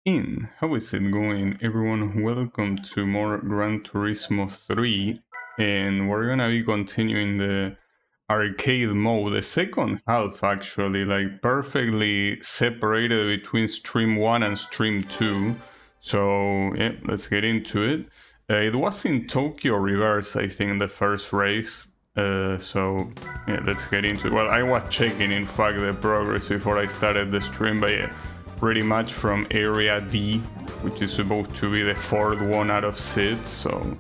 How is it going, everyone? Welcome to more Gran Turismo 3, and we're gonna be continuing the arcade mode, the second half actually, like perfectly separated between stream 1 and stream 2. So yeah, let's get into it. It was in Tokyo Reverse, I think, the first race. So yeah, let's get into it. Well, I was checking in fact the progress before I started the stream, but yeah, pretty much from area D, which is supposed to be the fourth one out of 6. So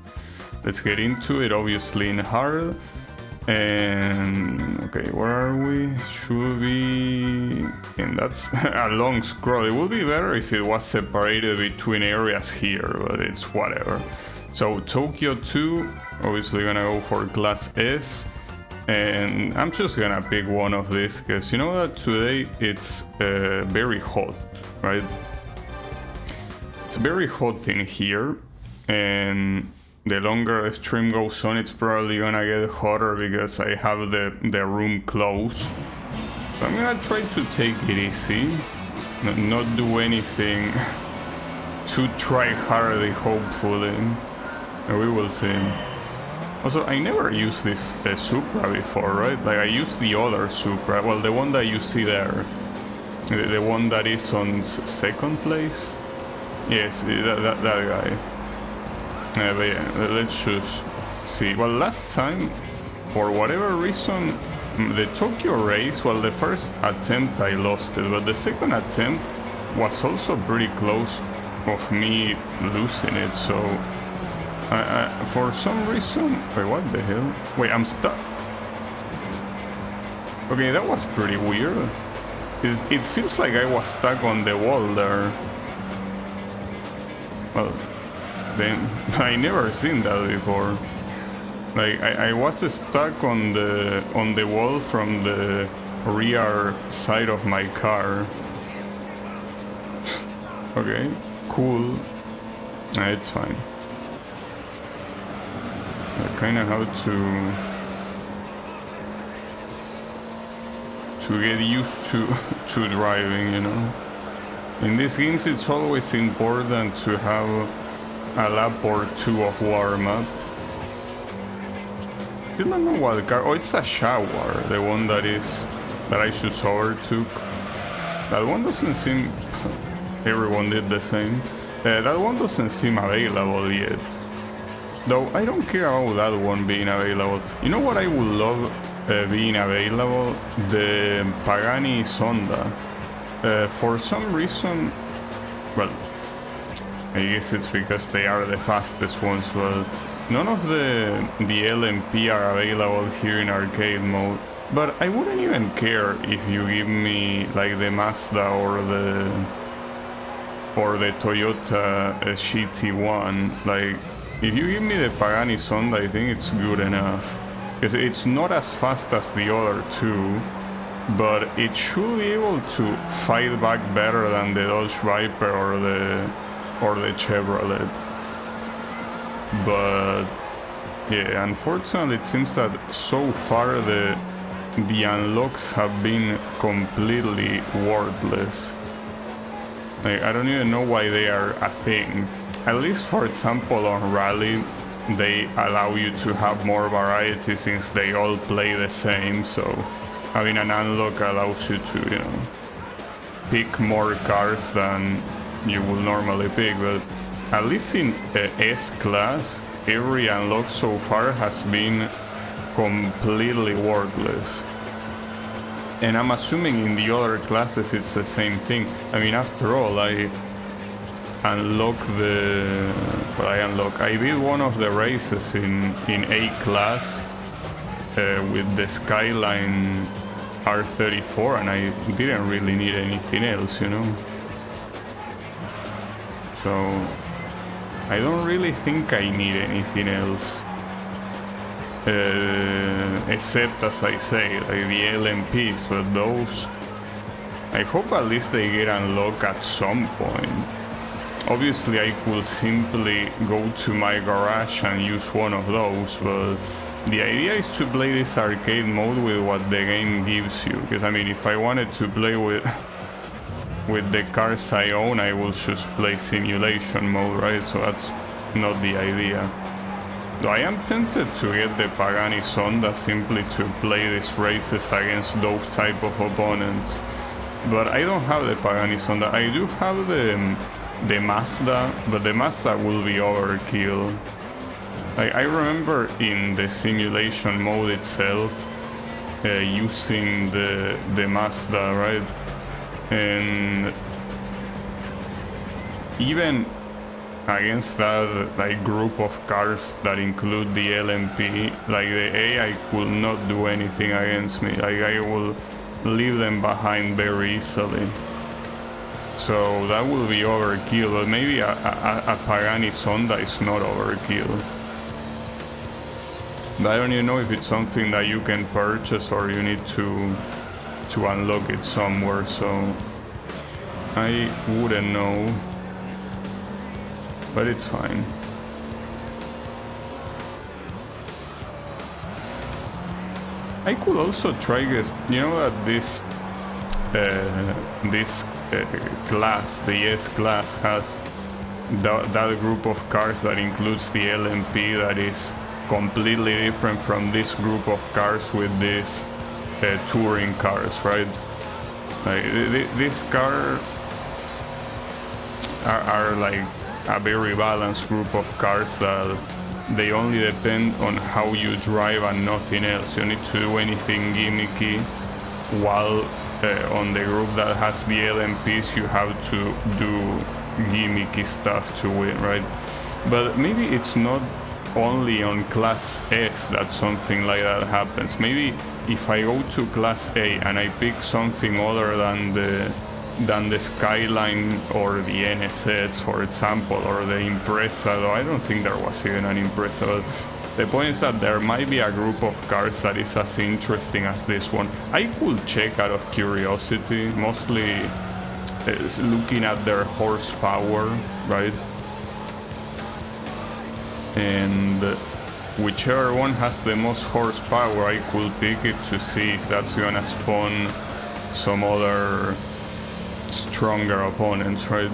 let's get into it, obviously in hard. And okay, where are we? Should be, and that's a long scroll. It would be better if it was separated between areas here, but it's whatever. So Tokyo 2, obviously gonna go for class S, and I'm just gonna pick one of these because you know that today it's very hot, right? It's very hot in here, and the longer the stream goes on, it's probably gonna get hotter because I have the room closed. So I'm gonna try to take it easy, not do anything too try-hardy, hopefully. We will see. Also, I never used this Supra before, right? Like, I used the other Supra, well, the one that you see there. The one that is on second place? Yes, that guy. But yeah, let's just see. Well, last time, for whatever reason, the Tokyo race, well, the first attempt I lost it, but the second attempt was also pretty close of me losing it, so for some reason, wait, what the hell? Wait, I'm stuck. Okay, that was pretty weird. It feels like I was stuck on the wall there. Well, then I never seen that before. Like I was stuck on the wall from the rear side of my car. Okay, cool. It's fine. I kind of have to get used to driving, you know. In these games, it's always important to have a lap or two of warm-up. Still don't know what car. Oh, it's a Jaguar, the one that I just overtook. That one doesn't seem. Everyone did the same. That one doesn't seem available yet. Though I don't care about that one being available. You know what I would love being available? The Pagani Sonda. For some reason, well, I guess it's because they are the fastest ones, but none of the LMP are available here in arcade mode. But I wouldn't even care if you give me like the Mazda or the Toyota GT1. Like, if you give me the Pagani Sonda, I think it's good enough. Because it's not as fast as the other two, but it should be able to fight back better than the Dodge Viper or the Chevrolet. But yeah, unfortunately it seems that so far the unlocks have been completely worthless. Like, I don't even know why they are a thing. At least, for example, on Rally, they allow you to have more variety since they all play the same, so having an unlock allows you to, you know, pick more cars than you will normally pick. But at least in S-Class, every unlock so far has been completely worthless. And I'm assuming in the other classes it's the same thing. I mean, after all, I did one of the races in A-Class with the Skyline R34, and I didn't really need anything else, you know. So I don't really think I need anything else, except, as I say, like the LMPs, but those I hope at least they get unlocked at some point. Obviously I could simply go to my garage and use one of those, but the idea is to play this arcade mode with what the game gives you. Because I mean, if I wanted to play with with the cars I own, I will just play simulation mode, right? So that's not the idea. Though I am tempted to get the Pagani Sonda simply to play these races against those type of opponents. But I don't have the Pagani Sonda. I do have the Mazda, but the Mazda will be overkill. I remember in the simulation mode itself using the Mazda, right? And even against that like group of cars that include the LMP, like the AI could not do anything against me. Like I will leave them behind very easily. So that will be overkill, but maybe a Pagani Sonda is not overkill. But I don't even know if it's something that you can purchase or you need to unlock it somewhere, so I wouldn't know. But it's fine. I could also try this. You know that this class, the S class, has that group of cars that includes the LMP that is completely different from this group of cars with these touring cars, right? Like these cars are like a very balanced group of cars that they only depend on how you drive and nothing else. You need to do anything gimmicky, while on the group that has the LMPs you have to do gimmicky stuff to win, right? But maybe it's not only on Class X that something like that happens. Maybe if I go to Class A and I pick something other than the Skyline or the NSX, for example, or the Impreza, though I don't think there was even an Impreza, but the point is that there might be a group of cars that is as interesting as this one. I could check out of curiosity, mostly looking at their horsepower, right? And whichever one has the most horsepower, I could pick it to see if that's gonna spawn some other stronger opponents, right?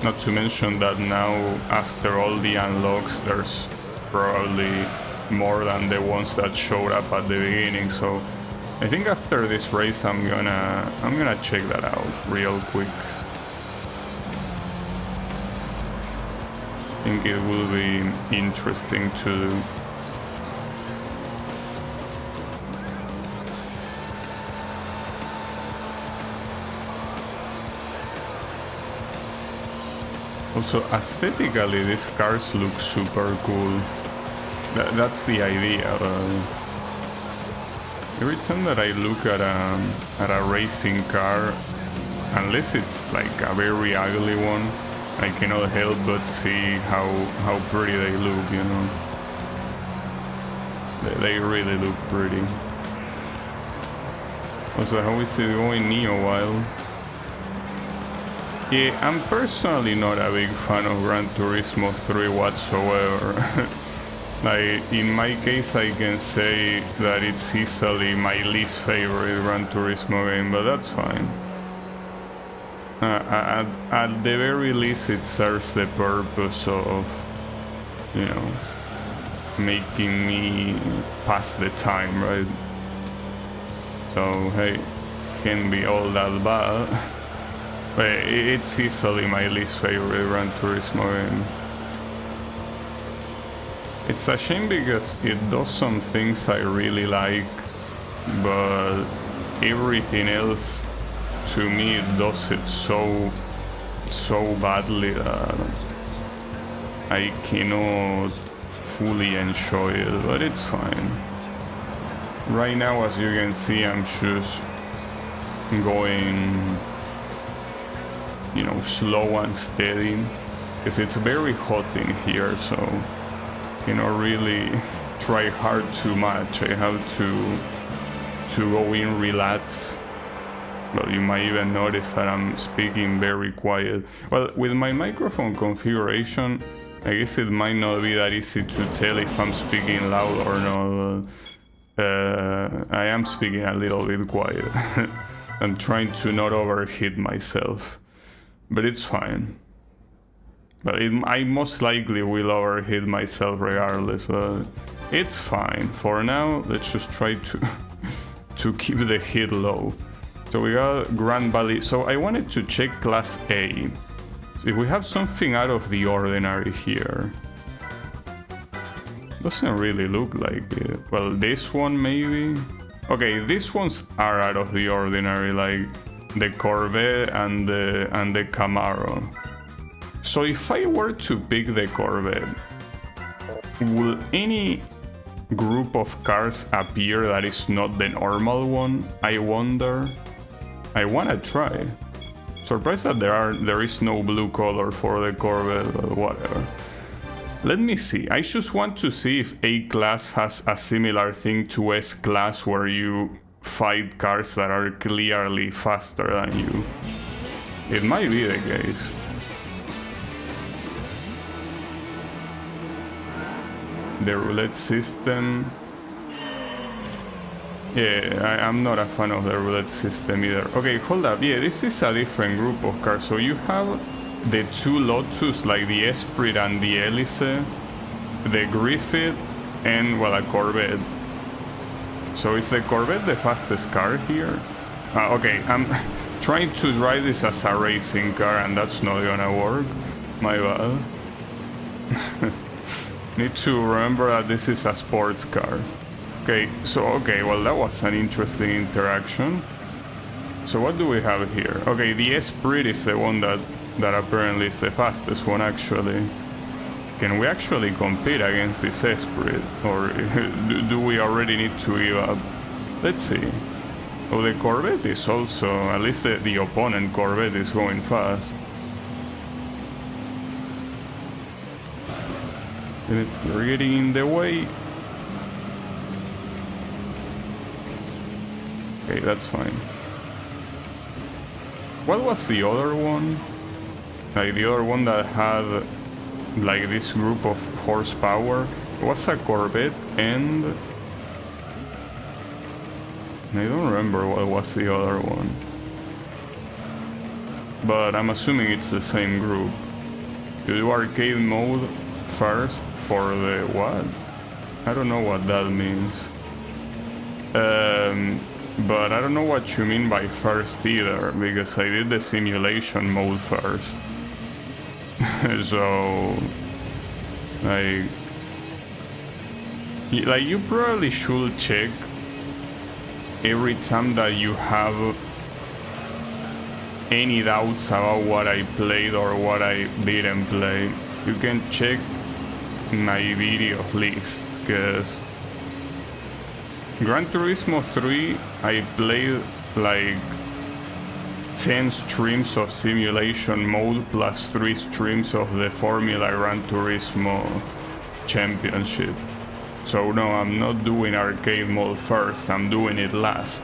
Not to mention that now, after all the unlocks, there's probably more than the ones that showed up at the beginning. So I think after this race I'm gonna check that out real quick. I think it will be interesting to do. Also, aesthetically, these cars look super cool. That's the idea. Every time that I look at a racing car, unless it's like a very ugly one, I cannot help but see how pretty they look, you know. They really look pretty. Also, how is it going Neo-Wild? Yeah, I'm personally not a big fan of Gran Turismo 3 whatsoever. Like, in my case, I can say that it's easily my least favorite Gran Turismo game, but that's fine. At the very least, it serves the purpose of, you know, making me pass the time, right? So, hey, can't be all that bad. But it's easily my least favorite Gran Turismo game. It's a shame because it does some things I really like, but everything else, to me, it does it so badly that I cannot fully enjoy it, but it's fine. Right now, as you can see, I'm just going, you know, slow and steady, because it's very hot in here, so you know, really try hard too much. I have to go in, relax. Well, you might even notice that I'm speaking very quiet. Well, with my microphone configuration, I guess it might not be that easy to tell if I'm speaking loud or not. I am speaking a little bit quiet. I'm trying to not overheat myself, but it's fine. But I most likely will overheat myself regardless, but it's fine. For now, let's just try to keep the heat low. So we got Grand Valley. So I wanted to check Class A. If we have something out of the ordinary here. Doesn't really look like it. Well, this one maybe? Okay, these ones are out of the ordinary, like the Corvette and the Camaro. So if I were to pick the Corvette, will any group of cars appear that is not the normal one? I wonder. I wanna try. Surprised that there is no blue color for the Corvette, but whatever. Let me see. I just want to see if A-Class has a similar thing to S-Class where you fight cars that are clearly faster than you. It might be the case. The roulette system. Yeah, I'm not a fan of the roulette system either. Okay, hold up. Yeah, this is a different group of cars. So you have the two Lotus, like the Esprit and the Elise, the Griffith, and, well, a Corvette. So is the Corvette the fastest car here? Okay, I'm trying to drive this as a racing car, and that's not gonna work. My bad. Need to remember that this is a sports car. Okay, well, that was an interesting interaction. So what do we have here? Okay, the Esprit is the one that apparently is the fastest one, actually. Can we actually compete against this Esprit? Or do we already need to give up? Let's see. Oh, the Corvette is also, at least the opponent Corvette is going fast. You're getting in the way. Okay, that's fine. What was the other one? Like the other one that had like this group of horsepower? It was a Corvette and I don't remember what was the other one. But I'm assuming it's the same group. You do arcade mode first for the what? I don't know what that means. But I don't know what you mean by first either, because I did the simulation mode first. So, like you probably should check every time that you have any doubts about what I played or what I didn't play. You can check my video list, because Gran Turismo 3, I played like 10 streams of simulation mode plus 3 streams of the Formula Gran Turismo Championship. So no, I'm not doing arcade mode first, I'm doing it last.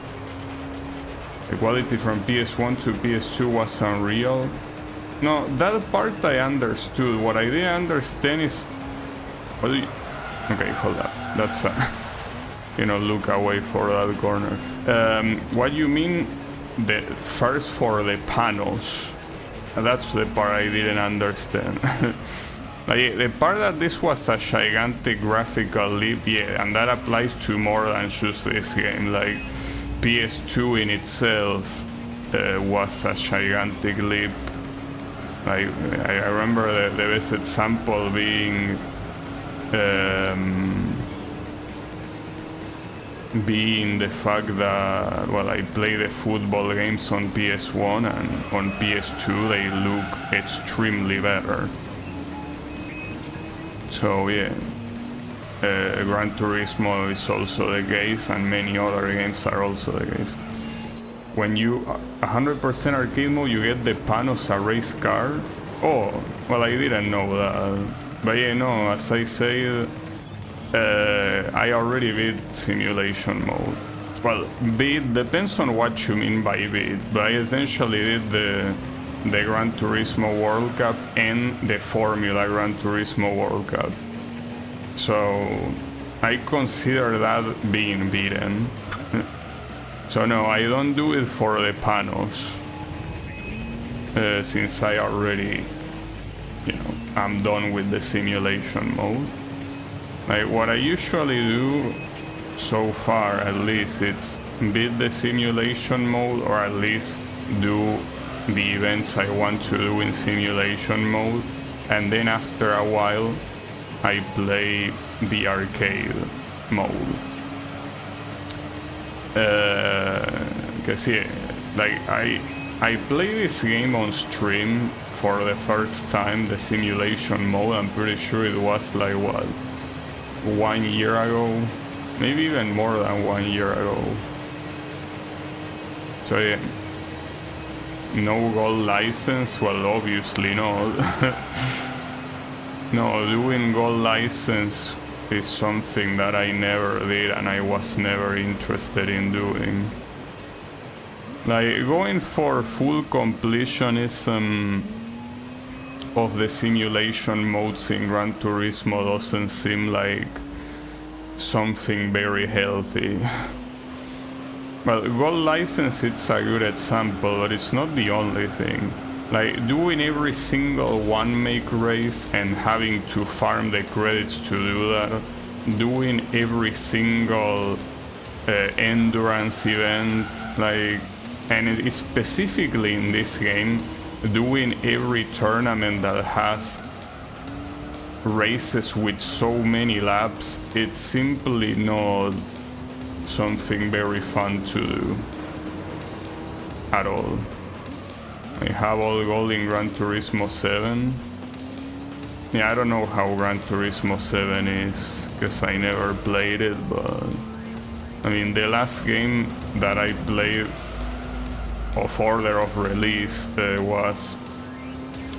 The quality from PS1 to PS2 was unreal. No, that part I understood. What I didn't understand is... What do you... Okay, hold up. That's look away for that corner. What you mean, the first for the panels? That's the part I didn't understand. Like, the part that this was a gigantic graphical leap, yeah, and that applies to more than just this game. Like, PS2 in itself was a gigantic leap. Like, I remember the best example being the fact that, well, I play the football games on PS1 and on PS2 they look extremely better. So yeah, Gran Turismo is also the case, and many other games are also the case. When you 100% arcade mode, you get the Panos a race car. Oh, well, I didn't know that. But yeah, no, as I said, I already beat simulation mode. Well, beat depends on what you mean by beat, but I essentially did the Gran Turismo World Cup and the Formula Gran Turismo World Cup. So I consider that being beaten. So no, I don't do it for the panels, since I already, I'm done with the simulation mode. Like, what I usually do, so far at least, it's beat the simulation mode, or at least do the events I want to do in simulation mode, and then after a while I play the arcade mode. Cause yeah, like I played this game on stream for the first time, the simulation mode. I'm pretty sure it was like, what, 1 year ago, maybe even more than 1 year ago. So yeah, no gold license, well, obviously not. No, doing gold license is something that I never did and I was never interested in doing. Like, going for full completionism of the simulation modes in Gran Turismo doesn't seem like something very healthy. Well, gold license, it's a good example, but it's not the only thing. Like, doing every single one-make race and having to farm the credits to do that, doing every single endurance event, like, and specifically in this game, doing every tournament that has races with so many laps, it's simply not something very fun to do at all. I have all gold in Gran Turismo 7. Yeah, I don't know how Gran Turismo 7 is, because I never played it, but I mean, the last game that I played of order of release was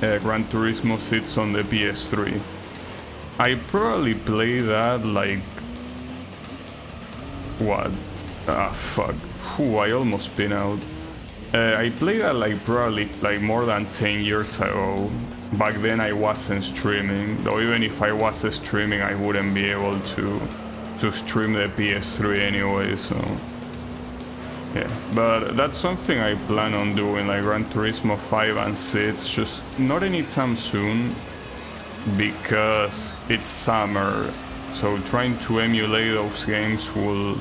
Gran Turismo 6 on the PS3. I probably played that like, what? Ah, fuck. Whew, I almost been out. I played that like probably like more than 10 years ago. Back then I wasn't streaming, though even if I was streaming I wouldn't be able to stream the PS3 anyway, so yeah. But that's something I plan on doing, like Gran Turismo 5 and 6, just not anytime soon because it's summer, so trying to emulate those games will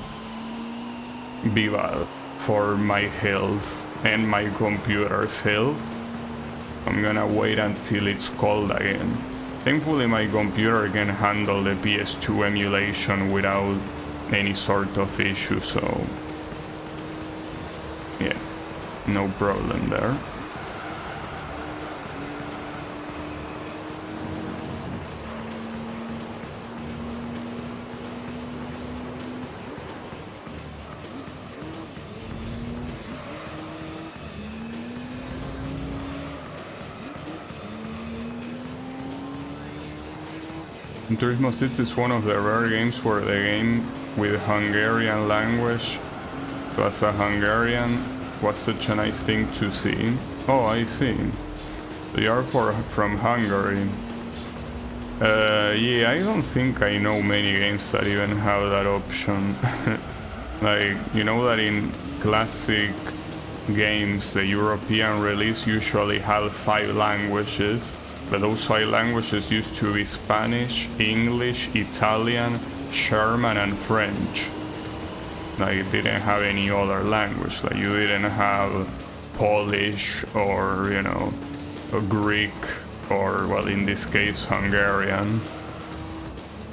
be bad for my health and my computer's health. I'm gonna wait until it's cold again. Thankfully my computer can handle the PS2 emulation without any sort of issue, so yeah, no problem there. Gran Turismo 6 is one of the rare games where the game with Hungarian language, so as a Hungarian, was such a nice thing to see. Oh, I see. They are from Hungary. Yeah, I don't think I know many games that even have that option. Like, you know that in classic games, the European release usually had 5 languages. But those 5 languages used to be Spanish, English, Italian, German, and French. Like, it didn't have any other language. Like, you didn't have Polish or, you know, Greek or, well, in this case, Hungarian.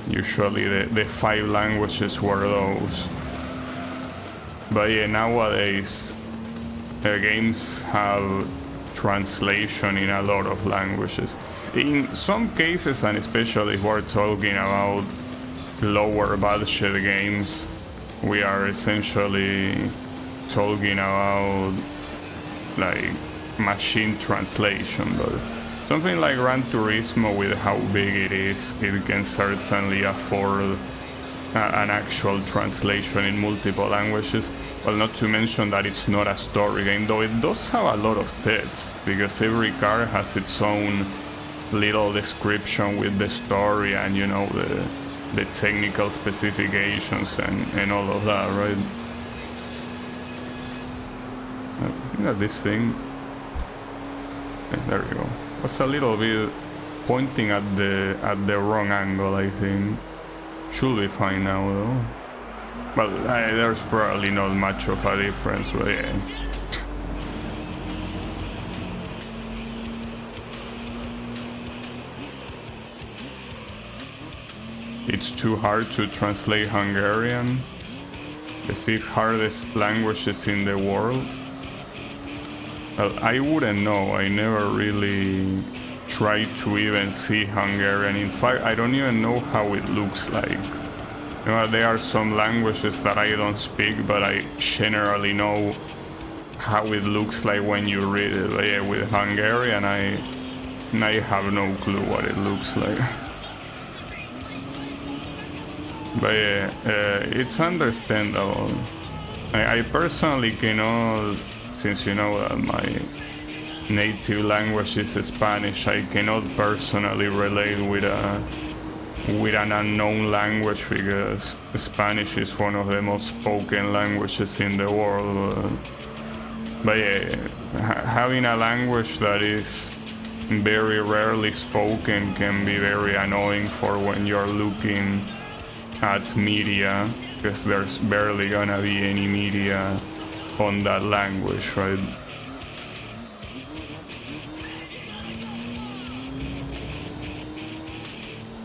Usually the 5 languages were those. But yeah, nowadays, games have translation in a lot of languages. In some cases, and especially if we're talking about lower budget games, we are essentially talking about like machine translation. But something like Gran Turismo, with how big it is, it can certainly afford an actual translation in multiple languages. Well, not to mention that it's not a story game, though it does have a lot of text, because every car has its own little description with the story and, you know, the technical specifications and all of that, right? That this thing, there we go, was a little bit pointing at the wrong angle. I think should be fine now though. Well, there's probably not much of a difference, but yeah. It's too hard to translate Hungarian, the 5th hardest languages in the world. Well, I wouldn't know. I never really tried to even see Hungarian. In fact, I don't even know how it looks like. You know, there are some languages that I don't speak, but I generally know how it looks like when you read it. But yeah, with Hungarian, I have no clue what it looks like. But yeah, it's understandable. I personally cannot, since you know that my native language is Spanish, I cannot personally relate with an unknown language, because Spanish is one of the most spoken languages in the world. But yeah, having a language that is very rarely spoken can be very annoying for when you're looking at media, because there's barely gonna be any media on that language, right?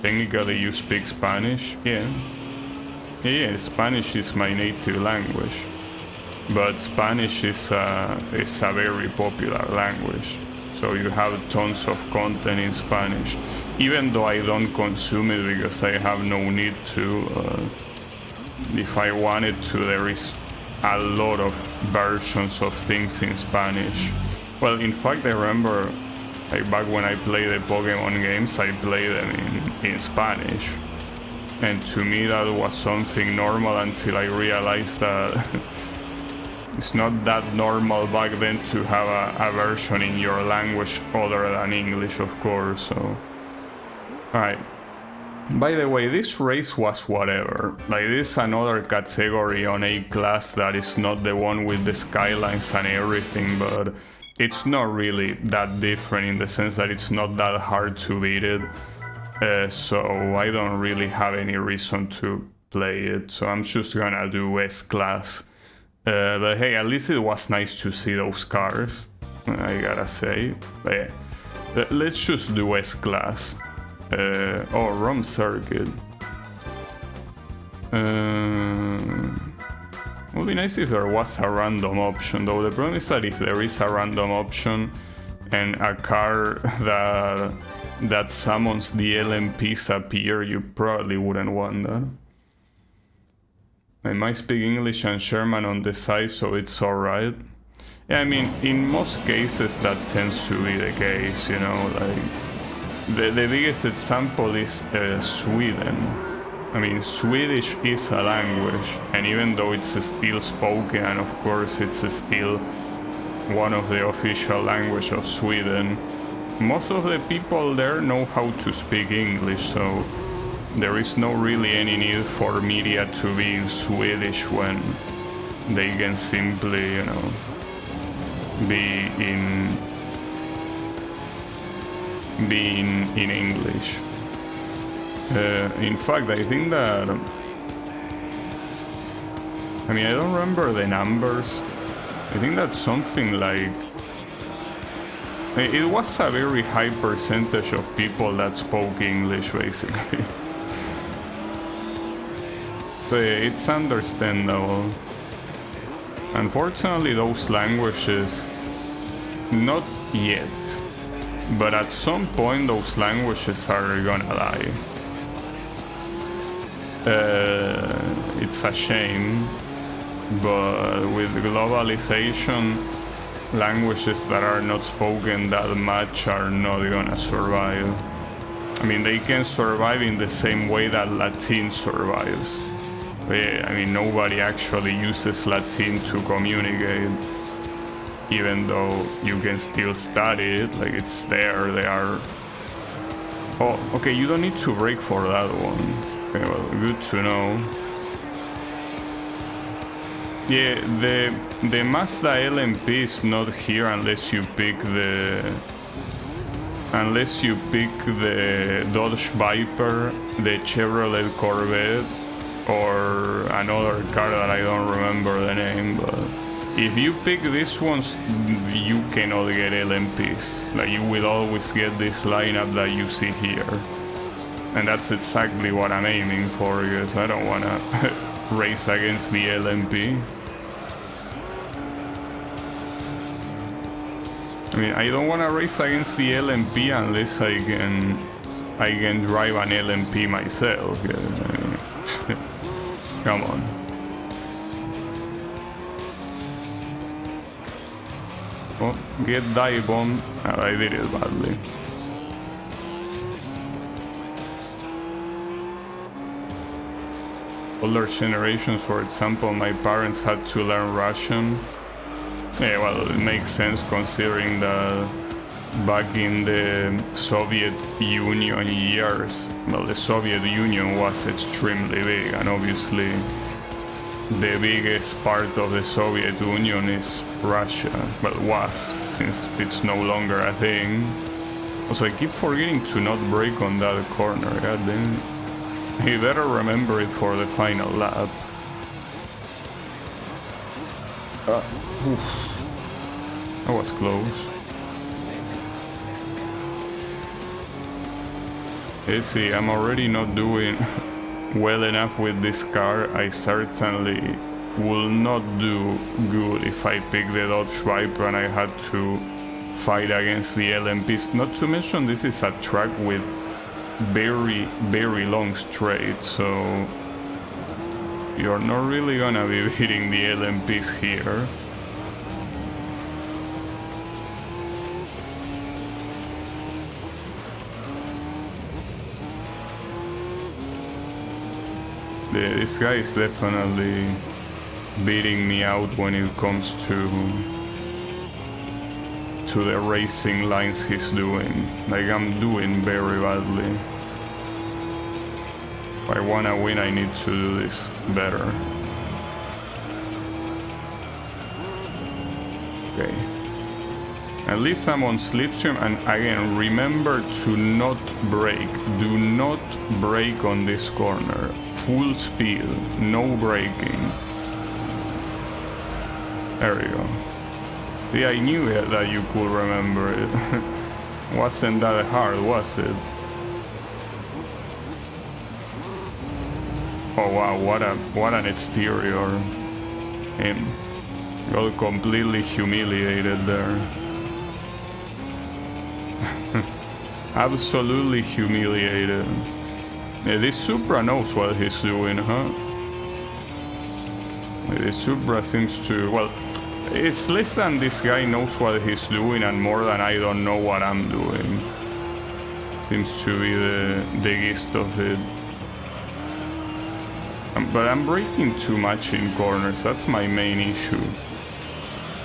Technically you speak Spanish? Yeah, Spanish is my native language, but Spanish is a very popular language, so you have tons of content in Spanish, even though I don't consume it because I have no need to. If I wanted to, there is a lot of versions of things in Spanish. Well, in fact, I remember, like, back when I played the Pokemon games, I played them in Spanish, and to me that was something normal until I realized that it's not that normal back then to have a version in your language other than English, of course. So, alright. By the way, this race was whatever. Like, this is another category on A-Class that is not the one with the skylines and everything, but it's not really that different in the sense that it's not that hard to beat it. So I don't really have any reason to play it, so I'm just gonna do S-Class. But hey, at least it was nice to see those cars, I gotta say. But yeah, let's just do S-Class. Oh, wrong circuit. Would be nice if there was a random option, though. The problem is that if there is a random option and a car that summons the LMPs appear, you probably wouldn't want that. I might speak English and German on the side, so it's alright. Yeah, I mean, in most cases that tends to be the case, you know, like... The biggest example is Sweden. I mean, Swedish is a language, and even though it's still spoken, and of course it's still one of the official languages of Sweden, most of the people there know how to speak English, so there is no really any need for media to be in Swedish when they can simply, you know, be in English. In fact, I think that, I mean, I don't remember the numbers. I think that's something like, it was a very high percentage of people that spoke English, basically. So it's understandable. Unfortunately, those languages, not yet, but at some point those languages are gonna die. It's a shame, but with globalization, languages that are not spoken that much are not gonna survive. I mean, they can survive in the same way that Latin survives. But yeah, I mean, nobody actually uses Latin to communicate, even though you can still study it, like it's there, they are... Oh, okay, you don't need to brake for that one. Okay, well, good to know. Yeah, the Mazda LMP is not here unless you pick the Dodge Viper, the Chevrolet Corvette, or another car that I don't remember the name, but if you pick these ones, you cannot get LMPs. Like, you will always get this lineup that you see here. And that's exactly what I'm aiming for, because I don't wanna race against the LMP. I mean, I don't wanna race against the LMP unless I can drive an LMP myself. I mean, come on. Oh, get dive bomb. Oh, I did it badly. Older generations, for example, my parents had to learn Russian. Yeah, well, it makes sense considering that back in the Soviet Union years, well, the Soviet Union was extremely big, and obviously the biggest part of the Soviet Union is Russia. Well, was, since it's no longer a thing. Also, I keep forgetting to not brake on that corner, god damn it. You better remember it for the final lap. That was close. You see, I'm already not doing well enough with this car. I certainly will not do good if I pick the Dodge Viper and I had to fight against the LMPs. Not to mention, this is a track with very, very long straights, so you're not really gonna be beating the LMPs here. This guy is definitely beating me out when it comes to the racing lines he's doing. Like, I'm doing very badly. If I wanna win, I need to do this better. Okay. At least I'm on slipstream, and again, remember to not brake. Do not brake on this corner. Full speed, no braking. There you go. See, I knew that you could remember it. Wasn't that hard, was it? Oh wow, what an exterior. Him. Got completely humiliated there. Absolutely humiliated. Yeah, this Supra knows what he's doing, huh? This Supra seems to... well, it's less than this guy knows what he's doing and more than I don't know what I'm doing. Seems to be the gist of it. But I'm braking too much in corners, that's my main issue.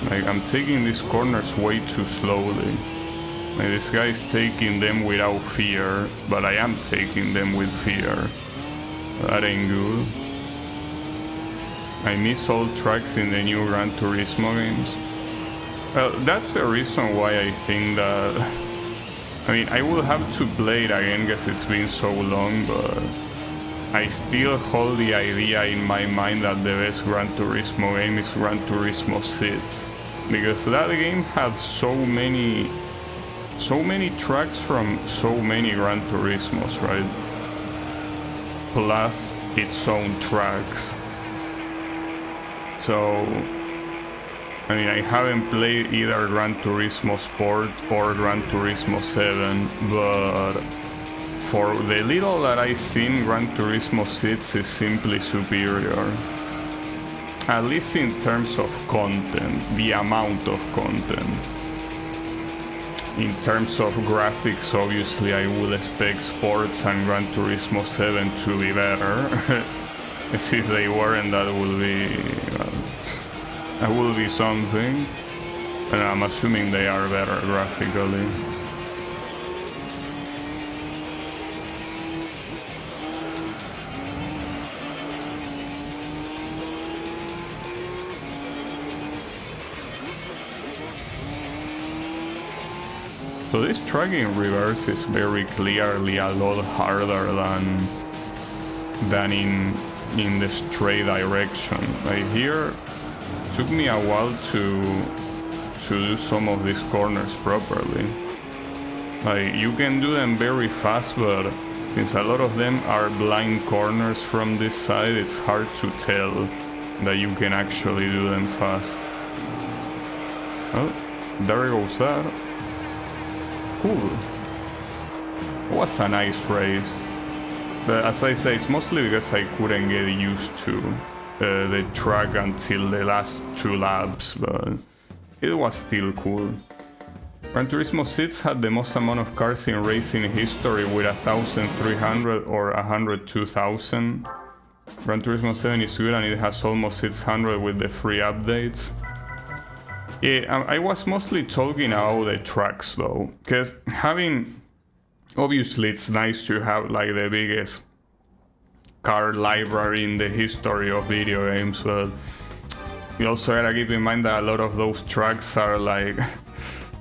Like, I'm taking these corners way too slowly. Like, this guy is taking them without fear, but I am taking them with fear. That ain't good. I miss all tracks in the new Gran Turismo games. Well, that's the reason why I think that... I mean, I will have to play it again because it's been so long, but... I still hold the idea in my mind that the best Gran Turismo game is Gran Turismo 6. Because that game had so many tracks from so many Gran Turismos, right? Plus its own tracks. So, I mean, I haven't played either Gran Turismo Sport or Gran Turismo 7, but for the little that I've seen, Gran Turismo 6 is simply superior. At least in terms of content, the amount of content. In terms of graphics, obviously I will expect Sports and Gran Turismo 7 to be better. As if they weren't, that will be something. And I'm assuming they are better graphically. this track in reverse is very clearly a lot harder than in the straight direction. Like here, took me a while to do some of these corners properly. Like you can do them very fast, but since a lot of them are blind corners from this side, it's hard to tell that you can actually do them fast. Well, there goes that. Cool. It was a nice race. But as I say, it's mostly because I couldn't get used to the track until the last 2 laps, but it was still cool. Gran Turismo 6 had the most amount of cars in racing history with 1,300 or 102,000. Gran Turismo 7 is good and it has almost 600 with the free updates. Yeah, I was mostly talking about the tracks though, because obviously it's nice to have like the biggest car library in the history of video games, but you also gotta keep in mind that a lot of those tracks are like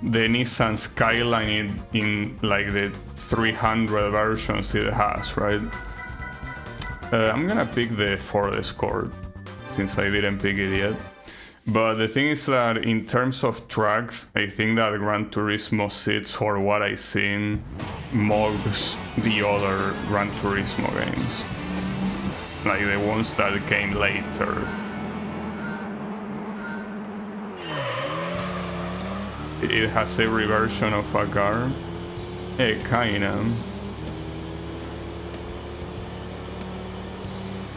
the Nissan Skyline in like the 300 versions it has, right? I'm gonna pick the Ford Escort since I didn't pick it yet. But the thing is that in terms of tracks, I think that Gran Turismo 6, for what I've seen, mugs the other Gran Turismo games. Like the ones that came later. It has every version of a car. Kinda.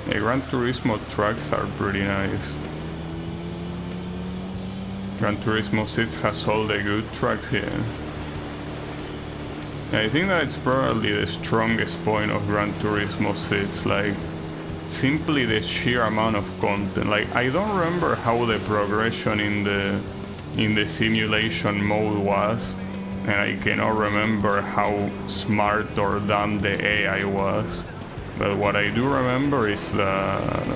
The Gran Turismo tracks are pretty nice. Gran Turismo 6 has all the good tracks here. I think that it's probably the strongest point of Gran Turismo 6, like simply the sheer amount of content. Like I don't remember how the progression in the simulation mode was, and I cannot remember how smart or dumb the AI was. But what I do remember is that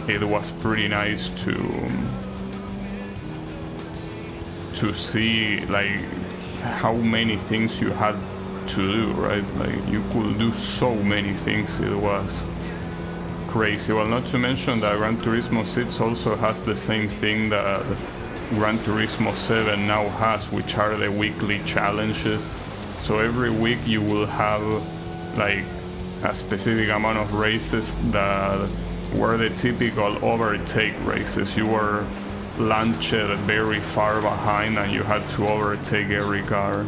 it was pretty nice to see like how many things you had to do, right? Like you could do so many things. It was crazy. Well, not to mention that Gran Turismo 6 also has the same thing that Gran Turismo 7 now has, which are the weekly challenges. So every week you will have like a specific amount of races that were the typical overtake races. You were launched very far behind and you had to overtake every car.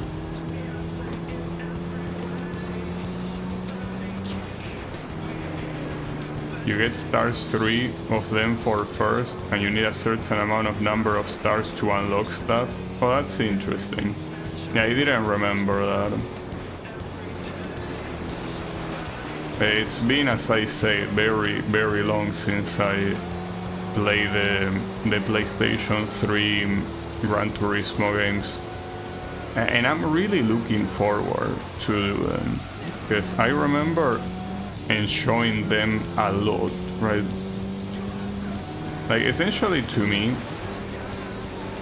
You get stars 3 of them for first, and you need a certain amount of number of stars to unlock stuff. Oh, that's interesting. Yeah, I didn't remember that. It's been, as I say, very, very long since I played the PlayStation 3 Gran Turismo games. And I'm really looking forward to them, because I remember enjoying them a lot, right? Like essentially to me,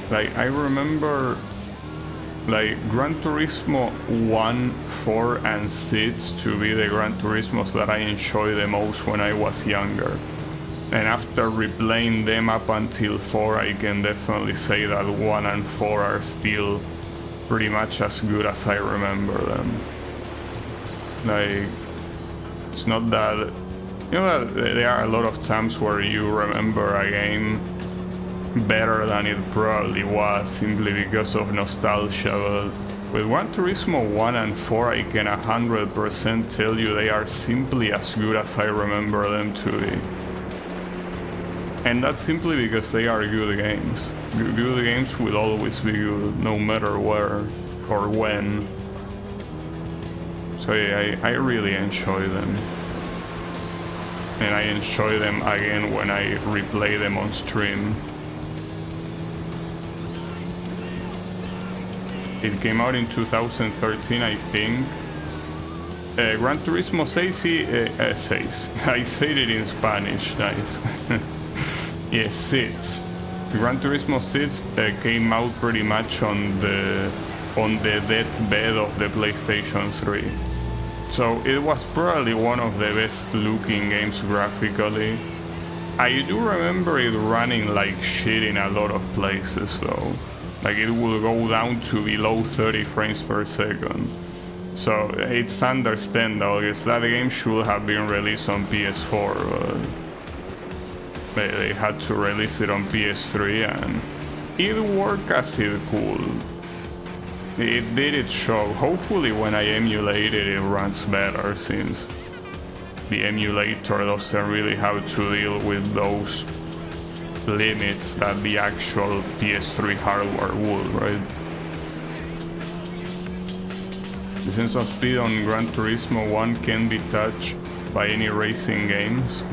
like I remember like Gran Turismo 1, 4 and 6 to be the Gran Turismos that I enjoyed the most when I was younger. And after replaying them up until 4, I can definitely say that 1 and 4 are still pretty much as good as I remember them. Like, it's not that, you know, that there are a lot of times where you remember a game better than it probably was simply because of nostalgia, but with Gran Turismo 1 and 4 I can 100% tell you they are simply as good as I remember them to be. And that's simply because they are good games. Good games will always be good, no matter where or when. So yeah, I really enjoy them. And I enjoy them again when I replay them on stream. It came out in 2013, I think. Gran Turismo 6, I said it in Spanish, nice. Yes, 6. Gran Turismo 6 came out pretty much on the on the deathbed of the PlayStation 3. So it was probably one of the best looking games graphically. I do remember it running like shit in a lot of places though. Like it will go down to below 30 frames per second. So it's understandable, because that game should have been released on PS4, but they had to release it on PS3 and it worked as it could. It did its job. Hopefully when I emulate it, it runs better, since the emulator doesn't really have to deal with those limits that the actual PS3 hardware would, right? The sense of speed on Gran Turismo 1 can be touched by any racing games.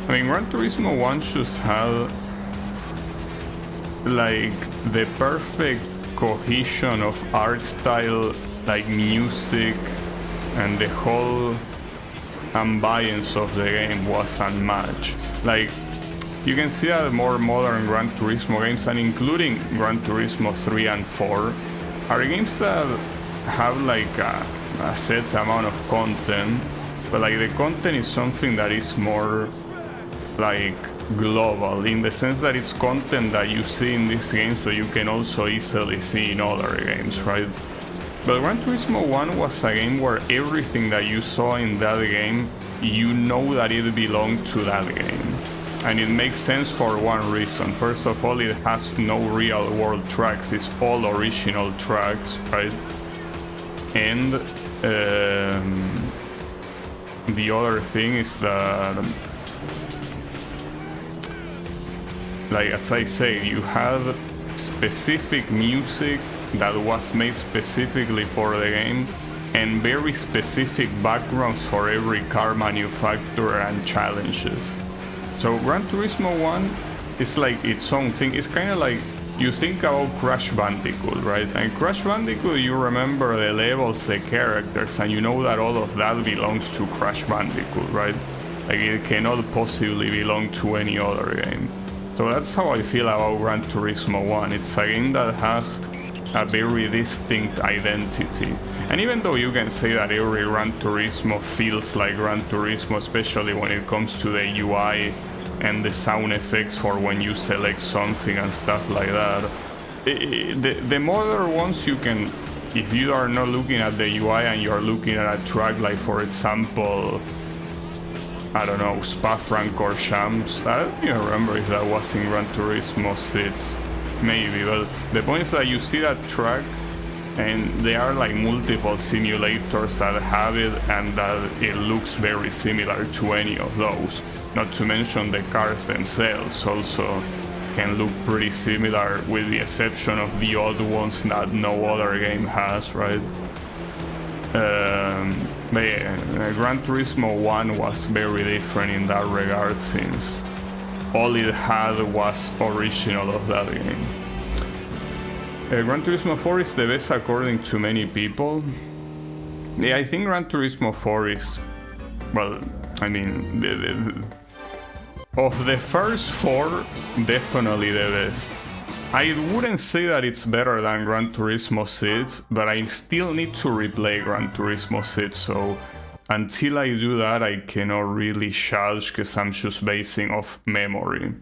I mean, Gran Turismo 1 just had like the perfect cohesion of art style, like music, and the whole ambience of the game was unmatched. Like, you can see that more modern Gran Turismo games, and including Gran Turismo 3 and 4, are games that have like a set amount of content, but like the content is something that is more like global, in the sense that it's content that you see in these games but you can also easily see in other games, right? But Gran Turismo 1 was a game where everything that you saw in that game, you know that it belonged to that game. And it makes sense for one reason. First of all, it has no real world tracks, it's all original tracks, right? And the other thing is that, like as I say, you have specific music that was made specifically for the game, and very specific backgrounds for every car manufacturer and challenges. So Gran Turismo 1 is like its own thing. It's kind of like, you think about Crash Bandicoot, right? And Crash Bandicoot, you remember the levels, the characters, and you know that all of that belongs to Crash Bandicoot, right? Like it cannot possibly belong to any other game. So that's how I feel about Gran Turismo 1. It's a game that has a very distinct identity. And even though you can say that every Gran Turismo feels like Gran Turismo, especially when it comes to the UI and the sound effects for when you select something and stuff like that, the modern ones you can, if you are not looking at the UI and you're looking at a track, like for example, I don't know, Spa-Francorchamps, I don't even remember if that was in Gran Turismo 6, maybe, but the point is that you see that track and there are like multiple simulators that have it, and that it looks very similar to any of those. Not to mention the cars themselves also can look pretty similar, with the exception of the odd ones that no other game has, right? But yeah, Gran Turismo 1 was very different in that regard, since all it had was original of that game. Gran Turismo 4 is the best according to many people. Yeah, I think Gran Turismo 4 is, well, I mean, of the first four, definitely the best. I wouldn't say that it's better than Gran Turismo 6, but I still need to replay Gran Turismo 6, so until I do that, I cannot really judge, because I'm just basing off memory.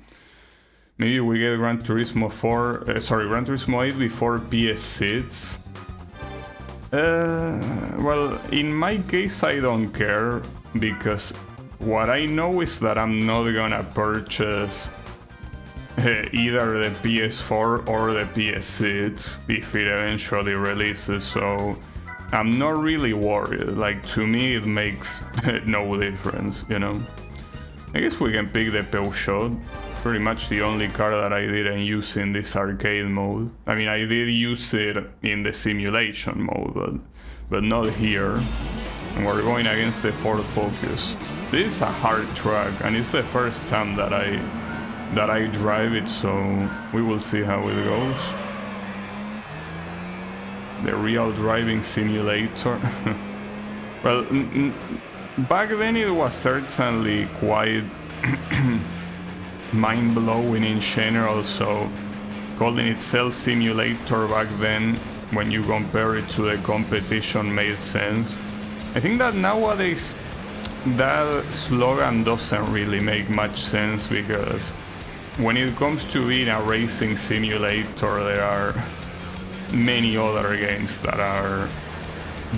Maybe we get Gran Turismo 8 before PS6. Well, in my case, I don't care, because what I know is that I'm not gonna purchase either the PS4 or the PS6 if it eventually releases, so I'm not really worried. Like, to me it makes no difference, you know. I guess we can pick the Peugeot, pretty much the only car that I didn't use in this arcade mode. I mean, I did use it in the simulation mode, but not here. And we're going against the Ford Focus. This is a hard track, and it's the first time that I drive it, so we will see how it goes. The real driving simulator. Well, back then it was certainly quite mind-blowing in general, so calling itself simulator back then when you compare it to the competition made sense. I think that nowadays that slogan doesn't really make much sense, because when it comes to being a racing simulator, there are many other games that are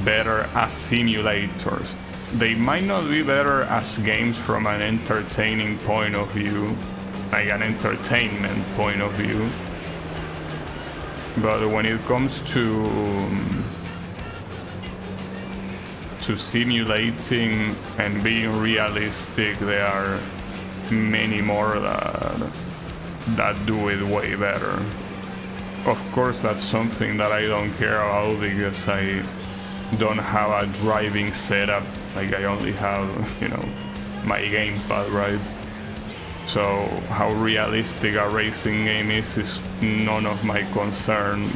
better as simulators. They might not be better as games from an entertaining point of view, like an entertainment point of view, but when it comes to simulating and being realistic, there are many more that do it way better. Of course, that's something that I don't care about, because I don't have a driving setup. Like, I only have, you know, my gamepad, right? So how realistic a racing game is none of my concern,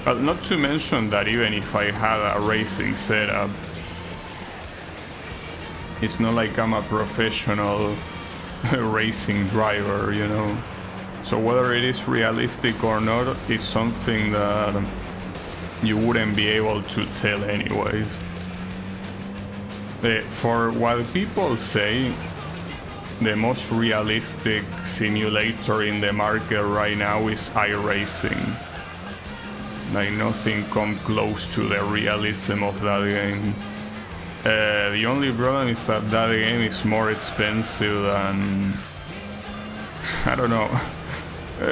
but not to mention that even if I had a racing setup, it's not like I'm a professional racing driver, you know? So whether it is realistic or not is something that you wouldn't be able to tell anyways. For what people say, the most realistic simulator in the market right now is iRacing. Like, nothing comes close to the realism of that game. The only problem is that that game is more expensive than... I don't know.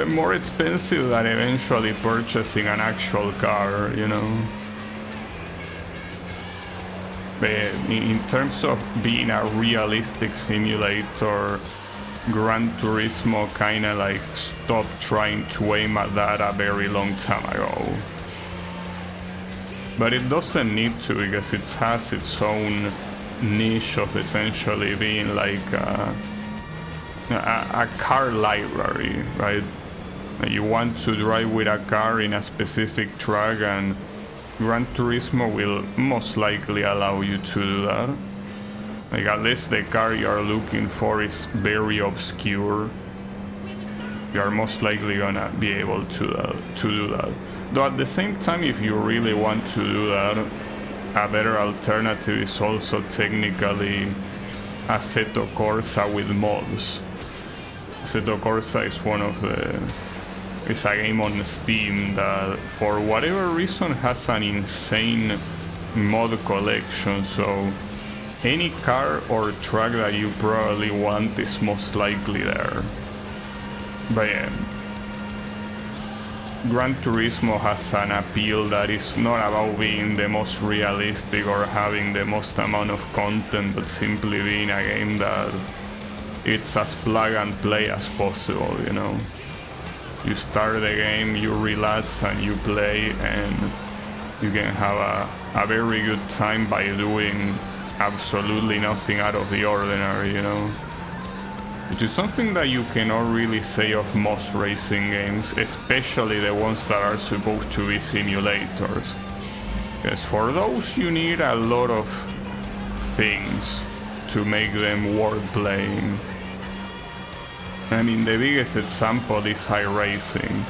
More expensive than eventually purchasing an actual car, you know? In terms of being a realistic simulator, Gran Turismo kinda like stopped trying to aim at that a very long time ago. But it doesn't need to, because it has its own niche of essentially being like a car library, right? You want to drive with a car in a specific track, and Gran Turismo will most likely allow you to do that. Like, unless the car you are looking for is very obscure, you are most likely gonna be able to do that. Though at the same time, if you really want to do that, a better alternative is also technically Assetto Corsa with mods. Assetto Corsa is it's a game on Steam that, for whatever reason, has an insane mod collection, so any car or track that you probably want is most likely there. But yeah, Gran Turismo has an appeal that is not about being the most realistic or having the most amount of content, but simply being a game that it's as plug and play as possible, you know? You start the game, you relax, and you play, and you can have a very good time by doing absolutely nothing out of the ordinary, you know? Which is something that you cannot really say of most racing games, especially the ones that are supposed to be simulators. Because for those you need a lot of things to make them worth playing. I mean, the biggest example is iRacing.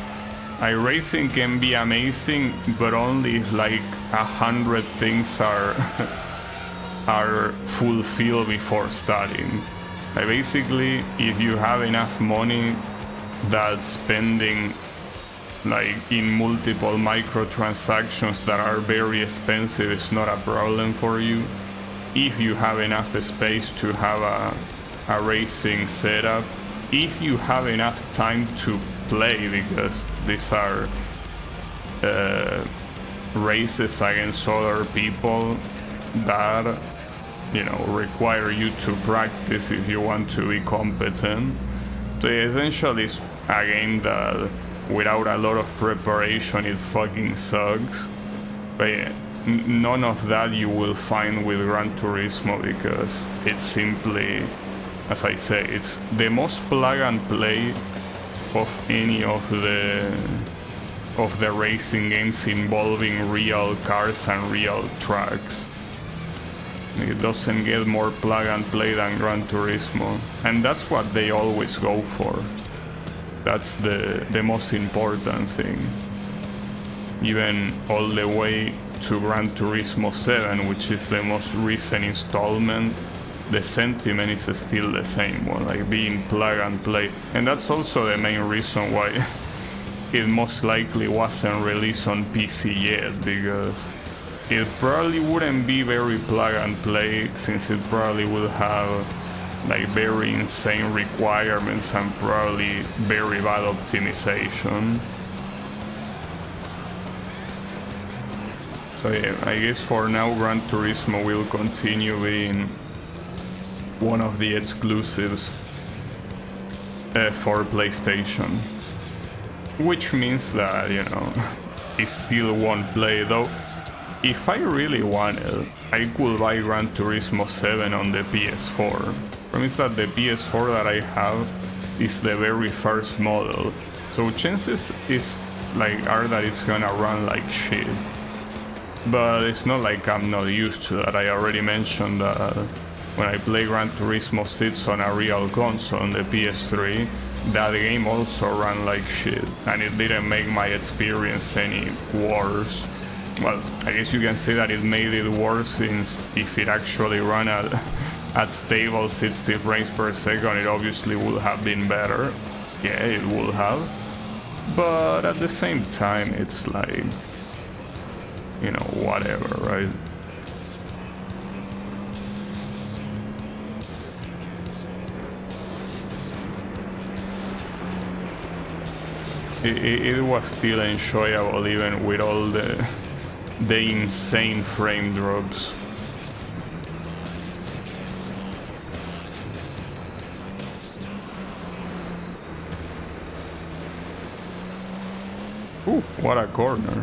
iRacing can be amazing, but only if like 100 things are fulfilled before starting. Like, basically, if you have enough money that spending like in multiple microtransactions that are very expensive is not a problem for you. If you have enough space to have a racing setup, if you have enough time to play, because these are races against other people that, you know, require you to practice if you want to be competent. So essentially it's a game that without a lot of preparation it fucking sucks. But yeah, none of that you will find with Gran Turismo, because it's simply, as I say, it's the most plug and play of any of the racing games involving real cars and real tracks. It doesn't get more plug and play than Gran Turismo, and that's what they always go for. That's the most important thing. even all the way to Gran Turismo 7, which is the most recent installment, the sentiment is still the same one, like being plug and play. And that's also the main reason why it most likely wasn't released on PC yet, because it probably wouldn't be very plug and play, since it probably would have like very insane requirements and probably very bad optimization. So yeah, I guess for now Gran Turismo will continue being one of the exclusives for PlayStation. Which means that, you know, it still won't play, though. If I really wanted, I could buy Gran Turismo 7 on the PS4. The problem is that the PS4 that I have is the very first model, so chances are that it's gonna run like shit. But it's not like I'm not used to that. I already mentioned that when I play Gran Turismo 6 on a real console on the PS3, that game also ran like shit, and it didn't make my experience any worse. Well, I guess you can say that it made it worse, since if it actually ran at stable 60 frames per second, it obviously would have been better. Yeah, it would have. But at the same time, it's like, you know, whatever, right? It was still enjoyable even with all the insane frame drops. Ooh, what a corner.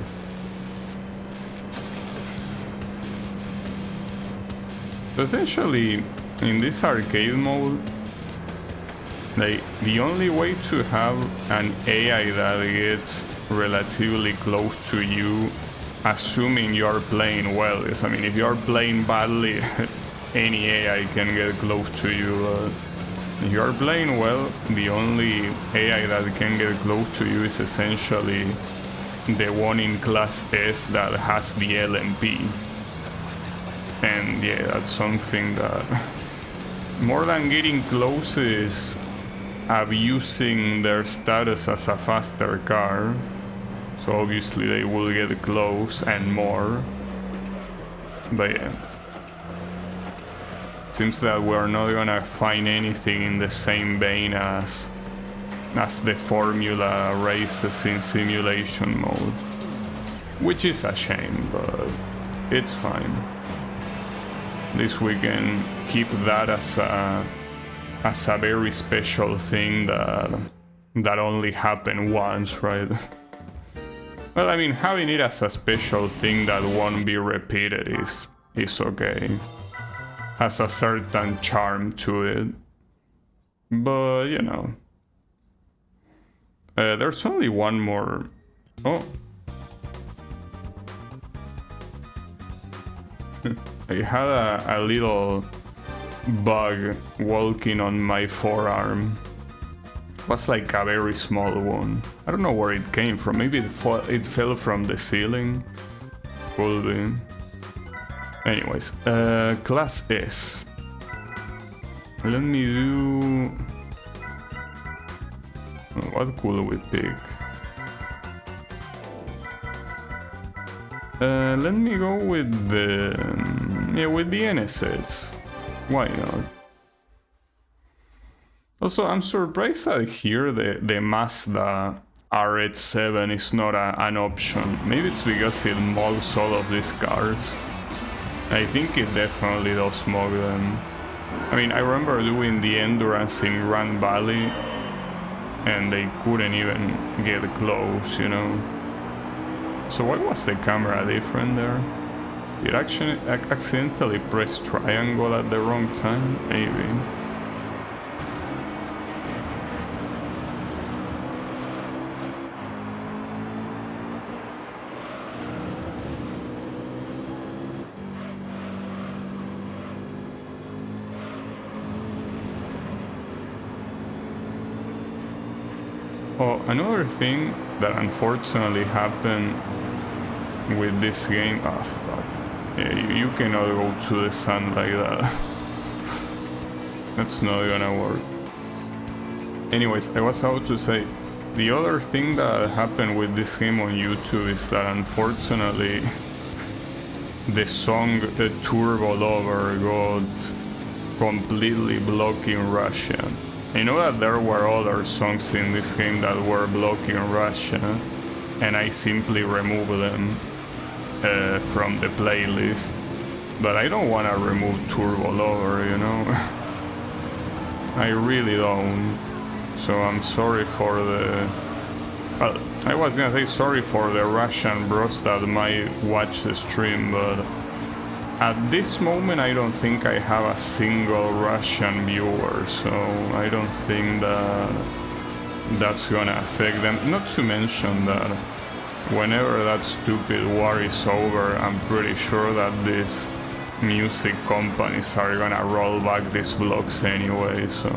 So essentially, in this arcade mode, the only way to have an AI that gets relatively close to you, assuming you're playing well, is, I mean, if you're playing badly, any AI can get close to you. If you're playing well, the only AI that can get close to you is essentially the one in Class S that has the LMP. And yeah, that's something that, more than getting close, is abusing their status as a faster car. So obviously they will get close and more. But yeah, seems that we're not gonna find anything in the same vein as the Formula races in simulation mode, which is a shame, but it's fine. At least we can keep that as a very special thing that only happened once, right? Well, I mean, having it as a special thing that won't be repeated is okay. Has a certain charm to it. But, you know. There's only one more. Oh. I had a little bug walking on my forearm. It was like a very small one. I don't know where it came from. Maybe it fell from the ceiling. Could be. Anyways, Class S. Let me do... What could we pick? Let me go with the NSX. Why not? Also, I'm surprised that here the Mazda RX-7 is not an option. Maybe it's because it mugs all of these cars. I think it definitely does mug them. I mean, I remember doing the endurance in Grand Valley, and they couldn't even get close, you know. So why was the camera different there? Did I actually accidentally press triangle at the wrong time? Maybe. Oh, another thing that unfortunately happened with this game. Ah, fuck. Yeah, you cannot go to the sun like that. That's not gonna work. Anyways, I was about to say, the other thing that happened with this game on YouTube is that unfortunately the song Turbo Lover got completely blocked in Russian. I know that there were other songs in this game that were blocked in Russian, and I simply removed them from the playlist. But I don't want to remove Turbo Lover, you know? I really don't. So I'm sorry for the... Well, I was gonna say sorry for the Russian bros that might watch the stream, but at this moment I don't think I have a single Russian viewer, so I don't think that that's gonna affect them. Not to mention that whenever that stupid war is over, I'm pretty sure that these music companies are gonna roll back these blocks anyway, so...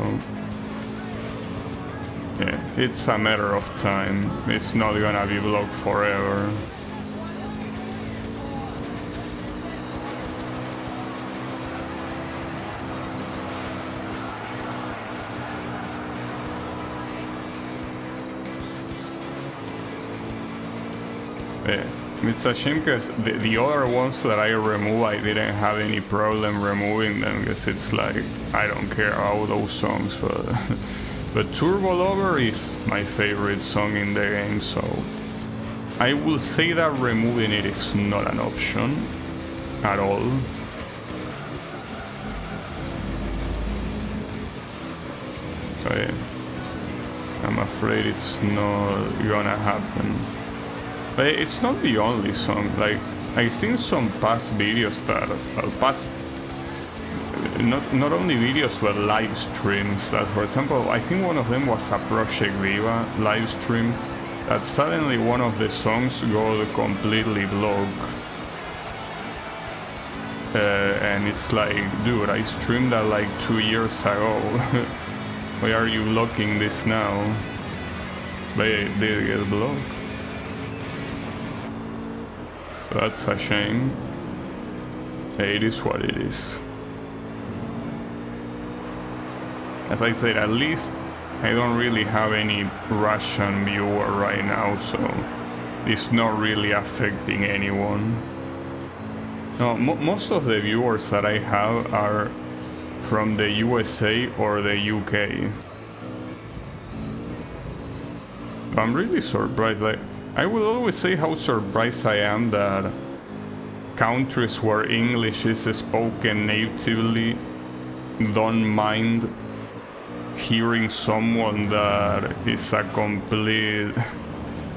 Yeah, it's a matter of time. It's not gonna be blocked forever. Yeah, it's a shame because the other ones that I remove, I didn't have any problem removing them because it's like, I don't care about those songs, but... But Turbo Lover is my favorite song in the game, so I will say that removing it is not an option at all. So yeah, I'm afraid it's not gonna happen. But it's not the only song. Like, I've seen some past videos that not only videos but live streams that, for example, I think one of them was a Project Viva live stream that suddenly one of the songs got completely blocked, and it's like, dude, I streamed that like 2 years ago. Why are you blocking this now? But it did get blocked. So that's a shame. It is what it is. As I said, at least I don't really have any Russian viewer right now, so it's not really affecting anyone. No, most of the viewers that I have are from the USA or the UK. I'm really surprised. Like, I will always say how surprised I am that countries where English is spoken natively don't mind hearing someone that is a complete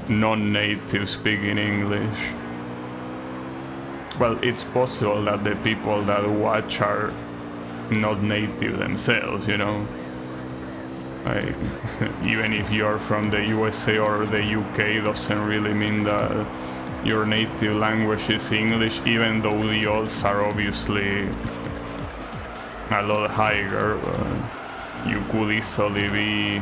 non-native speaking English. Well, it's possible that the people that watch are not native themselves, you know. Like, even if you're from the USA or the UK, doesn't really mean that your native language is English, even though the odds are obviously a lot higher. You could easily be,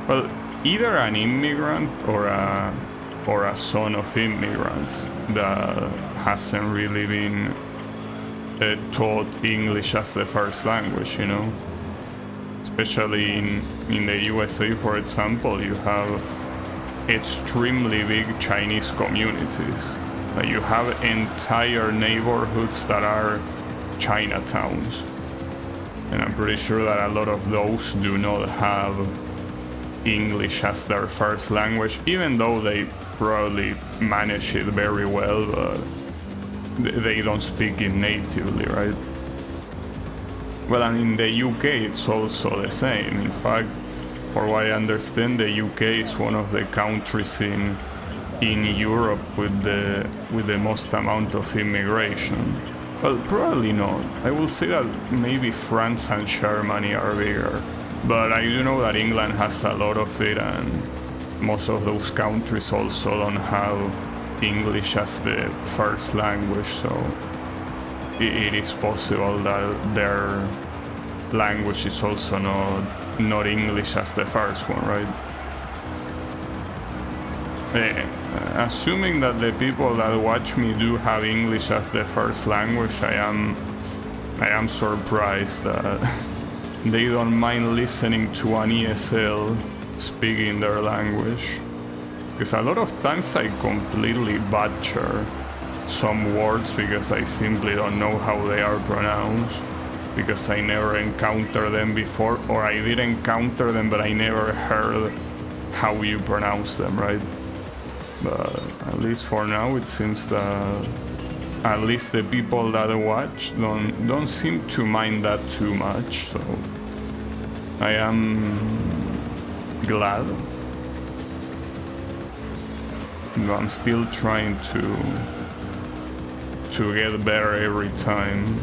well, either an immigrant or a son of immigrants that hasn't really been taught English as the first language, you know. Especially in the USA, for example, you have extremely big Chinese communities. You have entire neighborhoods that are Chinatowns. And I'm pretty sure that a lot of those do not have English as their first language, even though they probably manage it very well, but they don't speak it natively, right? Well, and in the UK it's also the same. In fact, for what I understand, the UK is one of the countries in Europe with the most amount of immigration. Well, probably not. I will say that maybe France and Germany are bigger. But I do know that England has a lot of it, and most of those countries also don't have English as the first language, so it is possible that their language is also not English as the first one, right? Assuming that the people that watch me do have English as the first language, I am surprised that they don't mind listening to an ESL speaking their language. Because a lot of times I completely butcher some words because I simply don't know how they are pronounced, because I never encountered them before, or I did encounter them but I never heard how you pronounce them, right? But at least for now it seems that at least the people that watch don't seem to mind that too much, so I am glad. But I'm still trying to get better every time.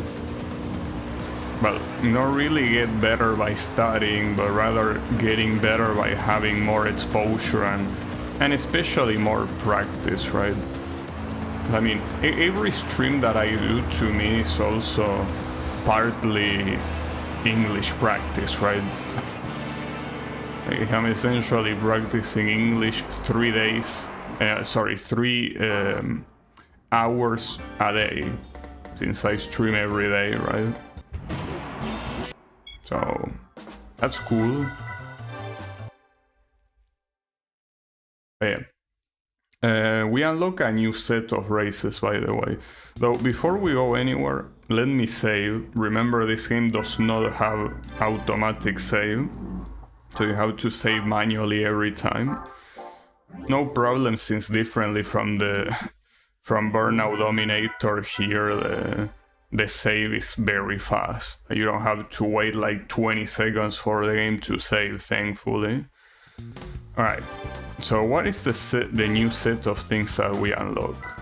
Well, not really get better by studying, but rather getting better by having more exposure and especially more practice, right? I mean, every stream that I do to me is also partly English practice, right? I'm essentially practicing English 3 hours a day, since I stream every day, right? So that's cool. Yeah. We unlock a new set of races, by the way. Though before we go anywhere, let me save. Remember, this game does not have automatic save, so you have to save manually every time. No problem, since differently from Burnout Dominator here, the save is very fast. You don't have to wait like 20 seconds for the game to save, thankfully. Alright, so what is the new set of things that we unlock?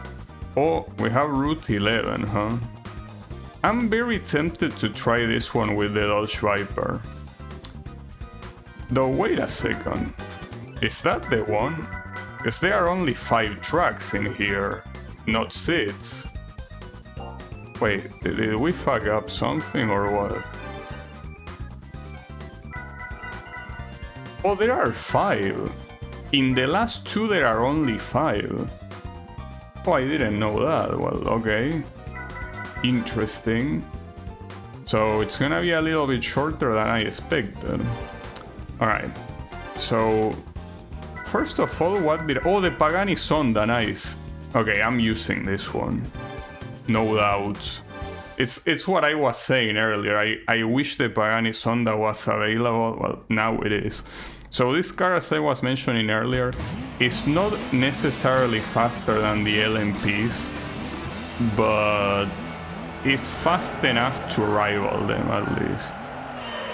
Oh, we have Route 11, huh? I'm very tempted to try this one with the Dodge Viper. Though, wait a second. Is that the one? Because there are only 5 tracks in here, not 6. Wait, did we fuck up something or what? Oh, there are 5. In the last 2 there are only 5. Oh, I didn't know that. Well, okay. Interesting. So it's gonna be a little bit shorter than I expected. Alright. So, first of all, what did... Oh, the Pagani Sonda, nice. Okay, I'm using this one. No doubts. It's what I was saying earlier. I wish the Pagani Sonda was available. Well, now it is. So this car, as I was mentioning earlier, is not necessarily faster than the LMPs, but it's fast enough to rival them at least.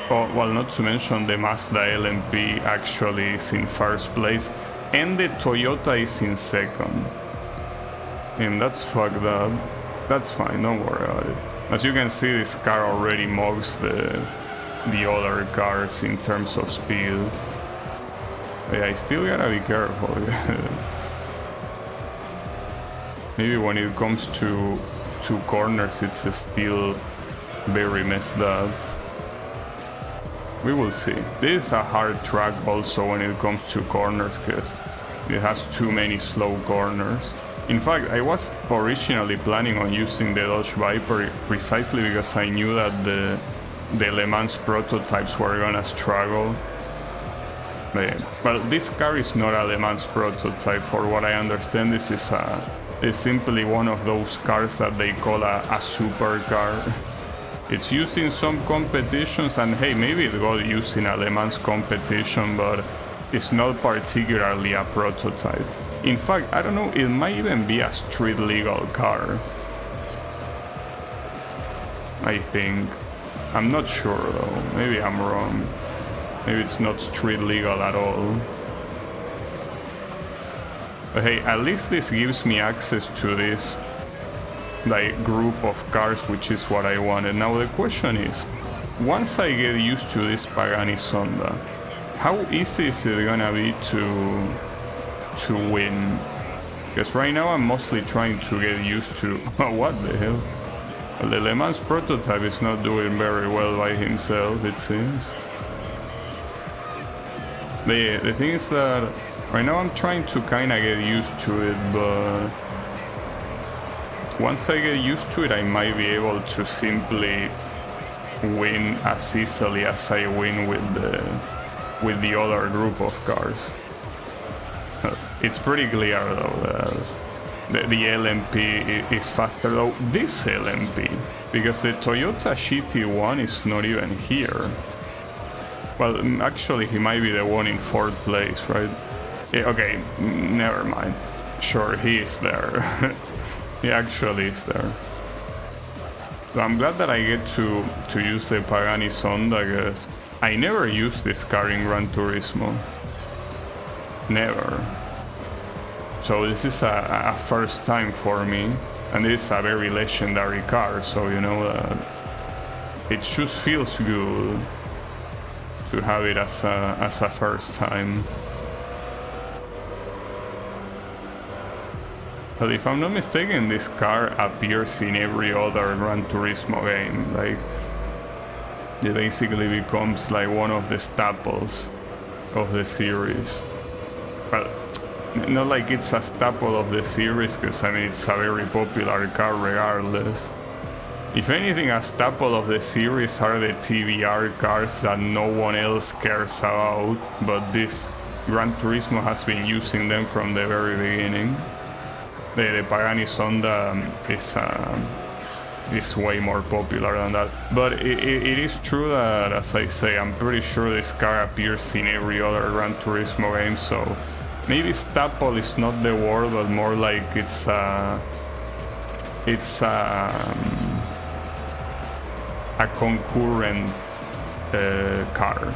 Oh, well, not to mention the Mazda LMP actually is in first place, and the Toyota is in second. And that's fucked up. That's fine, don't worry about it. As you can see, this car already mugs the other cars in terms of speed. But yeah, I still gotta be careful. Maybe when it comes to corners, it's still very messed up. We will see. This is a hard track also when it comes to corners, because it has too many slow corners. In fact, I was originally planning on using the Dodge Viper precisely because I knew that the Le Mans prototypes were gonna struggle. Well, this car is not a Le Mans prototype. For what I understand, this is simply one of those cars that they call a supercar. It's used in some competitions, and hey, maybe it got used in a Le Mans competition, but it's not particularly a prototype. In fact, I don't know, it might even be a street legal car. I think. I'm not sure though, maybe I'm wrong. Maybe it's not street legal at all. But hey, at least this gives me access to this like group of cars, which is what I wanted. Now the question is, once I get used to this Pagani Sonda, how easy is it gonna be to win? Because right now I'm mostly trying to get used to... what the hell? Well, the Le Mans prototype is not doing very well by himself, it seems. The thing is that Right now I'm trying to kind of get used to it, but once I get used to it, I might be able to simply win as easily as I win with the other group of cars. It's pretty clear though that the LMP is faster, though this LMP, because the Toyota GT1 is not even here. Well, actually he might be the one in 4th place, right? Yeah, okay, never mind. Sure, he is there. He actually is there. So I'm glad that I get to use the Pagani Sonda, because I never used this car in Gran Turismo. Never. So this is a first time for me, and it is a very legendary car, so you know it just feels good to have it as a first time. But if I'm not mistaken, this car appears in every other Gran Turismo game. Like, it basically becomes like one of the staples of the series. Well, not like it's a staple of the series, because I mean it's a very popular car regardless. If anything, a staple of the series are the TBR cars that no one else cares about, but this Gran Turismo has been using them from the very beginning. The Pagani Sonda is way more popular than that. But it is true that, as I say, I'm pretty sure this car appears in every other Gran Turismo game, so maybe staple is not the word, but more like it's a concurrent car.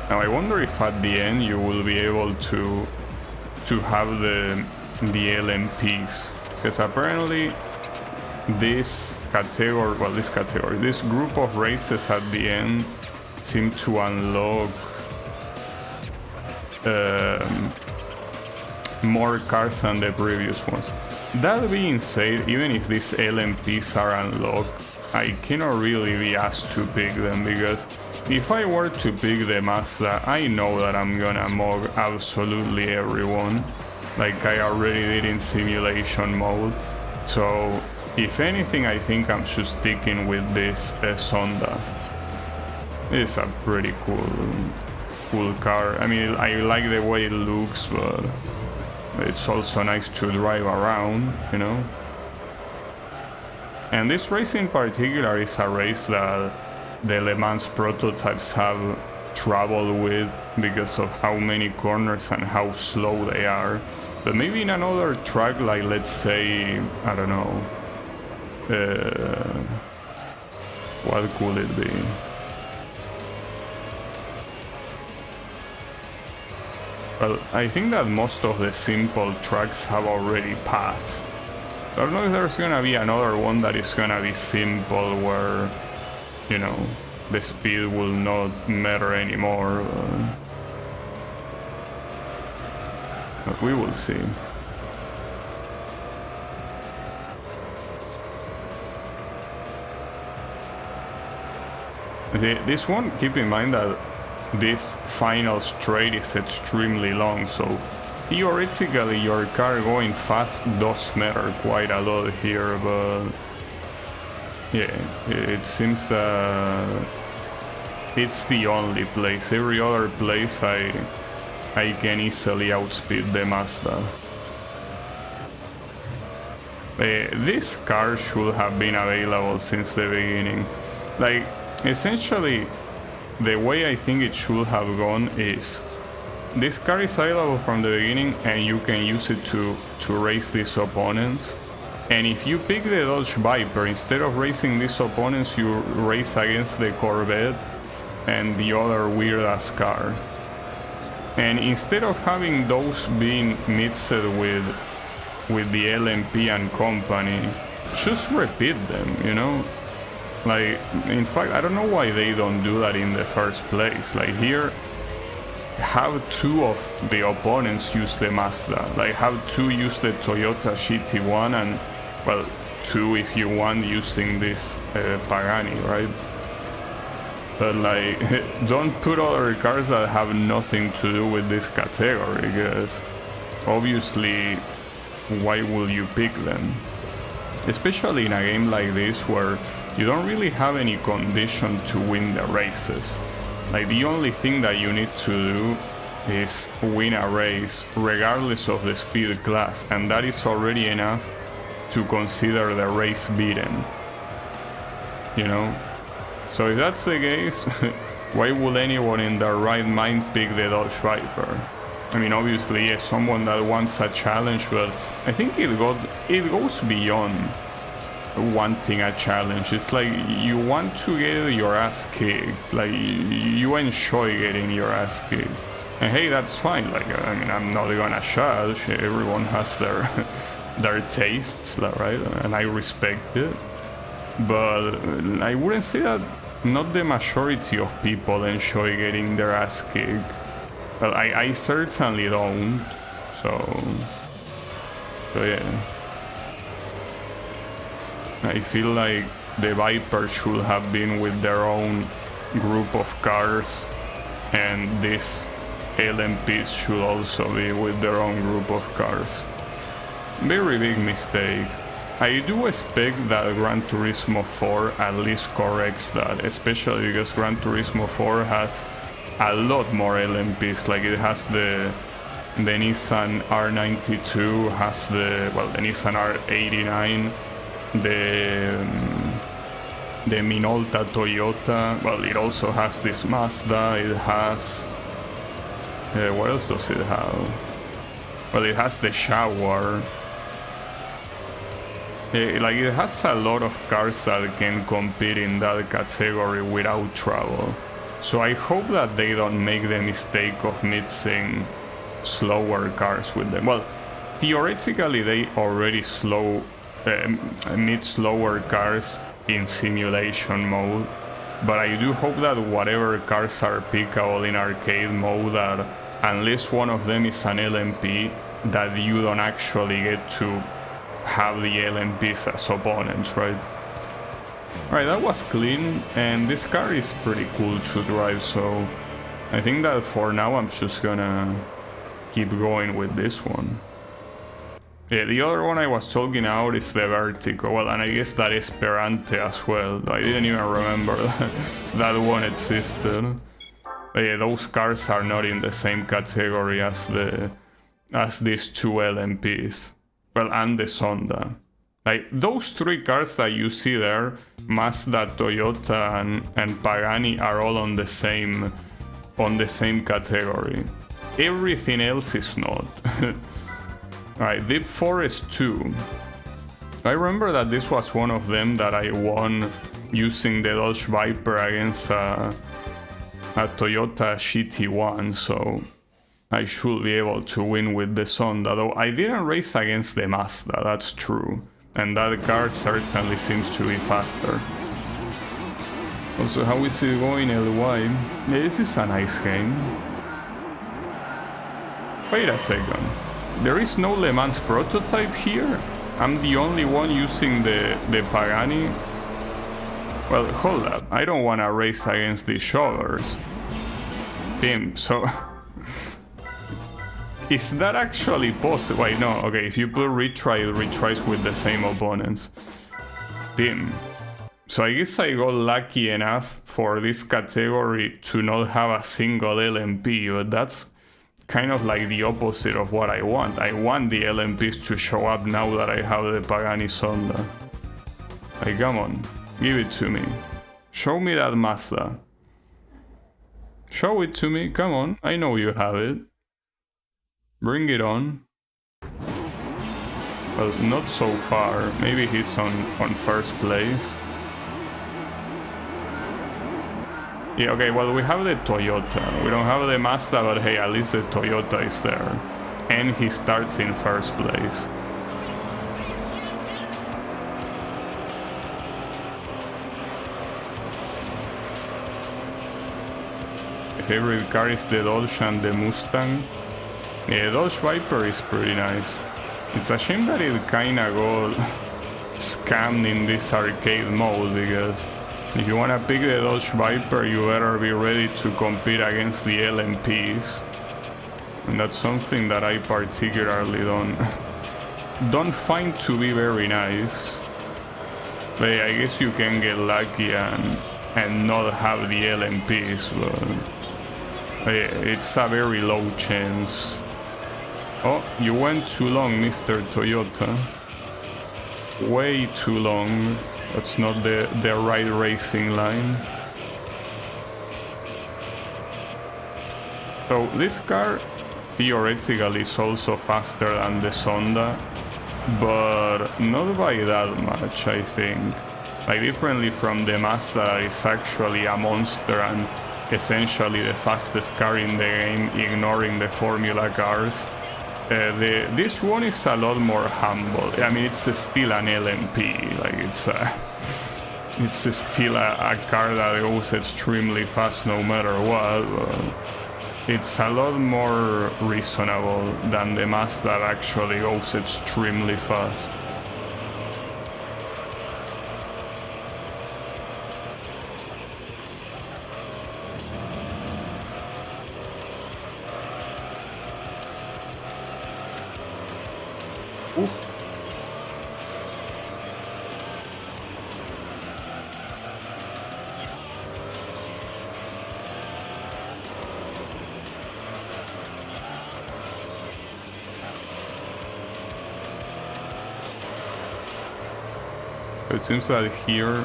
Now I wonder if at the end you will be able to have the LMPs, because apparently this group of races at the end seem to unlock more cars than the previous ones. That being said, even if these LMPs are unlocked, I cannot really be asked to pick them, because if I were to pick the Mazda, I know that I'm gonna mug absolutely everyone, like I already did in simulation mode. So if anything, I think I'm just sticking with this Sonda. It's a pretty cool car. I mean, I like the way it looks, but it's also nice to drive around, you know. And this race in particular is a race that the Le Mans prototypes have troubled with because of how many corners and how slow they are. But maybe in another track, like let's say, I don't know, what could it be? Well, I think that most of the simple tracks have already passed. I don't know if there's gonna be another one that is gonna be simple where, you know, the speed will not matter anymore. But we will see. This one, keep in mind that this final straight is extremely long, so theoretically your car going fast does matter quite a lot here, but yeah, it seems that it's the only place. Every other place I can easily outspeed the Mazda. This car should have been available since the beginning. Like, essentially, the way I think it should have gone is this car is available from the beginning and you can use it to race these opponents. And if you pick the Dodge Viper, instead of racing these opponents, you race against the Corvette and the other weird-ass car. And instead of having those being mixed with the LMP and company, just repeat them, you know? Like, in fact, I don't know why they don't do that in the first place. Like here, have two of the opponents use the Mazda. Like have two use the Toyota GT1 and, well, two if you want using this Pagani, right? But like, don't put other cars that have nothing to do with this category, because obviously, why will you pick them? Especially in a game like this where you don't really have any condition to win the races. Like, the only thing that you need to do is win a race regardless of the speed class, and that is already enough to consider the race beaten, you know? So if that's the case, why would anyone in their right mind pick the Dodge Viper? I mean, obviously, yes, someone that wants a challenge, but I think it goes beyond wanting a challenge. It's like you want to get your ass kicked, like you enjoy getting your ass kicked. And hey, that's fine. Like, I mean, I'm not gonna judge. Everyone has their their tastes, right? And I respect it. But I wouldn't say that not the majority of people enjoy getting their ass kicked. Well, I certainly don't. So yeah. I feel like the Viper should have been with their own group of cars, and these LMPs should also be with their own group of cars. Very big mistake. I do expect that Gran Turismo 4 at least corrects that, especially because Gran Turismo 4 has a lot more LMPs. Like, it has the Nissan R92, has the Nissan R89, the Minolta Toyota. Well, it also has this Mazda. It has what else does it have? Well, it has the Jaguar. Like, it has a lot of cars that can compete in that category without trouble. So I hope that they don't make the mistake of mixing slower cars with them. Well, theoretically they already mix slower cars in simulation mode, but I do hope that whatever cars are pickable in arcade mode, that unless one of them is an LMP, that you don't actually get to have the LMPs as opponents, right? Alright, that was clean, and this car is pretty cool to drive, so I think that for now I'm just gonna keep going with this one. Yeah, the other one I was talking about is the Vertigo, well, and I guess that is Perante as well. I didn't even remember that one existed. But yeah, those cars are not in the same category as these two LMPs. Well, and the Sonda. Like, those three cars that you see there, Mazda, Toyota, and Pagani, are all on the same category. Everything else is not. Alright, Deep Forest 2. I remember that this was one of them that I won using the Dodge Viper against a Toyota GT1, so I should be able to win with the Sonda, though I didn't race against the Mazda, that's true. And that car certainly seems to be faster. Also, how is it going, LY? Yeah, this is a nice game. Wait a second. There is no Le Mans prototype here? I'm the only one using the Pagani? Well, hold up. I don't want to race against these shovers. Damn, so... Is that actually possible? Wait, no, okay, if you put retry, it retries with the same opponents. Damn. So I guess I got lucky enough for this category to not have a single LMP, but that's kind of like the opposite of what I want. I want the LMPs to show up now that I have the Pagani Sonda. Like, come on, give it to me. Show me that Mazda. Show it to me, come on, I know you have it. Bring it on. Well, not so far. Maybe he's on first place. Yeah, okay, well, we have the Toyota. We don't have the Mazda, but hey, at least the Toyota is there. And he starts in first place. My favorite car is the Dodge and the Mustang. Yeah, Dodge Viper is pretty nice. It's a shame that it kinda got scammed in this arcade mode, because If you want to pick the Dodge Viper, you better be ready to compete against the LMPs. And that's something that I particularly don't find to be very nice. But I guess you can get lucky and not have the LMPs, but it's a very low chance. Oh, you went too long, Mr. Toyota. Way too long. That's not the right racing line. So this car theoretically is also faster than the Sonda, but not by that much, I think. Like, differently from the Mazda, that is actually a monster and essentially the fastest car in the game, ignoring the Formula cars. This one is a lot more humble. I mean, it's still an LMP. Like, it's still a car that goes extremely fast no matter what. It's a lot more reasonable than the Mazda that actually goes extremely fast. Oof. It seems that here,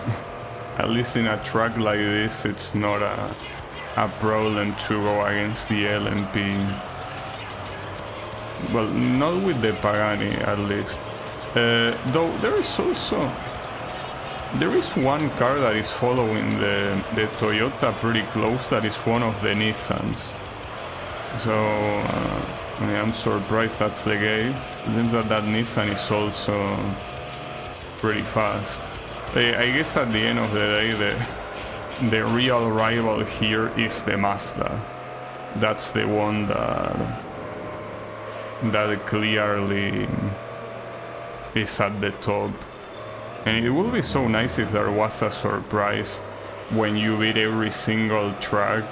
at least in a track like this, it's not a problem to go against the LMP. Well, not with the Pagani, at least. Though there is one car that is following the Toyota pretty close, that is one of the Nissans. So, I mean, I'm surprised that's the case. It seems that Nissan is also pretty fast. I guess at the end of the day, the real rival here is the Mazda. That's the one that clearly is at the top. And it would be so nice if there was a surprise when you beat every single track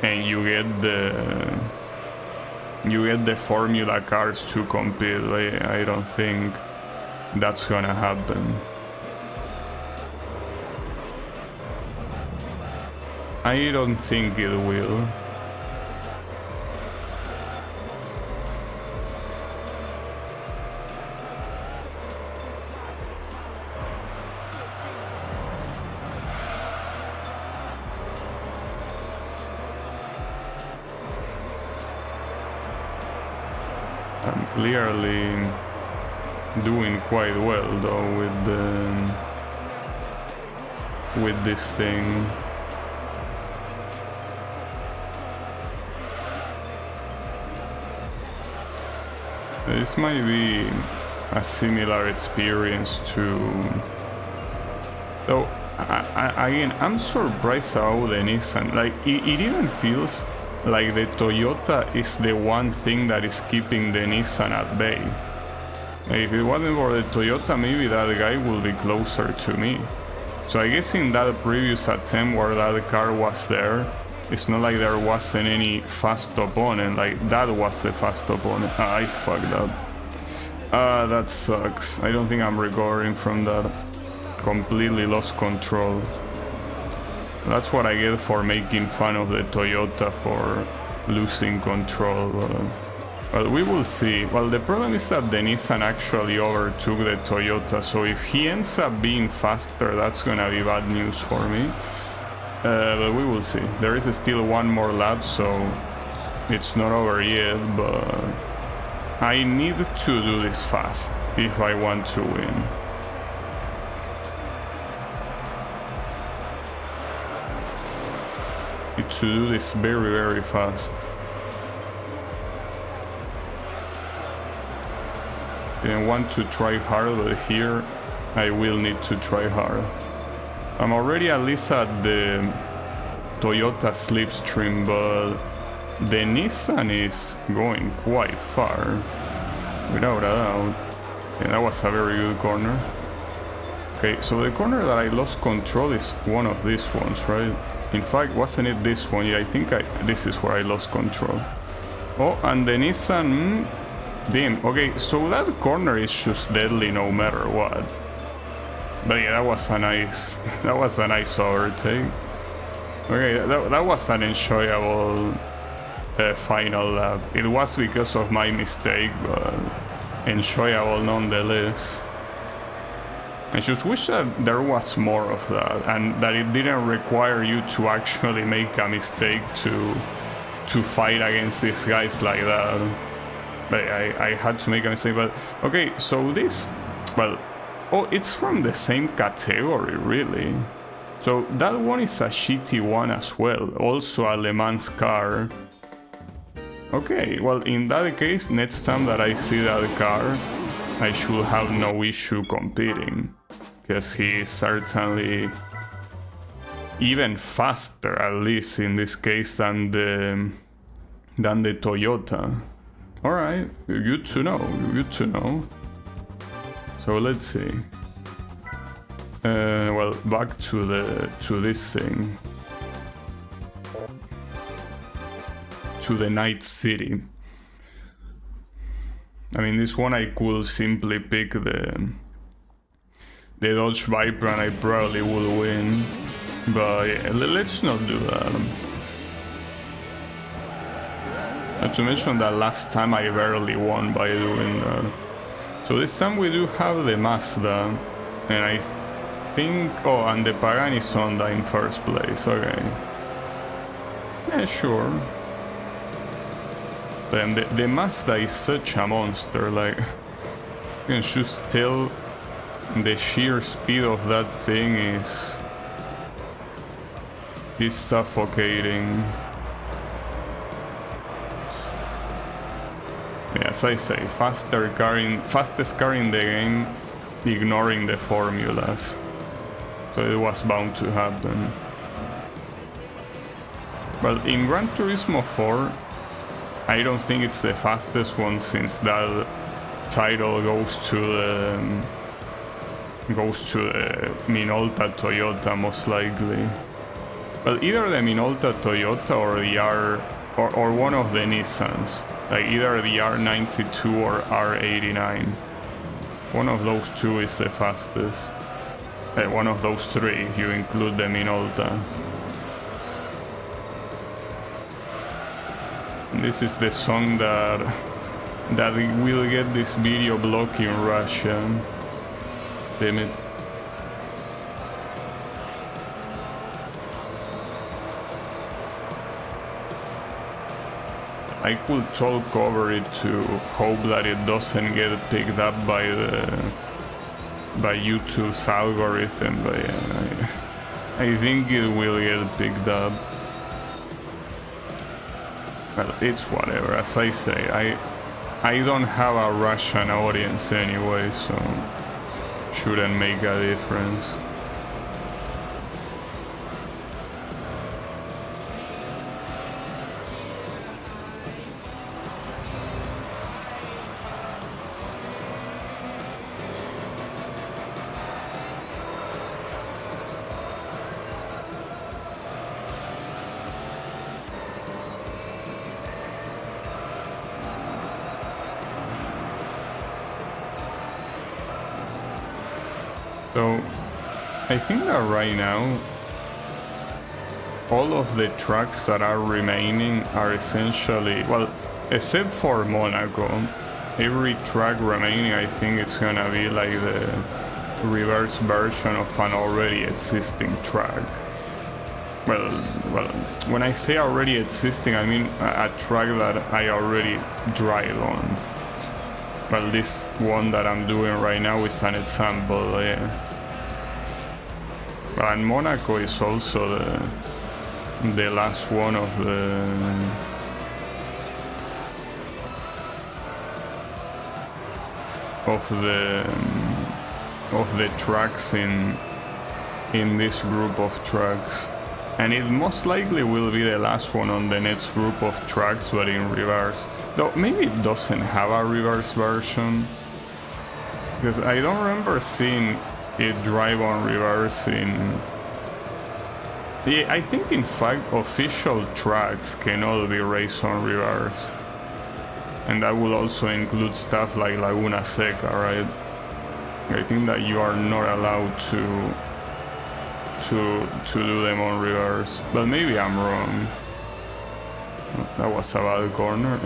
and you get the Formula cars to compete. I don't think that's gonna happen. I don't think it will. I'm clearly doing quite well though with this thing. This might be a similar experience to... Though, again, I'm surprised how the Nissan... Like, it even feels like the Toyota is the one thing that is keeping the Nissan at bay. If it wasn't for the Toyota, maybe that guy would be closer to me. So I guess in that previous attempt where that car was there, it's not like there wasn't any fast opponent, like that was the fast opponent. I fucked up. That sucks. I don't think I'm recovering from that. Completely lost control. That's what I get for making fun of the Toyota for losing control. Well, we will see. Well, the problem is that the Nissan actually overtook the Toyota, so if he ends up being faster, that's gonna be bad news for me. But we will see. There is still one more lap, so it's not over yet, but I need to do this fast if I want to win. Need to do this very, very fast. Didn't want to try hard, but here I will need to try hard. I'm already at least at the Toyota slipstream, but the Nissan is going quite far, without a doubt. And that was a very good corner. Okay, so the corner that I lost control is one of these ones, right? In fact, wasn't it this one? Yeah, I think this is where I lost control. Oh, and the Nissan... damn, okay, so that corner is just deadly no matter what. But yeah, that was a nice... that was a nice overtake. Okay, that was an enjoyable final lap. It was because of my mistake, but enjoyable nonetheless. I just wish that there was more of that, and that it didn't require you to actually make a mistake to fight against these guys like that. But I had to make a mistake, but okay, so this, well, oh, it's from the same category, really. So that one is a shitty one as well, also a Le Mans car. Okay, well, in that case, next time that I see that car, I should have no issue competing, because he is certainly even faster, at least in this case, than the Toyota. All right, good to know, good to know. So let's see. Well, back to this thing, to the Night City. I mean, this one I could simply pick the Dodge Viper and I probably would win, but yeah, let's not do that. Not to mention that last time I barely won by doing that. So this time we do have the Mazda, and I think... oh, and the Pagani Sonda in first place, okay. Yeah, sure. Then the Mazda is such a monster, like... you can just tell the sheer speed of that thing is suffocating. Yeah, as I say, fastest car in the game, ignoring the formulas. So it was bound to happen. Well, in Gran Turismo 4, I don't think it's the fastest one, since that title goes to the Minolta Toyota most likely. Well, either the Minolta Toyota or the or one of the Nissans, like either the R92 or R89. One of those two is the fastest. One of those three, if you include the Minolta. This is the song that will get this video blocked in Russia. Damn it. I could talk over it to hope that it doesn't get picked up by YouTube's algorithm, but yeah, I think it will get picked up. Well, it's whatever, as I say, I don't have a Russian audience anyway, so shouldn't make a difference. So, I think that right now, all of the tracks that are remaining are essentially, well, except for Monaco, every track remaining I think is gonna be like the reverse version of an already existing track. Well, when I say already existing, I mean a track that I already drive on. Well, this one that I'm doing right now is an example, yeah. And Monaco is also the last one of the tracks in this group of tracks. And it most likely will be the last one on the next group of tracks, but in reverse. Though maybe it doesn't have a reverse version, because I don't remember seeing it drive on reverse in... Yeah, I think in fact official tracks cannot be raced on reverse. And that will also include stuff like Laguna Seca, right? I think that you are not allowed to do them on reverse. But maybe I'm wrong. That was a bad corner.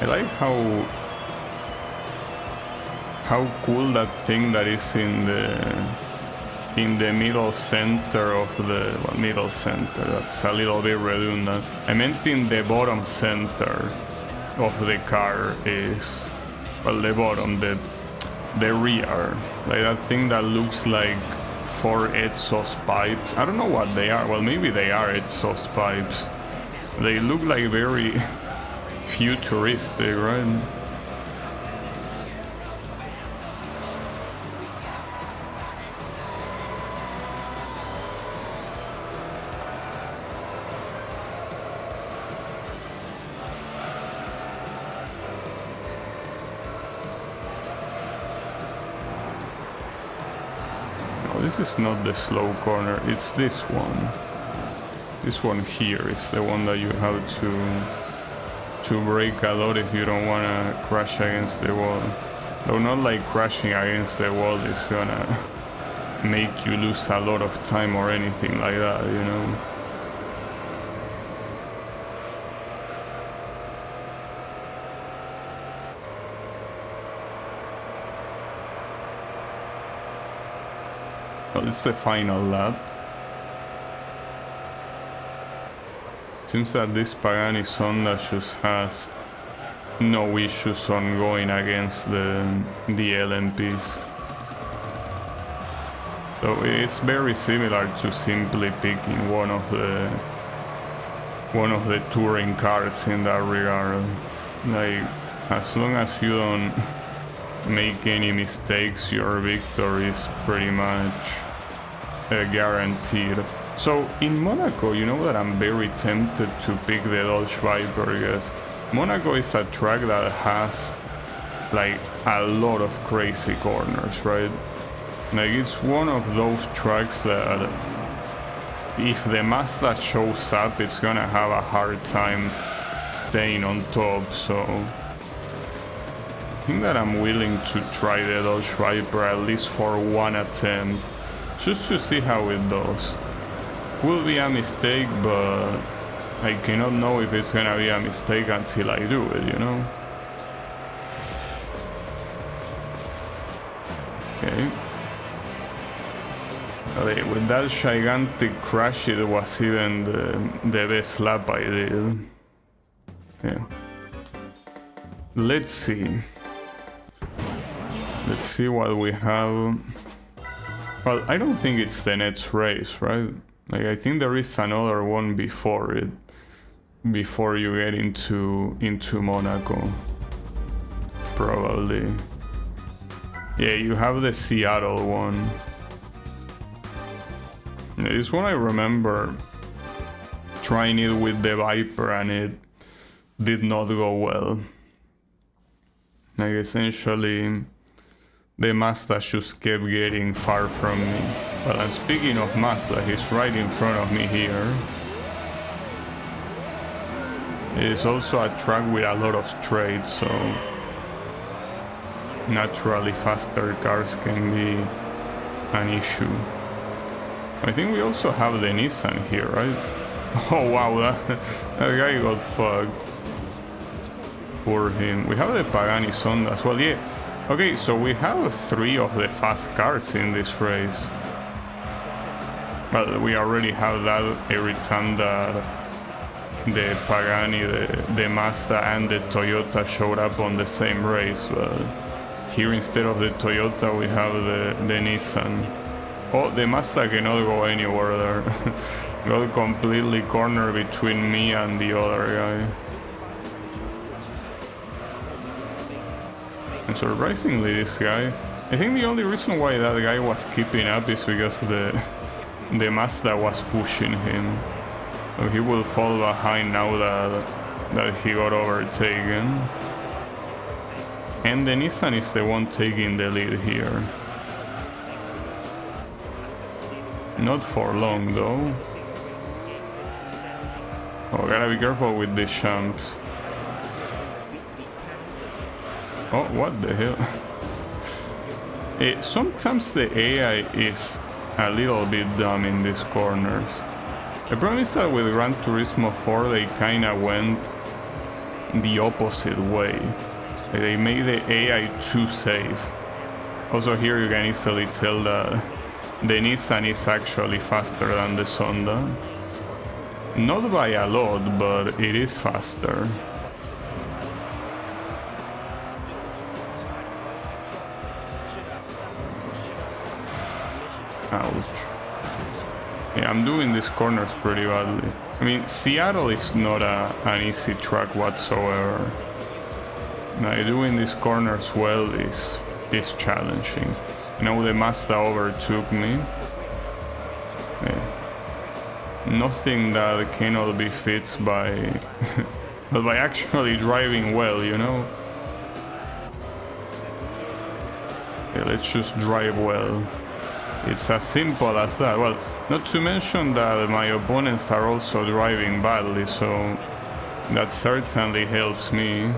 I like how cool that thing that is in the middle center of the middle center. That's a little bit redundant. I meant in the bottom center of the car is, well, the bottom, the rear, like that thing that looks like 4 exhaust pipes. I don't know what they are. Well, maybe they are exhaust pipes. They look like very futuristic, right? No, this is not the slow corner, it's this one. This one here is the one that you have to brake a lot if you don't want to crash against the wall. Though not like crashing against the wall is gonna make you lose a lot of time or anything like that, you know. Well, it's the final lap. Seems that this Pagani Sonda just has no issues on going against the LMPs. So it's very similar to simply picking one of the touring cars in that regard. Like, as long as you don't make any mistakes, your victory is pretty much guaranteed. So in Monaco, you know that I'm very tempted to pick the Dodge Viper because Monaco is a track that has like a lot of crazy corners, right? Like it's one of those tracks that if the Mazda shows up, it's gonna have a hard time staying on top. So I think that I'm willing to try the Dodge Viper at least for one attempt, just to see how it does. Will be a mistake, but I cannot know if it's gonna be a mistake until I do it, you know? Okay. Okay, with that gigantic crash, it was even the best lap I did. Yeah. Let's see. Let's see what we have. Well, I don't think it's the next race, right? Like, I think there is another one before it, before you get into Monaco, probably. Yeah, you have the Seattle one. This one I remember trying it with the Viper and it did not go well. Like, essentially, the Mazda just kept getting far from me. Well, and speaking of Mazda, he's right in front of me here. It is also a track with a lot of straights, so naturally faster cars can be an issue. I think we also have the Nissan here, right? Oh wow, that guy got fucked. Poor him. We have the Pagani Sonda as well, yeah. Okay, so we have 3 of the fast cars in this race. Well, we already have that every time the Pagani, the Mazda and the Toyota showed up on the same race, but here instead of the Toyota we have the Nissan. Oh, the Mazda cannot go anywhere there. Got completely cornered between me and the other guy. And surprisingly, this guy, I think the only reason why that guy was keeping up is because the Mazda was pushing him. So he will fall behind now that he got overtaken. And the Nissan is the one taking the lead here. Not for long though. Oh, gotta be careful with these champs. Oh, what the hell? Sometimes the AI is a little bit dumb in these corners. The problem is that with Gran Turismo 4 they kinda went the opposite way. They made the AI too safe. Also here you can easily tell that the Nissan is actually faster than the Sonda. Not by a lot, but it is faster. Ouch. Yeah, I'm doing these corners pretty badly. I mean, Seattle is not an easy track whatsoever. Now, doing these corners well is challenging. You know, the Mazda overtook me. Yeah. Nothing that cannot be fixed by, but by actually driving well, you know? Yeah, let's just drive well. It's as simple as that. Well, not to mention that my opponents are also driving badly, so that certainly helps me.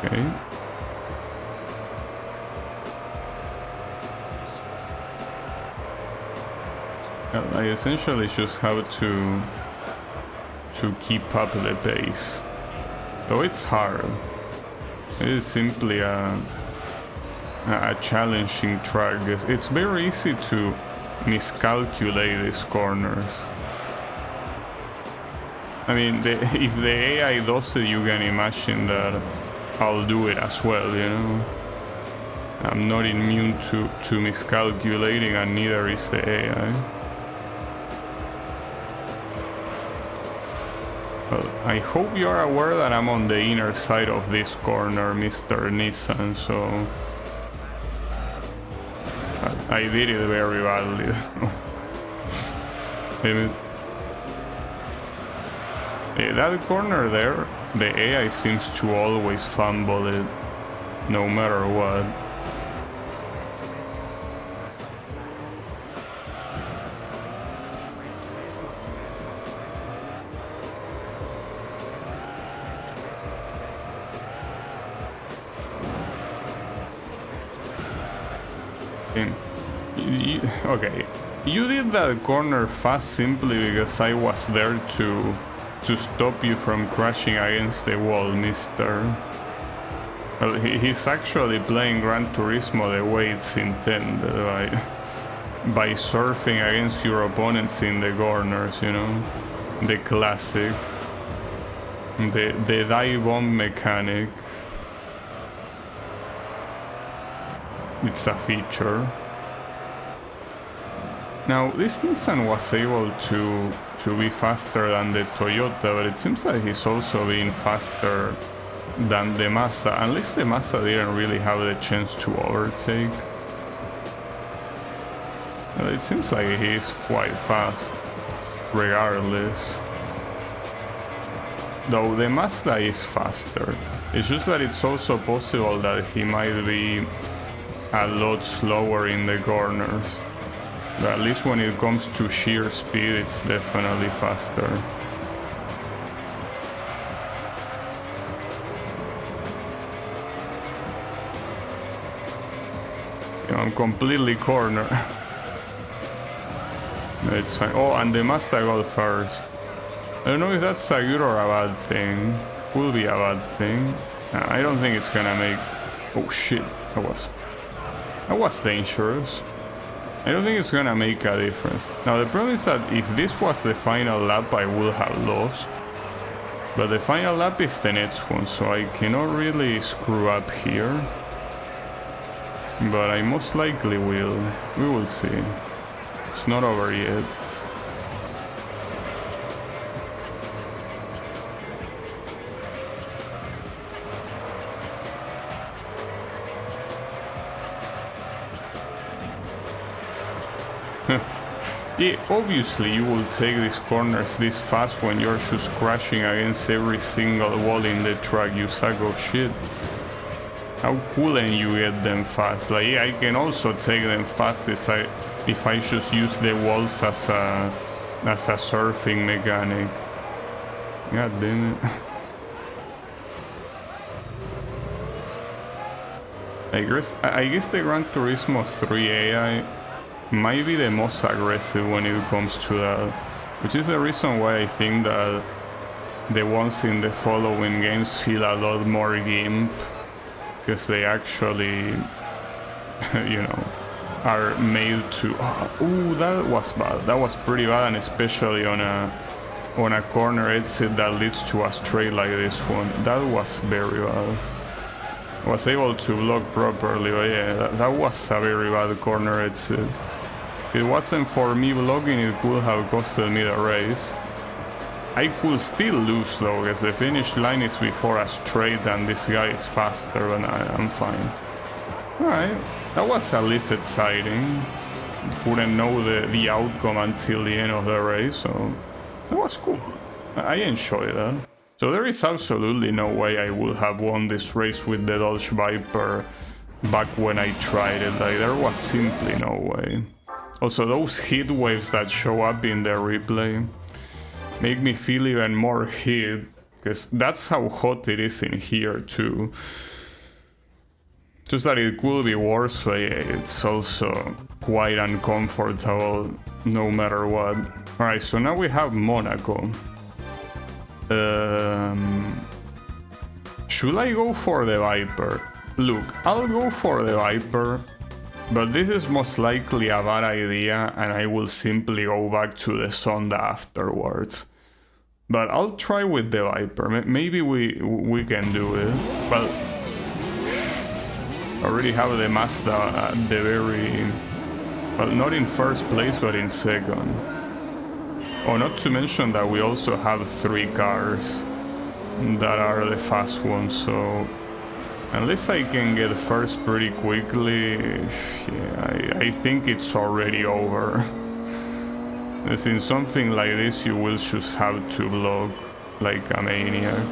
Okay. I essentially just have to keep up the pace. Though it's hard. It is simply a challenging track. It's very easy to miscalculate these corners. I mean, if the AI does it, you can imagine that I'll do it as well, you know? I'm not immune to miscalculating, and neither is the AI. Well, I hope you're aware that I'm on the inner side of this corner, Mr. Nissan, so... I did it very badly. That corner there, the AI seems to always fumble it, no matter what. Okay, you did that corner fast simply because I was there to stop you from crashing against the wall, mister. Well, he's actually playing Gran Turismo the way it's intended, by surfing against your opponents in the corners, you know? The classic. The dive bomb mechanic. It's a feature. Now, this Nissan was able to be faster than the Toyota, but it seems like he's also being faster than the Mazda. At least the Mazda didn't really have the chance to overtake. Well, it seems like he's quite fast, regardless. Though the Mazda is faster. It's just that it's also possible that he might be a lot slower in the corners. But at least when it comes to sheer speed, it's definitely faster. You know, I'm completely cornered. It's fine. Oh, and the Mazda got first. I don't know if that's a good or a bad thing. Will be a bad thing. I don't think it's gonna make... Oh shit, that was dangerous. I don't think it's gonna make a difference. Now the problem is that if this was the final lap, I would have lost. But the final lap is the next one, so I cannot really screw up here. But I most likely will. We will see. It's not over yet. Yeah, obviously you will take these corners this fast when you're just crashing against every single wall in the track, you sack of shit. How couldn't you get them fast? Like, yeah, I can also take them fast if I just use the walls as a surfing mechanic. God damn it. I guess the Gran Turismo 3 AI might be the most aggressive when it comes to that, which is the reason why I think that the ones in the following games feel a lot more gimp, because they actually, you know, are made to... Oh, that was bad. That was pretty bad, and especially on a corner exit that leads to a straight like this one. That was very bad. I was able to block properly, but yeah, that was a very bad corner exit. If it wasn't for me blocking, it could have costed me the race. I could still lose though, because the finish line is before a straight and this guy is faster, but I'm fine. Alright, that was at least exciting. Couldn't know the outcome until the end of the race, so that was cool. I enjoyed that. So there is absolutely no way I would have won this race with the Dodge Viper back when I tried it. Like, there was simply no way. Also, those heat waves that show up in the replay make me feel even more heat, because that's how hot it is in here too. Just that it could be worse, but it's also quite uncomfortable no matter what. Alright, so now we have Monaco. Should I go for the Viper? Look, I'll go for the Viper, but this is most likely a bad idea and I will simply go back to the Sonda afterwards. But I'll try with the Viper. Maybe we can do it. But I already have the Mazda at the very... well, not in first place, but in second. Oh, not to mention that we also have 3 cars that are the fast ones, so... unless I can get first pretty quickly, yeah, I think it's already over. As in something like this, you will just have to block like a maniac.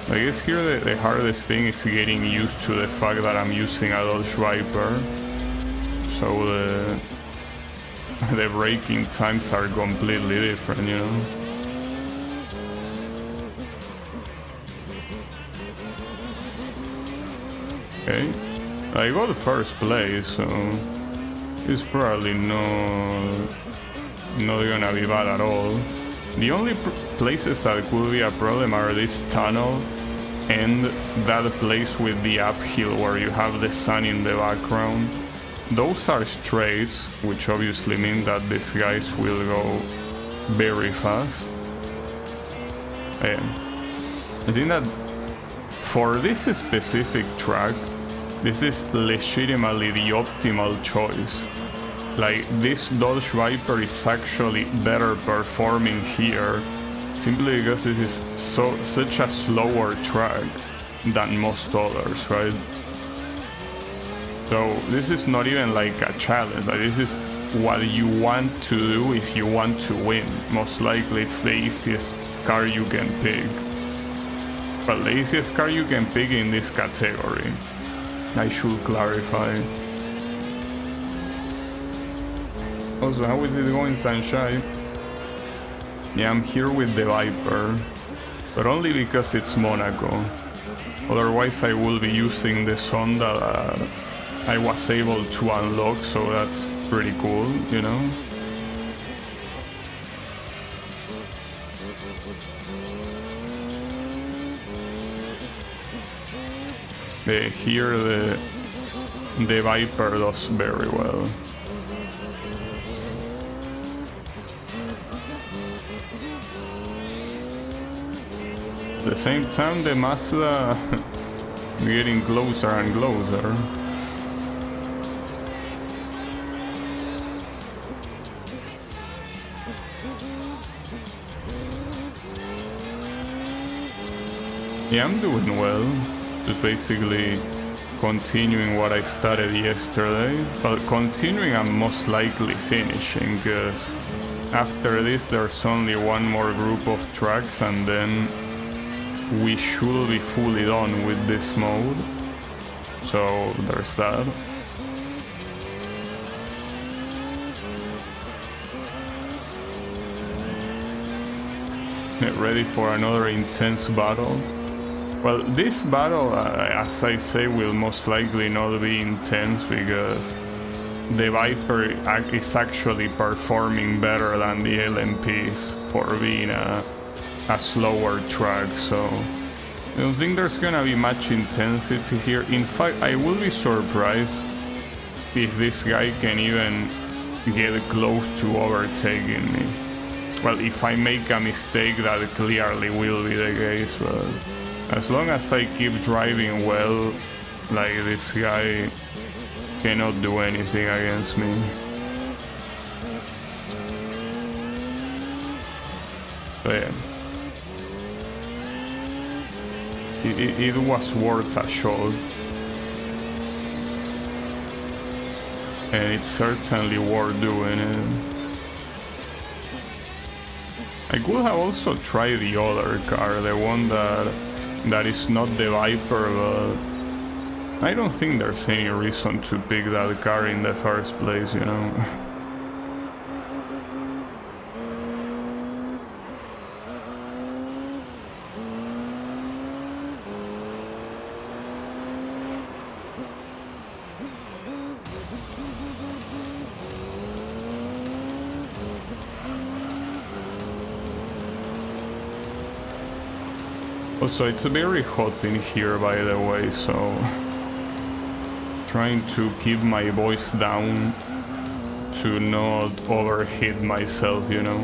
I guess here the hardest thing is getting used to the fact that I'm using a Dodge Viper. So the braking times are completely different, you know? Okay, I got the first place, so it's probably not gonna be bad at all. The only places that could be a problem are this tunnel and that place with the uphill where you have the sun in the background. Those are straights, which obviously mean that these guys will go very fast. I think that for this specific track, this is legitimately the optimal choice. Like, this Dodge Viper is actually better performing here, simply because this is such a slower track than most others, right? So this is not even like a challenge, like this is what you want to do if you want to win. Most likely it's the easiest car you can pick. But the easiest car you can pick in this category, I should clarify. Also, how is it going, Sunshine? Yeah, I'm here with the Viper, but only because it's Monaco. Otherwise I will be using the Sonda that I was able to unlock, so that's pretty cool, you know? Here the Viper does very well. At the same time, the Mazda getting closer and closer. Yeah, I'm doing well. Just basically continuing what I started yesterday. But continuing, I'm most likely finishing, because after this there's only one more group of tracks and then we should be fully done with this mode. So there's that. Get ready for another intense battle. Well, this battle, as I say, will most likely not be intense because the Viper is actually performing better than the LMPs for being a slower track, so I don't think there's gonna be much intensity here. In fact, I will be surprised if this guy can even get close to overtaking me. Well, if I make a mistake, that clearly will be the case, but as long as I keep driving well, like, this guy cannot do anything against me. So yeah. It was worth a shot. And it's certainly worth doing it. I could have also tried the other car, the one that is not the Viper, but I don't think there's any reason to pick that car in the first place, you know. Also, it's very hot in here, by the way, so trying to keep my voice down to not overheat myself, you know.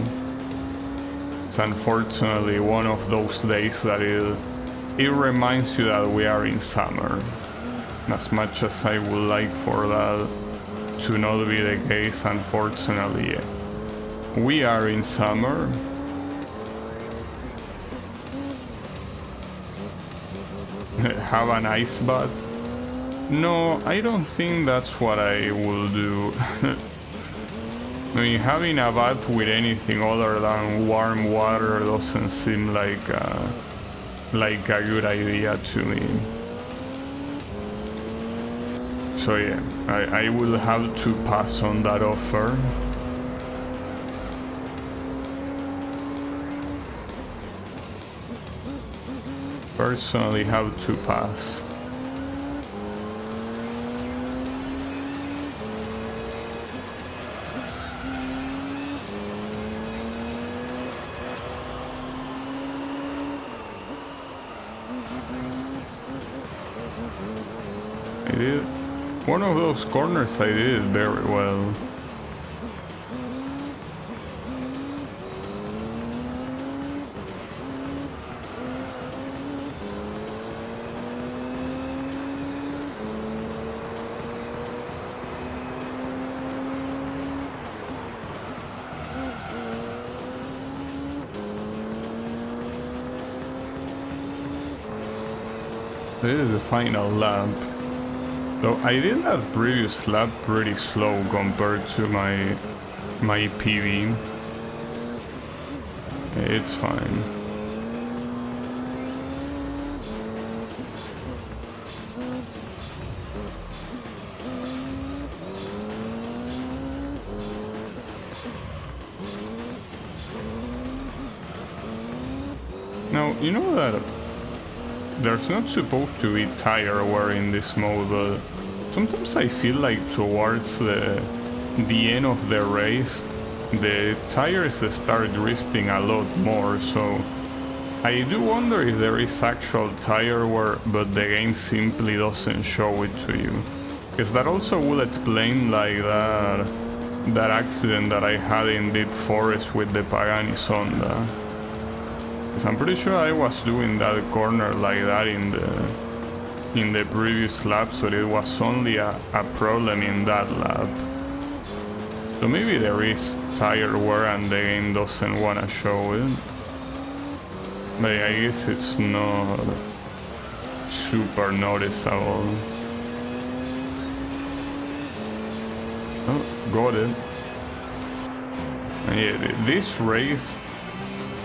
It's unfortunately one of those days that it reminds you that we are in summer. As much as I would like for that to not be the case, unfortunately, yeah. We are in summer. Have an ice bath? No, I don't think that's what I will do. I mean, having a bath with anything other than warm water doesn't seem like a good idea to me. So yeah, I will have to pass on that offer. Personally have to pass. I did one of those corners, I did very well. This is the final lap. Though I did that previous lap pretty slow compared to my PV. It's fine. Now, you know that there's not supposed to be tire wear in this mode, but sometimes I feel like towards the end of the race, the tires start drifting a lot more, so I do wonder if there is actual tire wear, but the game simply doesn't show it to you. Because that also will explain like that accident that I had in Deep Forest with the Pagani Sonda. Because I'm pretty sure I was doing that corner like that in the previous lap, so it was only a problem in that lap. So maybe there is tire wear and the game doesn't want to show it. But I guess it's not super noticeable. Oh, got it. And yeah, this race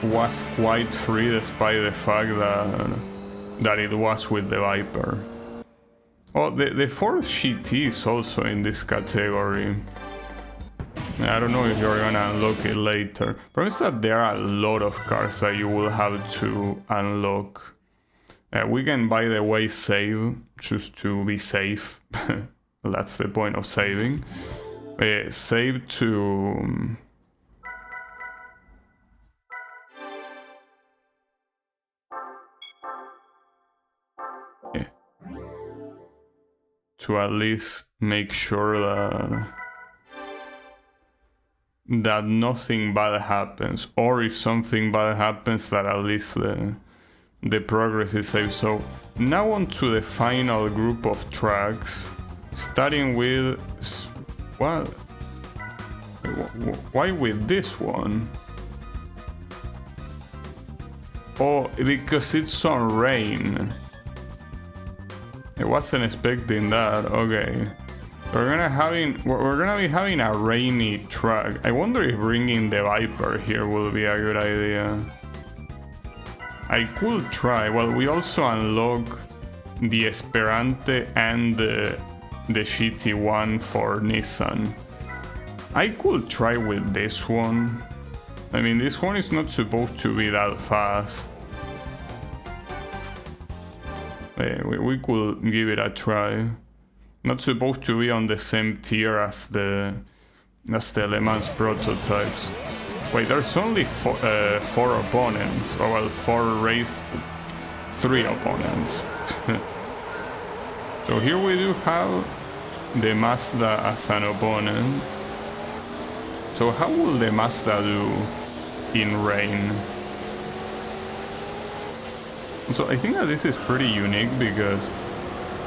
was quite free despite the fact that it was with the Viper. Oh, the Ford GT is also in this category. I don't know if you're gonna unlock it later. Problem is that there are a lot of cars that you will have to unlock. We can, by the way, save, just to be safe. That's the point of saving. Save to... yeah. To at least make sure that nothing bad happens, or if something bad happens, that at least the progress is saved. So now on to the final group of tracks, starting with what? Why with this one? Oh, because it's on rain. I wasn't expecting that. Okay. We're gonna be having a rainy track. I wonder if bringing the Viper here will be a good idea. I could try. Well, we also unlock the Esperante and the GT1 for Nissan. I could try with this one. I mean, this one is not supposed to be that fast. We could give it a try. Not supposed to be on the same tier as the Le Mans prototypes. Wait, there's only four opponents. Oh well, 3 opponents. So here we do have the Mazda as an opponent. So how will the Mazda do in rain? So I think that this is pretty unique because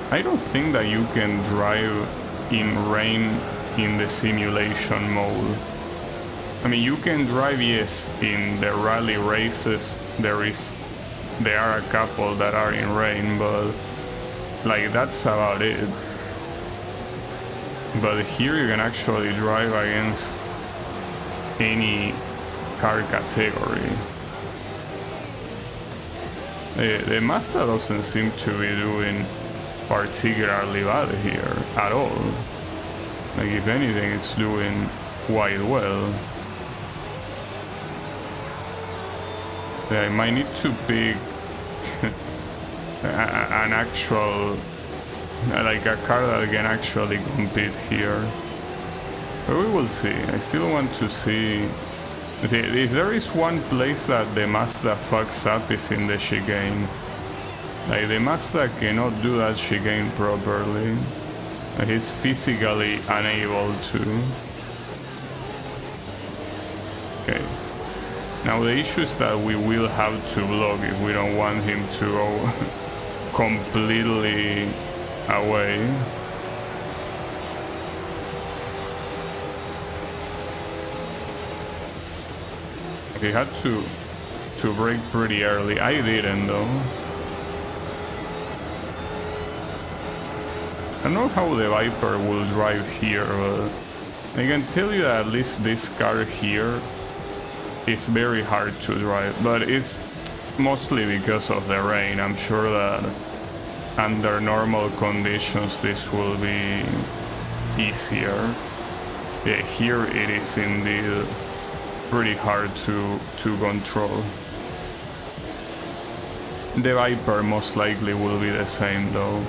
I don't think that you can drive in rain in the simulation mode. I mean, you can drive, yes, in the rally races. There are a couple that are in rain, but like that's about it. But here you can actually drive against any car category. The Mazda doesn't seem to be doing particularly bad here at all. Like, if anything, it's doing quite well. Yeah, I might need to pick an actual, like a car that can actually compete here. But we will see. I still want to see. See, if there is one place that the Mazda fucks up, is in the chicane. Like, the Mazda cannot do that chicane properly. He's physically unable to. Okay. Now the issue is that we will have to block if we don't want him to go completely away. He had to brake pretty early. I didn't though. I don't know how the Viper will drive here, but I can tell you that at least this car here is very hard to drive, but it's mostly because of the rain. I'm sure that under normal conditions this will be easier. Yeah, here it is indeed pretty hard to control. The Viper most likely will be the same though.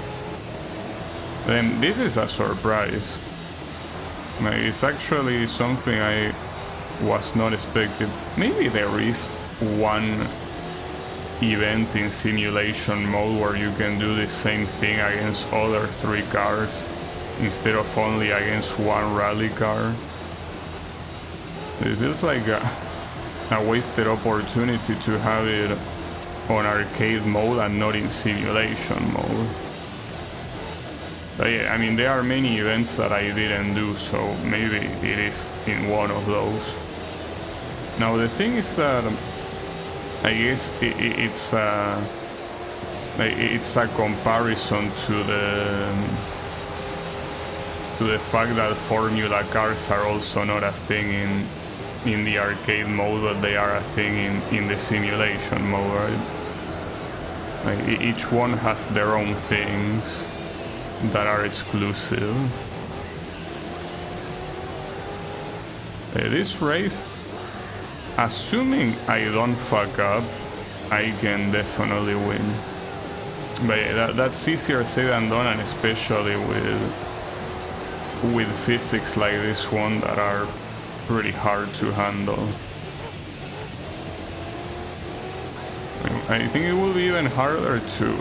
Then this is a surprise. It's actually something I was not expecting. Maybe there is one event in simulation mode where you can do the same thing against other 3 cars. instead of only against one rally car. It feels like a wasted opportunity to have it on arcade mode and not in simulation mode. But yeah, I mean, there are many events that I didn't do, so maybe it is in one of those. Now the thing is that I guess it's a comparison to the fact that Formula cars are also not a thing in the arcade mode, but they are a thing in the simulation mode, right? Like, each one has their own things that are exclusive. This race, assuming I don't fuck up, I can definitely win. But yeah, that's easier said than done, and especially with physics like this one that are pretty hard to handle. I think it will be even harder to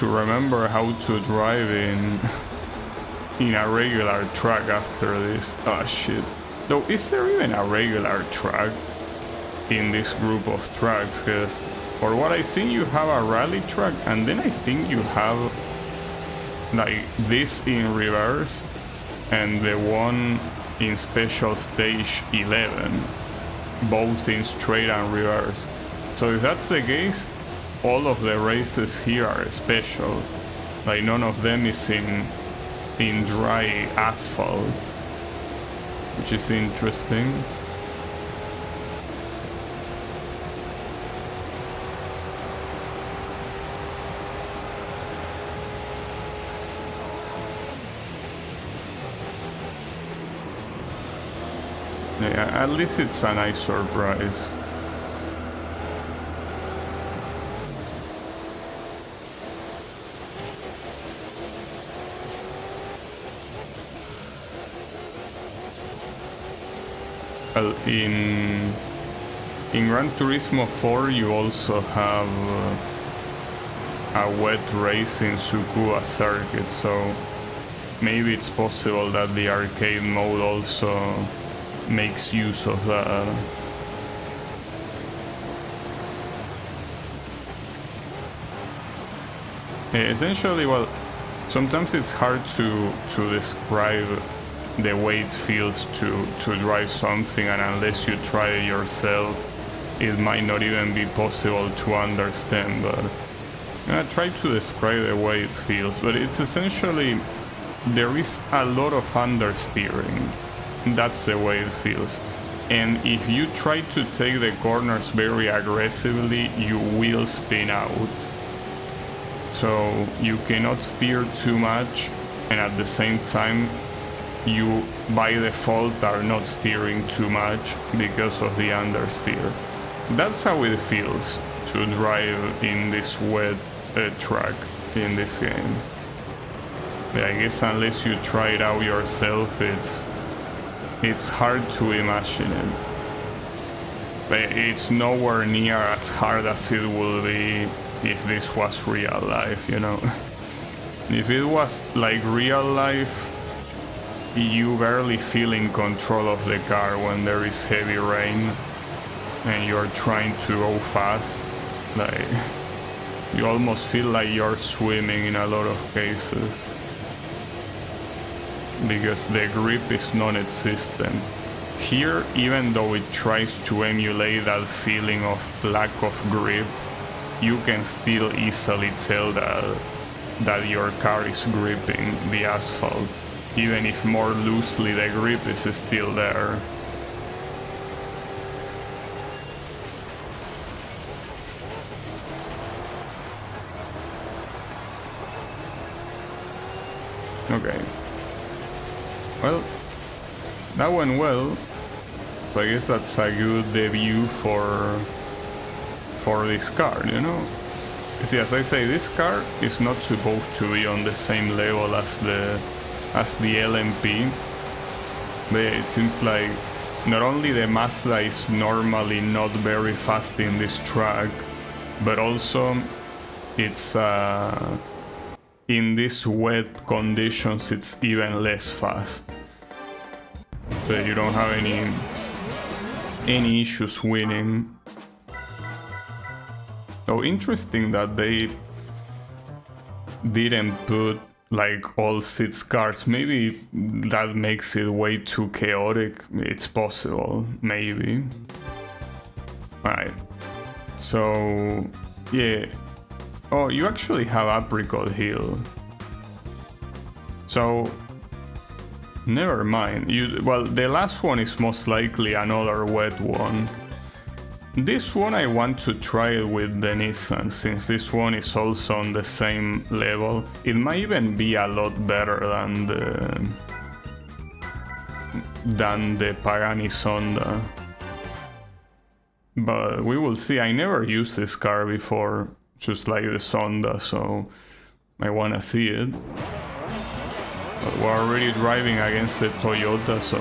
remember how to drive in a regular track after this. Oh shit. Though, is there even a regular track in this group of tracks? Because for what I see, you have a rally track, and then I think you have like this in reverse and the one in special stage 11, both in straight and reverse. So if that's the case, all of the races here are special. Like, none of them is in dry asphalt, which is interesting. Yeah, at least it's a nice surprise. Well, in Gran Turismo 4 you also have a wet race in Tsukuba circuit, so maybe it's possible that the arcade mode also makes use of that. Essentially, well, sometimes it's hard to describe the way it feels to drive something, and unless you try it yourself, it might not even be possible to understand. But I try to describe the way it feels, but it's essentially, there is a lot of understeering. That's the way it feels. And if you try to take the corners very aggressively, you will spin out. So you cannot steer too much, and at the same time you by default are not steering too much because of the understeer. That's how it feels to drive in this wet track in this game. But I guess unless you try it out yourself, it's hard to imagine it. But it's nowhere near as hard as it will be if this was real life, you know. If it was like real life, you barely feel in control of the car when there is heavy rain and you're trying to go fast. Like, you almost feel like you're swimming in a lot of cases, because the grip is non-existent. Here, even though it tries to emulate that feeling of lack of grip, you can still easily tell that your car is gripping the asphalt, even if more loosely the grip is still there. Okay. Well, that went well, so I guess that's a good debut for this car, you know? See, as I say, this car is not supposed to be on the same level as the LMP, but it seems like not only the Mazda is normally not very fast in this track, but also it in these wet conditions it's even less fast. So you don't have any issues winning. So interesting that they didn't put like all 6 cars. Maybe that makes it way too chaotic. It's possible, maybe. Alright, so yeah. Oh, you actually have Apricot Hill. So never mind. Well, the last one is most likely another wet one. This one I want to try it with the Nissan, since this one is also on the same level. It might even be a lot better than the Pagani Sonda. But we will see. I never used this car before, just like the Sonda, so I wanna see it. But we're already driving against the Toyota, so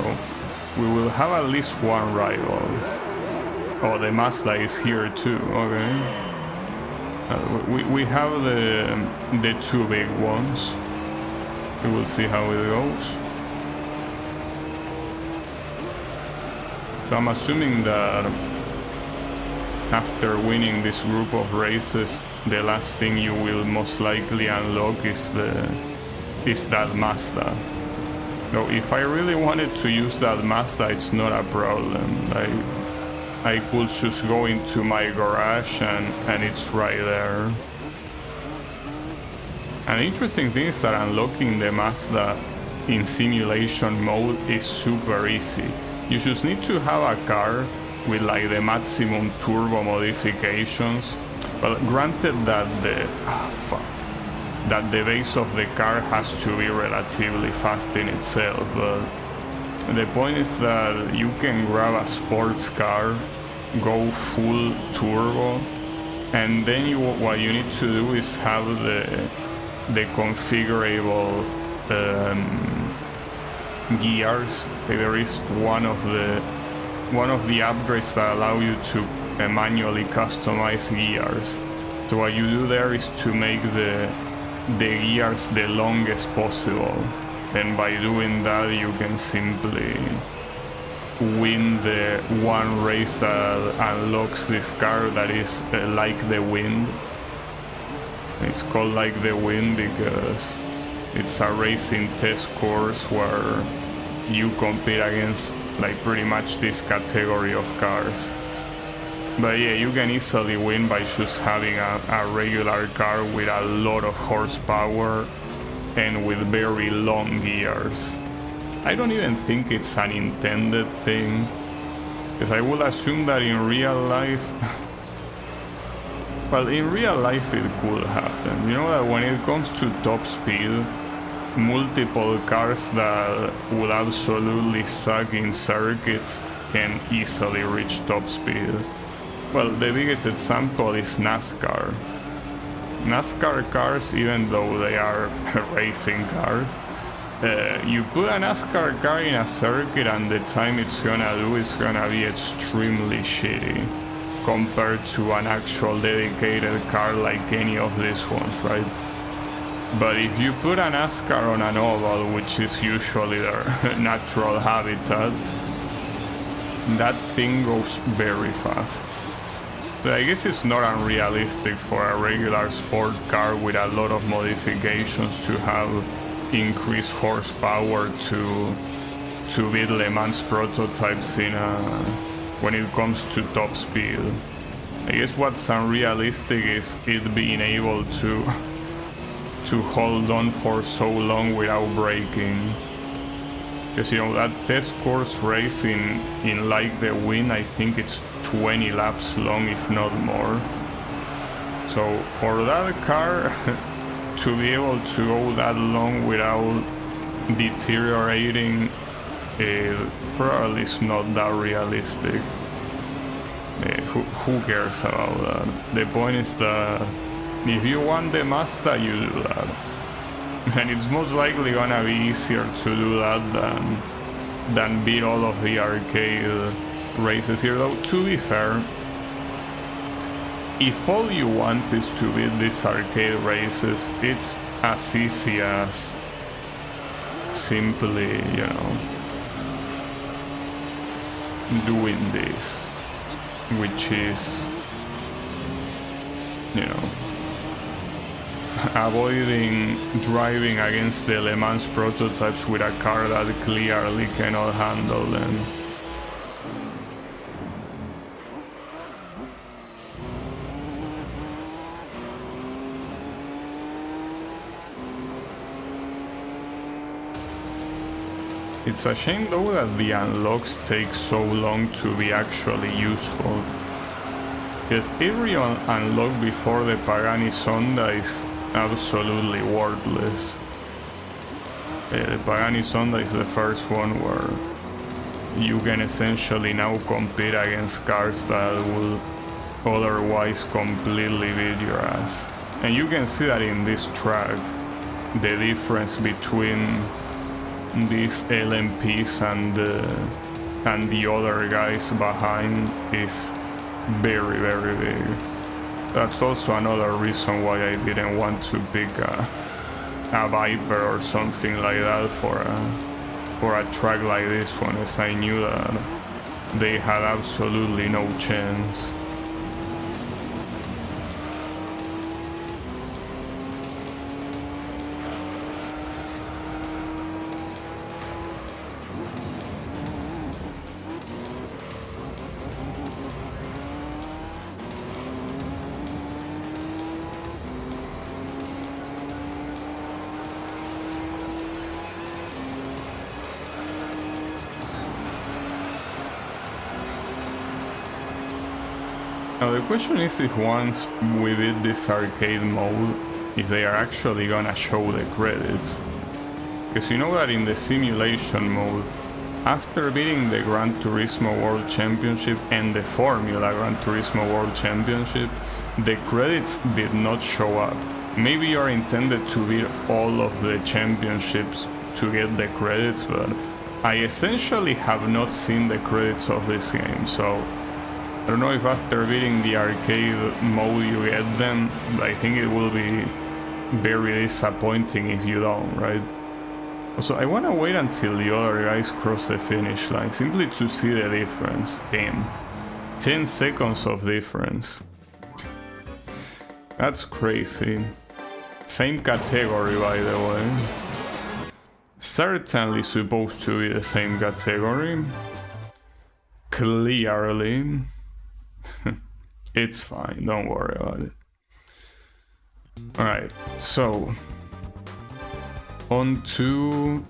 we will have at least one rival. Oh, the Mazda is here too, okay. We have the 2 big ones. We will see how it goes. So I'm assuming that after winning this group of races, the last thing you will most likely unlock is that Mazda. So if I really wanted to use that Mazda, it's not a problem. I could just go into my garage and it's right there. And the interesting thing is that unlocking the Mazda in simulation mode is super easy. You just need to have a car with like the maximum turbo modifications. Well, granted that the base of the car has to be relatively fast in itself, but the point is that you can grab a sports car, go full turbo, and then what you need to do is have the configurable gears. There is one of the upgrades that allow you to manually customize gears. So what you do there is to make the gears the longest possible, and by doing that you can simply win the one race that unlocks this car that is like the wind. It's called like the wind because it's a racing test course where you compete against like pretty much this category of cars. But yeah, you can easily win by just having a regular car with a lot of horsepower and with very long gears. I don't even think it's an intended thing, because I would assume that in real life, well, in real life it could happen. You know that when it comes to top speed, multiple cars that would absolutely suck in circuits can easily reach top speed. Well, the biggest example is NASCAR. NASCAR cars, even though they are racing cars, you put a NASCAR car in a circuit and the time it's gonna do is gonna be extremely shitty compared to an actual dedicated car like any of these ones, right? But if you put a NASCAR on an oval, which is usually their natural habitat, that thing goes very fast. So I guess it's not unrealistic for a regular sport car with a lot of modifications to have increased horsepower to beat Le Mans prototypes when it comes to top speed. I guess what's unrealistic is it being able to hold on for so long without braking. Because, you know, that test course race in like the wind, I think it's 20 laps long, if not more. So for that car to be able to go that long without deteriorating, probably is not that realistic. Who cares about that? The point is that if you want the Mazda, you do that. And it's most likely gonna be easier to do that than beat all of the arcade races here. Though, to be fair, if all you want is to beat these arcade races, it's as easy as simply, you know, doing this, which is, you know, avoiding driving against the Le Mans prototypes with a car that clearly cannot handle them. It's a shame though that the unlocks take so long to be actually useful. Because every unlock before the Pagani Sonda is absolutely worthless. The Pagani Sonda is the first one where you can essentially now compete against cars that will otherwise completely beat your ass. And you can see that in this track, the difference between these LMPs and the other guys behind is very, very big. That's also another reason why I didn't want to pick a Viper or something like that for a track like this one, as I knew that they had absolutely no chance. Now the question is if once we beat this arcade mode, if they are actually gonna show the credits. Because you know that in the simulation mode, after beating the Gran Turismo World Championship and the Formula Gran Turismo World Championship, the credits did not show up. Maybe you're intended to beat all of the championships to get the credits, but I essentially have not seen the credits of this game, so I don't know if after beating the arcade mode you get them, but I think it will be very disappointing if you don't, right? Also, I wanna wait until the other guys cross the finish line, simply to see the difference. Damn. 10 seconds of difference. That's crazy. Same category, by the way. Certainly supposed to be the same category. Clearly. It's fine, don't worry about it. Alright, so on to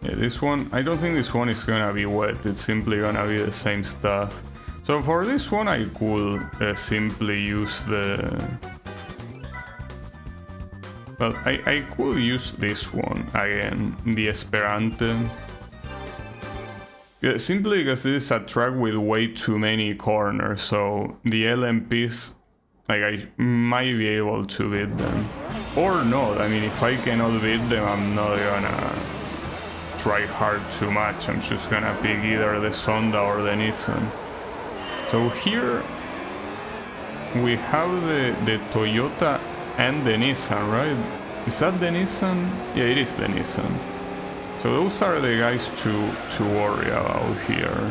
this one. I don't think this one is gonna be wet, it's simply gonna be the same stuff. So for this one I could simply use the... Well, I could use this one again, the Esperante. Yeah, simply because this is a track with way too many corners, so the LMPs, like, I might be able to beat them. Or not, I mean, if I cannot beat them, I'm not gonna try hard too much, I'm just gonna pick either the Sonda or the Nissan. So here we have the Toyota and the Nissan, right? Is that the Nissan? Yeah, it is the Nissan. So those are the guys to worry about here.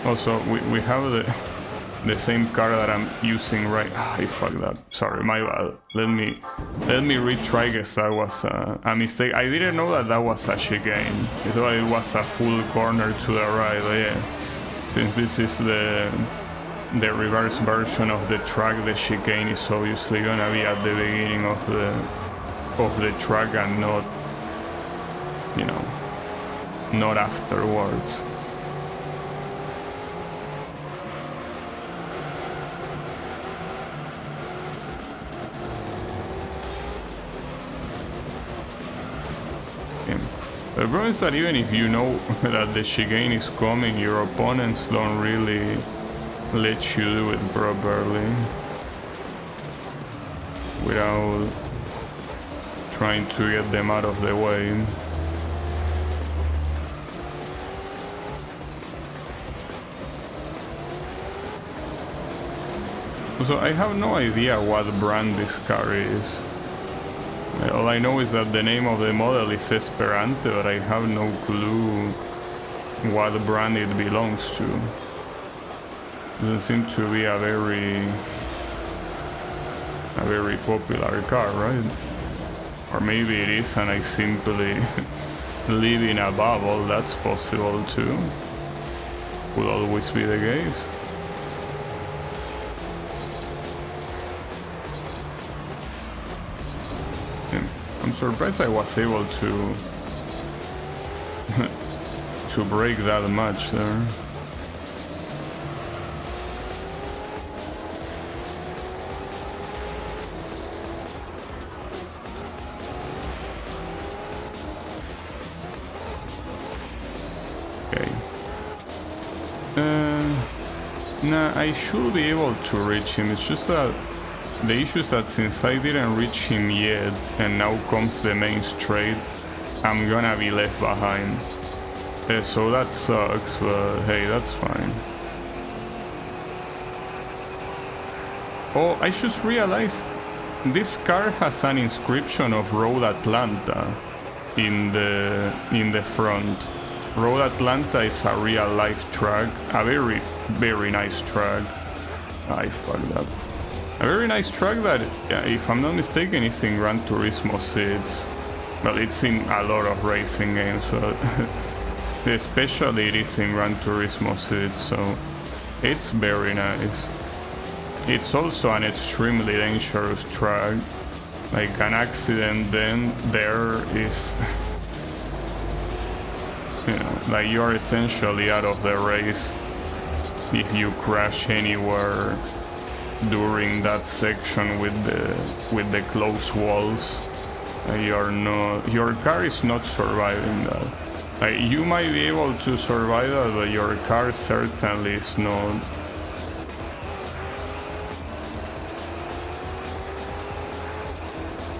Also, we have the same car that I'm using right... I fucked that. Sorry, my bad. Let me retry, guess that was a mistake. I didn't know that was a chicane. I thought it was a full corner to the right, but yeah. Since this is the reverse version of the track, the chicane is obviously gonna be at the beginning of the track and not, you know, not afterwards. Okay. The problem is that even if you know that the chicane is coming, your opponents don't really let you do it properly without trying to get them out of the way. So I have no idea what brand this car is. All I know is that the name of the model is Esperante, but I have no clue what brand it belongs to. Doesn't seem to be a very popular car, right? Or maybe it is and I simply live in a bubble. That's possible too. Could always be the case. I'm surprised I was able to to break that much there. Okay. Nah, I should be able to reach him. It's just that the issue is that since I didn't reach him yet, and now comes the main straight, I'm gonna be left behind. So that sucks, but hey, that's fine. Oh, I just realized this car has an inscription of Road Atlanta in the front. Road Atlanta is a real life track, a very nice track. I fucked up. A very nice track that, if I'm not mistaken, is in Gran Turismo 6. Well, it's in a lot of racing games, but especially it is in Gran Turismo 6, so it's very nice. It's also an extremely dangerous track. Like an accident then there is, you know, like you're essentially out of the race if you crash anywhere during that section with the close walls. Your car is not surviving that. Like, you might be able to survive that, but your car certainly is not.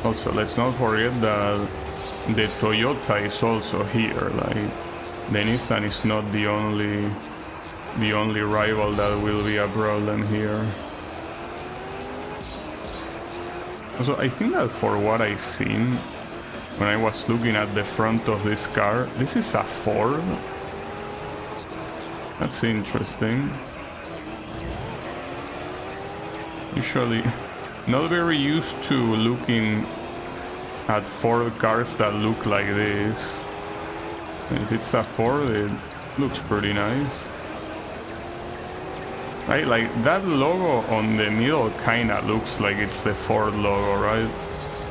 Also, let's not forget that the Toyota is also here. Like, the Nissan is not the only rival that will be a problem here. So I think that for what I seen when I was looking at the front of this car, this is a Ford. That's interesting. Usually not very used to looking at Ford cars that look like this. And if it's a Ford, it looks pretty nice. Right, like that logo on the middle kinda looks like it's the Ford logo, right?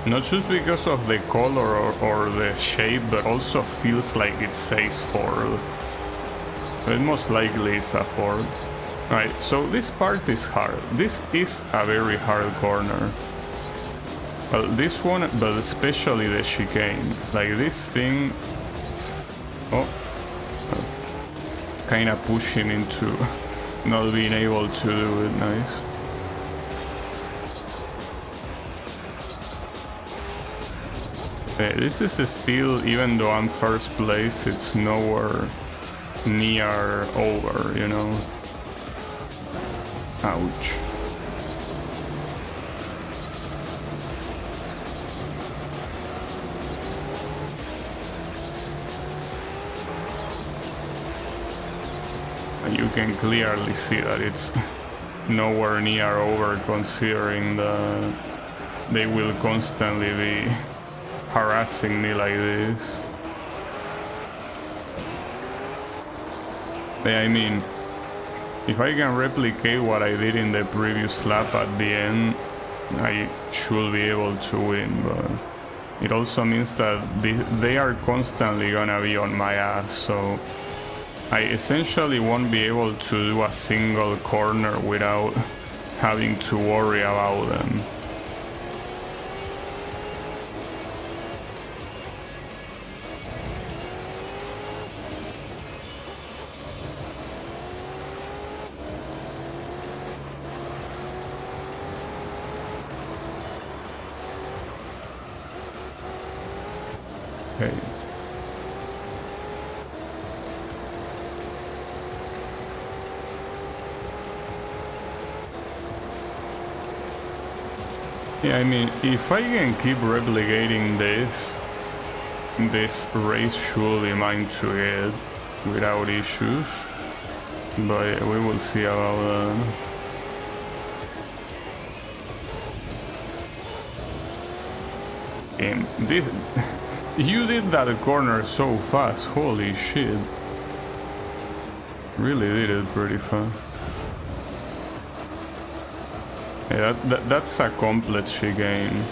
Not just because of the color or the shape, but also feels like it says Ford. So it most likely is a Ford. Right, so this part is hard. This is a very hard corner. Well, this one, but especially the chicane. Like this thing... Oh. Kinda push him into... not being able to do it. Nice. This is still, even though I'm first place, it's nowhere near over, you know. Ouch. You can clearly see that it's nowhere near over, considering that they will constantly be harassing me like this. I mean, if I can replicate what I did in the previous lap at the end, I should be able to win, but it also means that they are constantly gonna be on my ass, so I essentially won't be able to do a single corner without having to worry about them. Okay. Yeah, I mean, if I can keep replicating this race should be mine to get without issues. But we will see about that. This, you did that corner so fast, holy shit. Really did it pretty fast. Yeah, that's a complex chicane.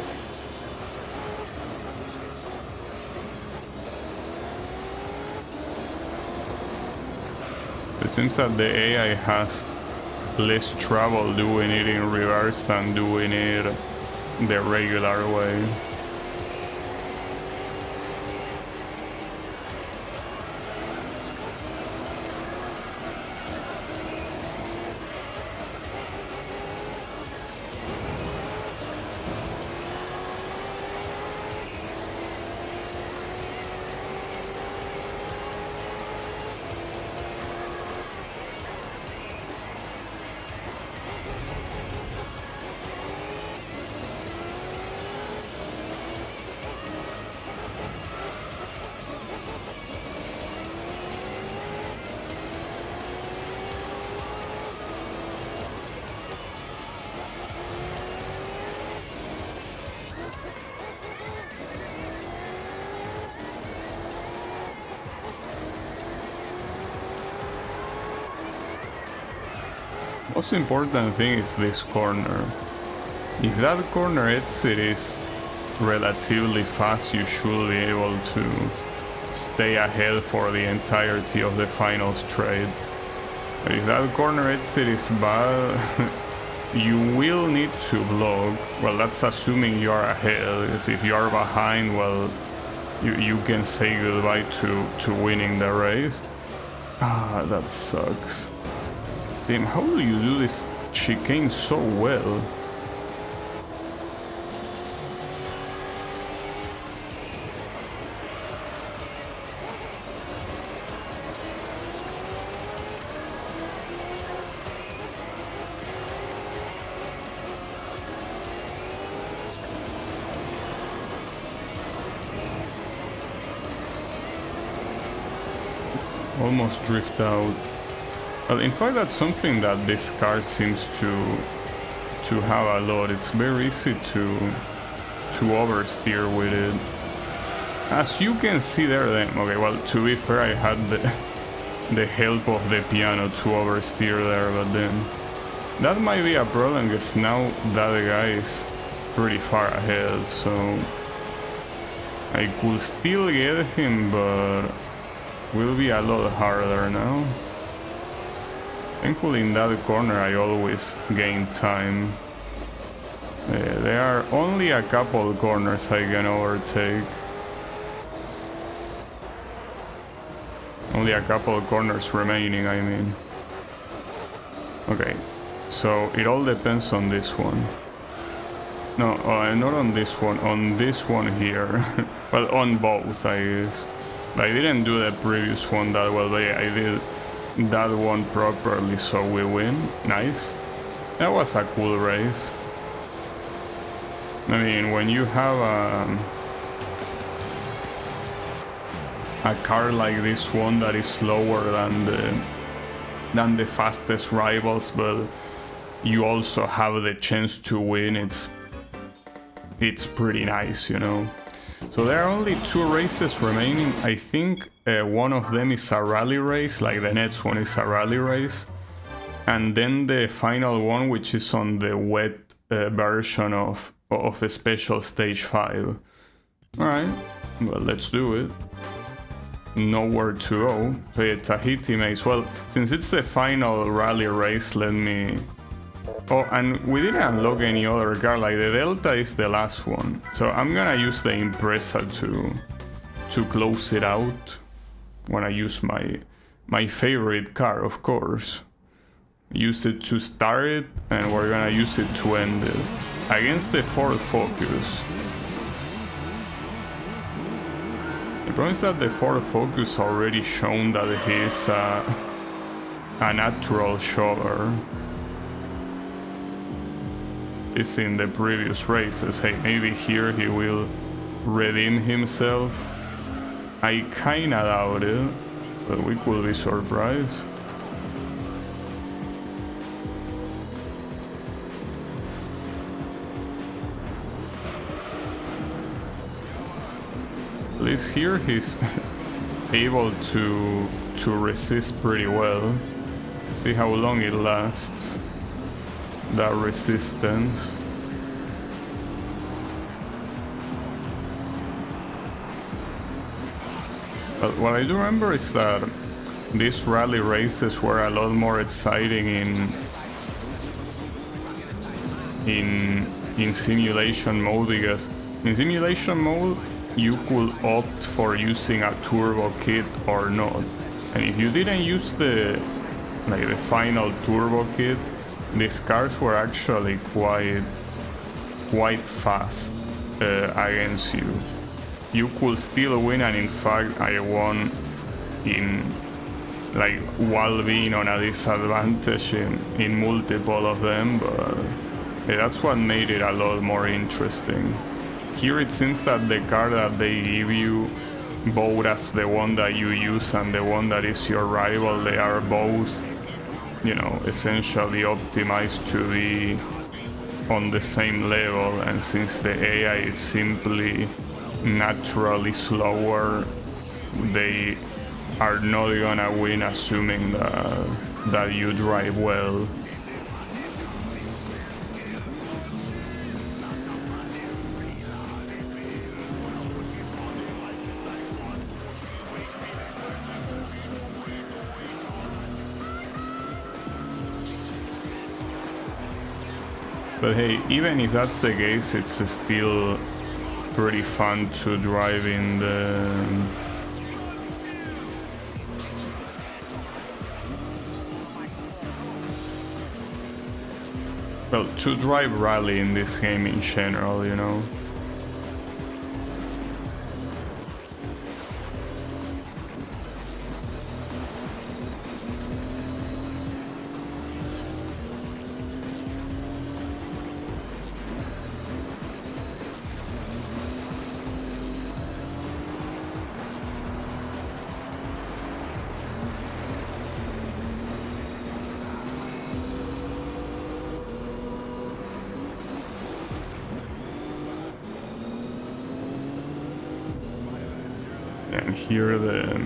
It seems that the AI has less trouble doing it in reverse than doing it the regular way. Most important thing is this corner. If that corner exit is relatively fast, you should be able to stay ahead for the entirety of the final straight. But if that corner exit is bad, you will need to block. Well, that's assuming you are ahead, because if you are behind, well, you can say goodbye to winning the race. Ah, that sucks. Damn, how do you do this chicane so well? Almost drift out. Well, in fact, that's something that this car seems to have a lot. It's very easy to oversteer with it. As you can see there, then, okay, well, to be fair, I had the help of the piano to oversteer there, but then that might be a problem because now that guy is pretty far ahead, so I could still get him, but will be a lot harder now. Thankfully in that corner I always gain time. There are only a couple corners I can overtake. Only a couple corners remaining, I mean. Okay, so it all depends on this one. No, not on this one here. Well, on both, I guess. I didn't do the previous one that well, but I did that one properly, so we win. Nice. That was a cool race. I mean, when you have a car like this one that is slower than the fastest rivals, but you also have the chance to win, it's pretty nice, you know. So there are only 2 races remaining. I think one of them is a rally race, like the next one is a rally race. And then the final one, which is on the wet version of a special stage 5. Alright, well, let's do it. Nowhere to go. So yeah, Tahiti Maze. Well, since it's the final rally race, let me... Oh, and we didn't unlock any other car, like the Delta is the last one. So I'm gonna use the Impreza to close it out. When I use my favorite car, of course. Use it to start it, and we're gonna use it to end it. Against the Ford Focus. The problem is that the Ford Focus already shown that he's a natural shover. is in the previous races. Hey, maybe here he will redeem himself. I kinda doubt it, but we could be surprised. At least here he's able to resist pretty well. See how long it lasts, that resistance. But what I do remember is that these rally races were a lot more exciting in simulation mode, because in simulation mode you could opt for using a turbo kit or not, and if you didn't use the final turbo kit, these cars were actually quite fast against you. You could still win, and in fact I won in while being on a disadvantage in multiple of them, but that's what made it a lot more interesting. Here it seems that the car that they give you, both as the one that you use and the one that is your rival, they are both, you know, essentially optimized to be on the same level, and since the AI is simply naturally slower, they are not gonna win assuming that you drive well. But hey, even if that's the case, it's still pretty fun to drive in the... Well, to drive rally in this game in general, you know. And here the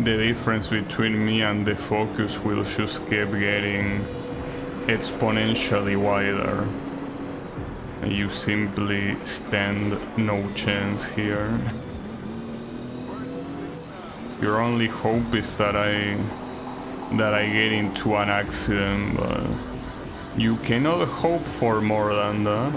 difference between me and the Focus will just keep getting exponentially wider. You simply stand no chance here. Your only hope is that I get into an accident, but you cannot hope for more than that.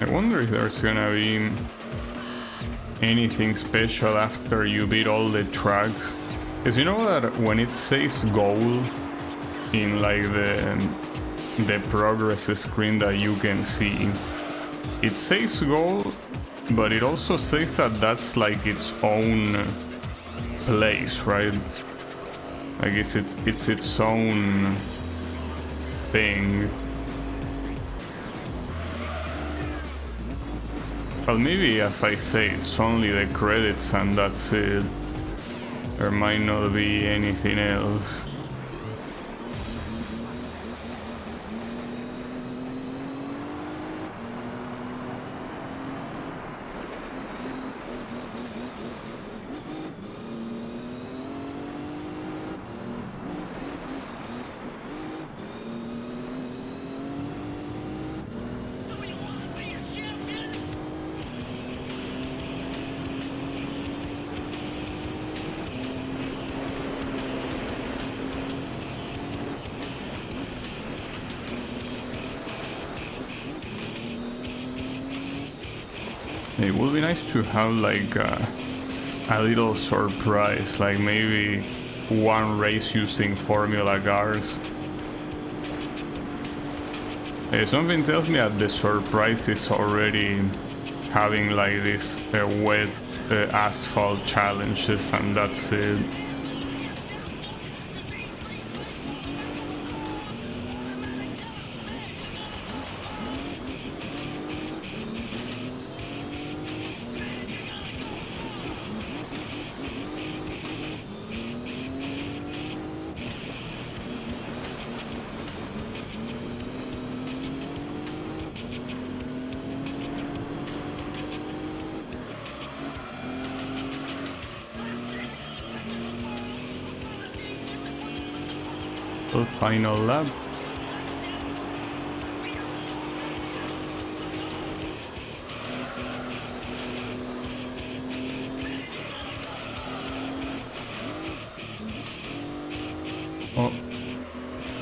I wonder if there's gonna be anything special after you beat all the tracks. Because you know that when it says goal in like the progress screen that you can see, it says goal, but it also says that that's like its own place, right? Like it's its own thing. Well, maybe, as I say, it's only the credits and that's it. There might not be anything else. It would be nice to have like a little surprise, like maybe one race using Formula cars. Something tells me that the surprise is already having like this wet asphalt challenges, and that's it. The final lap. Oh,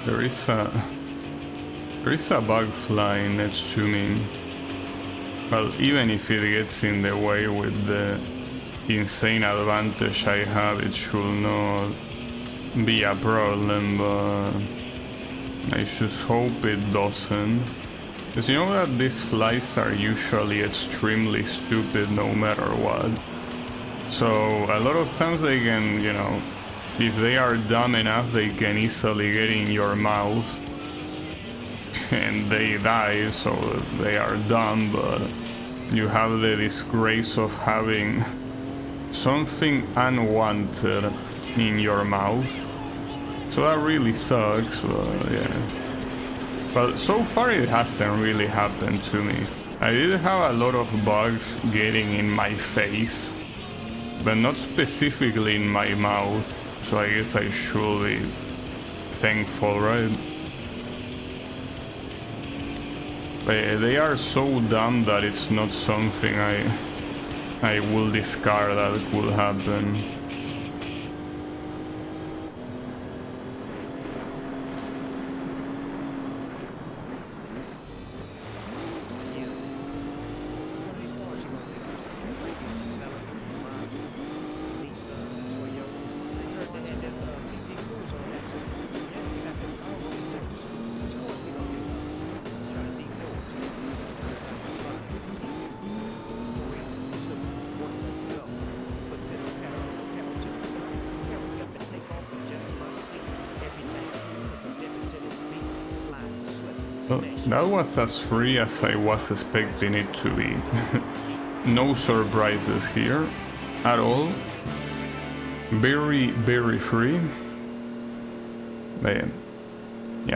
there is a bug flying next to me. Well, even if it gets in the way with the insane advantage I have, it should not be a problem, but I just hope it doesn't. Because you know that these flies are usually extremely stupid no matter what. So a lot of times they can, you know, if they are dumb enough, they can easily get in your mouth and they die, so they are dumb, but you have the disgrace of having something unwanted in your mouth. So that really sucks, but yeah. But so far it hasn't really happened to me. I did have a lot of bugs getting in my face, but not specifically in my mouth, so I guess I should be thankful, right? But they are so dumb that it's not something I will discard that could happen. Well, that was as free as I was expecting it to be. No surprises here at all. Very, very free. Yeah,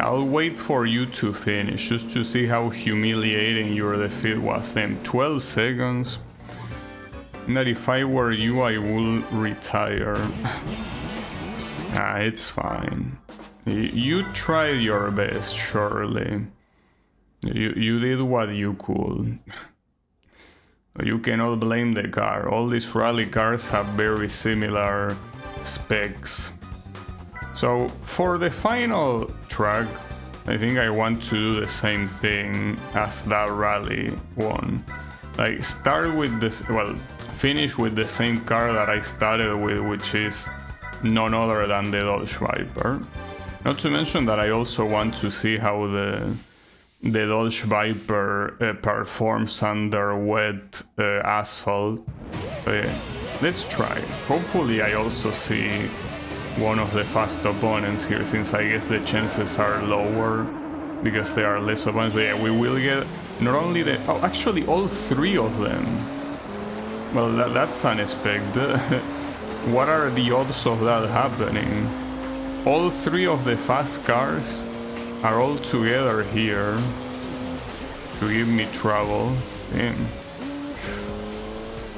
I'll wait for you to finish just to see how humiliating your defeat was. Then 12 seconds. That if I were you, I will retire. It's fine. You tried your best, surely. You did what you could. You cannot blame the car. All these rally cars have very similar specs. So for the final track, I think I want to do the same thing as that rally one. Like start with this, well, finish with the same car that I started with, which is none other than the Dodge Viper. Not to mention that I also want to see how the Dodge Viper performs under wet asphalt. So yeah, let's try. Hopefully I also see one of the fast opponents here, since I guess the chances are lower because there are less opponents. But yeah, we will get not only the... Oh, actually all three of them. Well, that's unexpected. What are the odds of that happening? All three of the fast cars are all together here to give me trouble. Damn.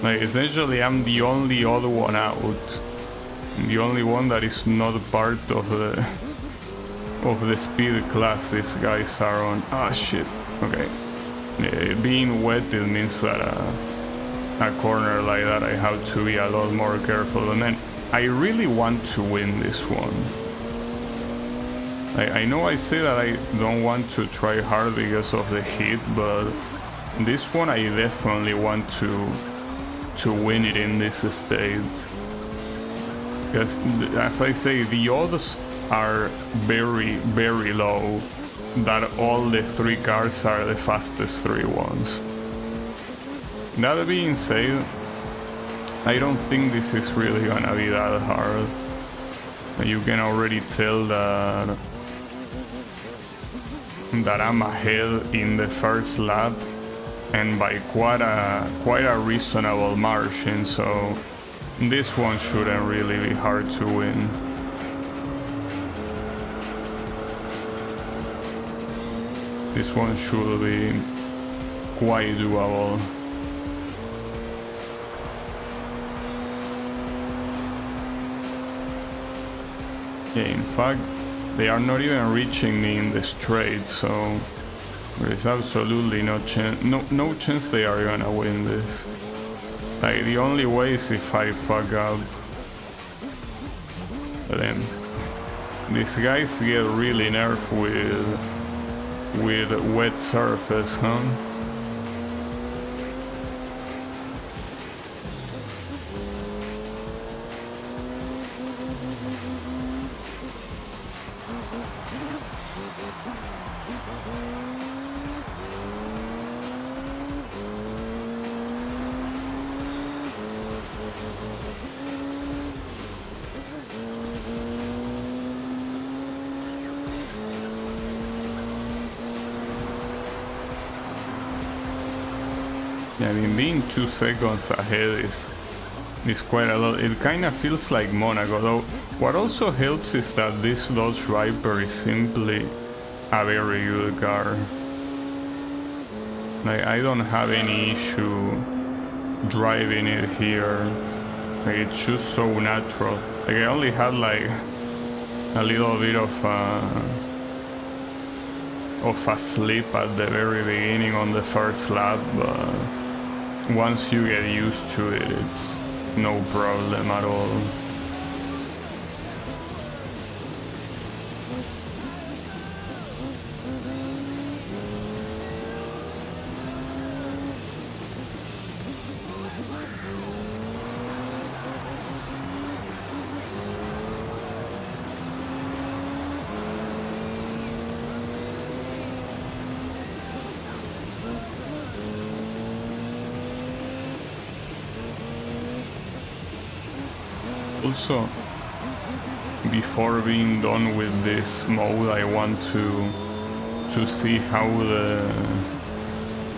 Like, essentially I'm the only odd one out. The only one that is not part of the speed class these guys are on. Ah, shit. Okay. Yeah, being wet, it means that a corner like that I have to be a lot more careful. And then I really want to win this one. I know I say that I don't want to try hard because of the heat, but this one I definitely want to win it in this state. Because, as I say, the odds are very, very low that all the 3 cars are the fastest 3 ones. That being said, I don't think this is really gonna be that hard. You can already tell that I'm ahead in the first lap, and by quite a reasonable margin, so this one shouldn't really be hard to win. This one should be quite doable. Yeah, in fact, they are not even reaching me in the straight, so there is absolutely no chance they are gonna win this. Like, the only way is if I fuck up. But then, these guys get really nerfed with wet surface, huh? I mean, being 2 seconds ahead is quite a lot. It kind of feels like Monaco, though. What also helps is that this Dodge Viper is simply a very good car. Like, I don't have any issue driving it here. Like, it's just so natural. Like, I only had like a little bit of a slip at the very beginning on the first lap, but once you get used to it, it's no problem at all. Also, before being done with this mode, I want to see how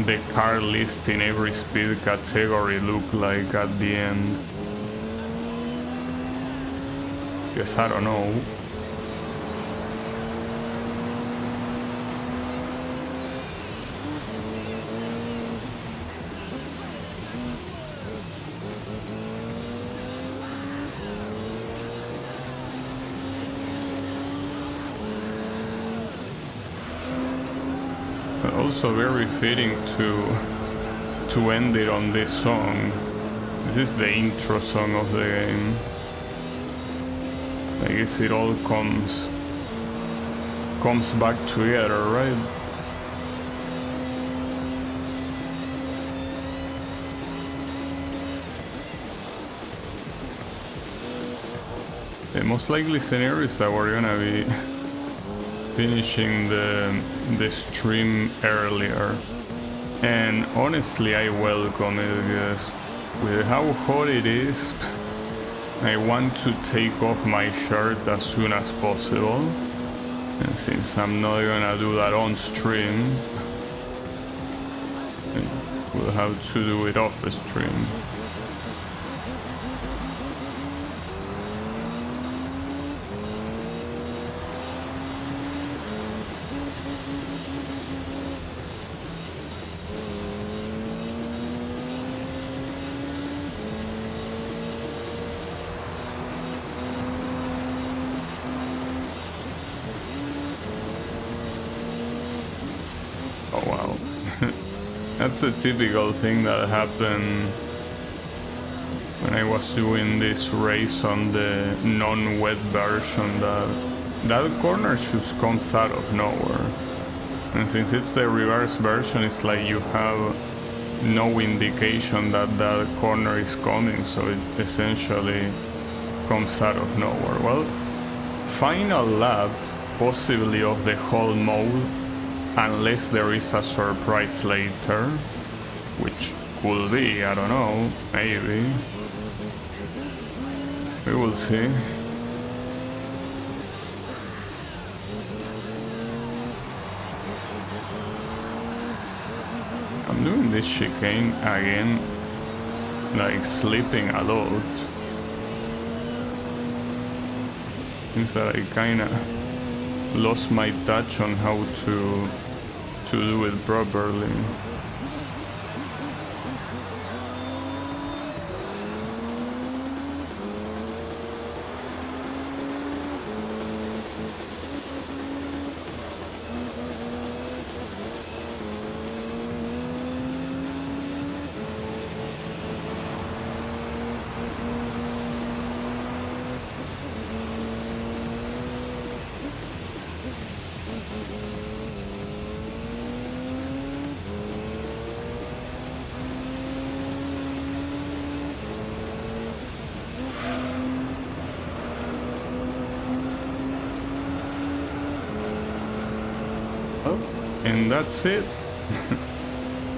the car list in every speed category look like at the end. Guess I don't know. Also very fitting to end it on this song. This is the intro song of the game. I guess it all comes back together, right? The most likely scenario is that we're gonna be finishing the stream earlier, and honestly I welcome it, because with how hot it is, I want to take off my shirt as soon as possible, and since I'm not gonna do that on stream, we'll have to do it off the stream. Oh wow. That's a typical thing that happened when I was doing this race on the non-wet version, that corner just comes out of nowhere. And since it's the reverse version, it's like you have no indication that that corner is coming, so it essentially comes out of nowhere. Well, final lap, possibly of the whole mode, unless there is a surprise later, which could be, I don't know, maybe. We will see. I'm doing this chicane again, like slipping a lot. Seems that I kinda lost my touch on how to do it properly. And that's it.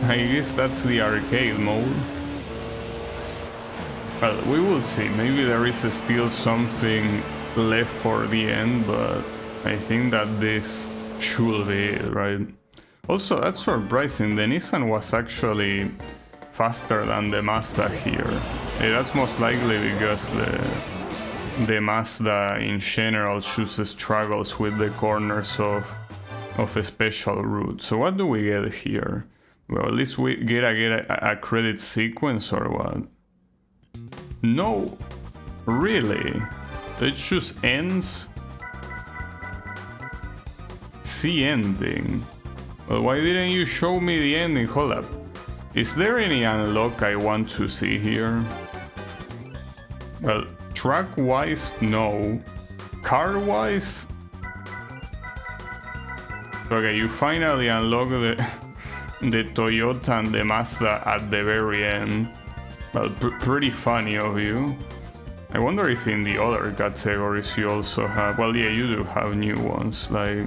I guess that's the arcade mode. Well, we will see. Maybe there is still something left for the end, but I think that this should be it, right? Also, that's surprising. The Nissan was actually faster than the Mazda here. That's most likely because the Mazda in general just struggles with the corners of a special route. So what do we get here? Well, at least we get a credit sequence or what? No, really? It just ends? See ending. Well, why didn't you show me the ending? Hold up. Is there any unlock I want to see here? Well, track-wise, no. Car-wise? Okay, you finally unlock the Toyota and the Mazda at the very end. Well, pretty funny of you. I wonder if in the other categories you also have... Well, yeah, you do have new ones, like...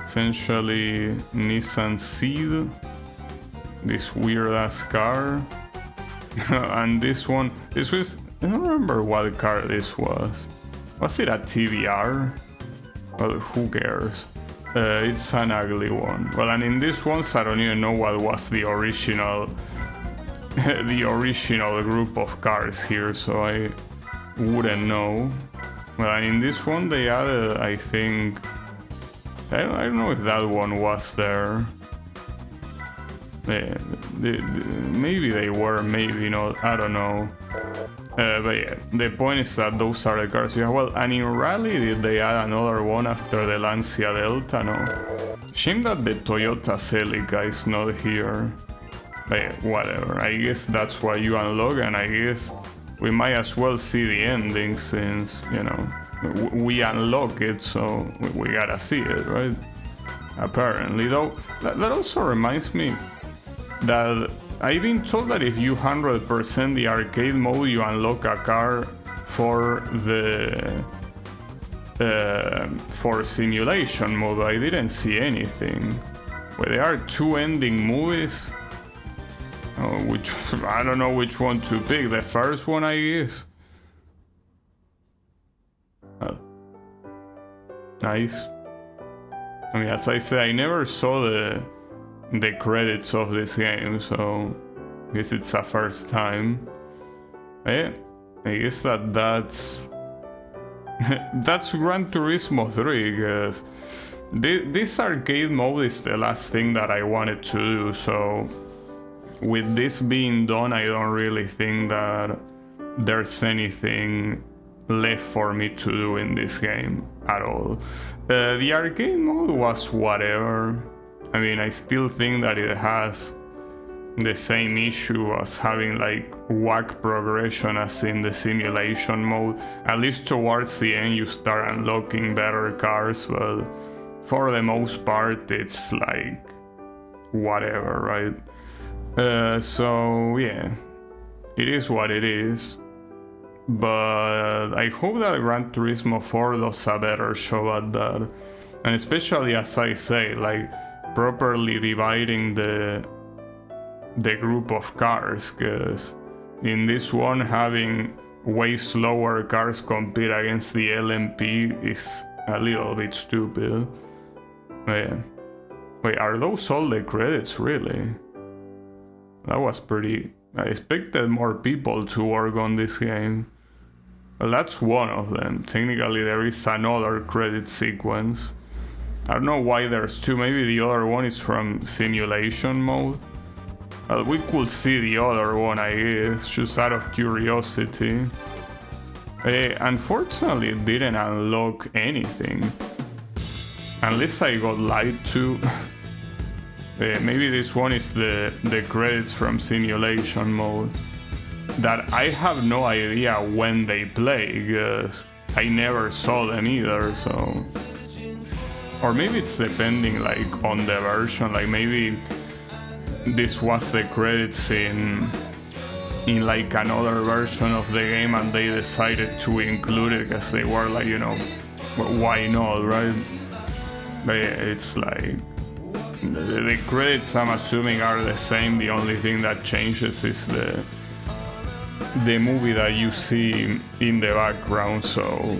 Essentially, Nissan Seed. This weird-ass car. And this one... This was... I don't remember what car this was. Was it a TBR? Well, who cares? It's an ugly one. Well, and in this one, I don't even know what was the original the original group of cars here, so I wouldn't know. Well, and in this one they added, I think... I don't know if that one was there. Maybe they were, maybe not, I don't know. But yeah, the point is that those are the cars you have. Well, and in Rally, did they add another one after the Lancia Delta? No. Shame that the Toyota Celica is not here. But yeah, whatever. I guess that's why you unlock, and I guess we might as well see the ending since, you know, we unlock it, so we gotta see it, right? Apparently, though, that also reminds me that I've been told that if you 100% the arcade mode, you unlock a car for the for simulation mode. I didn't see anything. Well, there are two ending movies. Oh, which I don't know which one to pick. The first one, I guess. Nice. I mean, as I said, I never saw the credits of this game, so I guess it's a first time. Yeah, I guess that's that's Gran Turismo 3, because this arcade mode is the last thing that I wanted to do, so with this being done, I don't really think that there's anything left for me to do in this game at all. The arcade mode was whatever. I mean, I still think that it has the same issue as having like whack progression as in the simulation mode. At least towards the end you start unlocking better cars, but for the most part it's like whatever, right? So yeah, it is what it is. But I hope that Gran Turismo 4 does a better show at that. And especially, as I say, like properly dividing the group of cars, because in this one having way slower cars compete against the LMP is a little bit stupid. Yeah. Wait, are those all the credits, really? That was pretty... I expected more people to work on this game. Well, that's one of them. Technically there is another credit sequence. I don't know why there's two. Maybe the other one is from simulation mode. Well, we could see the other one, I guess, just out of curiosity. Unfortunately, it didn't unlock anything. Unless I got lied to. Maybe this one is the credits from simulation mode. That I have no idea when they play, because I never saw them either, so... Or maybe it's depending like on the version, like maybe this was the credits in like another version of the game and they decided to include it because they were like, you know, why not, right? But yeah, it's like the credits, I'm assuming, are the same. The only thing that changes is the movie that you see in the background, so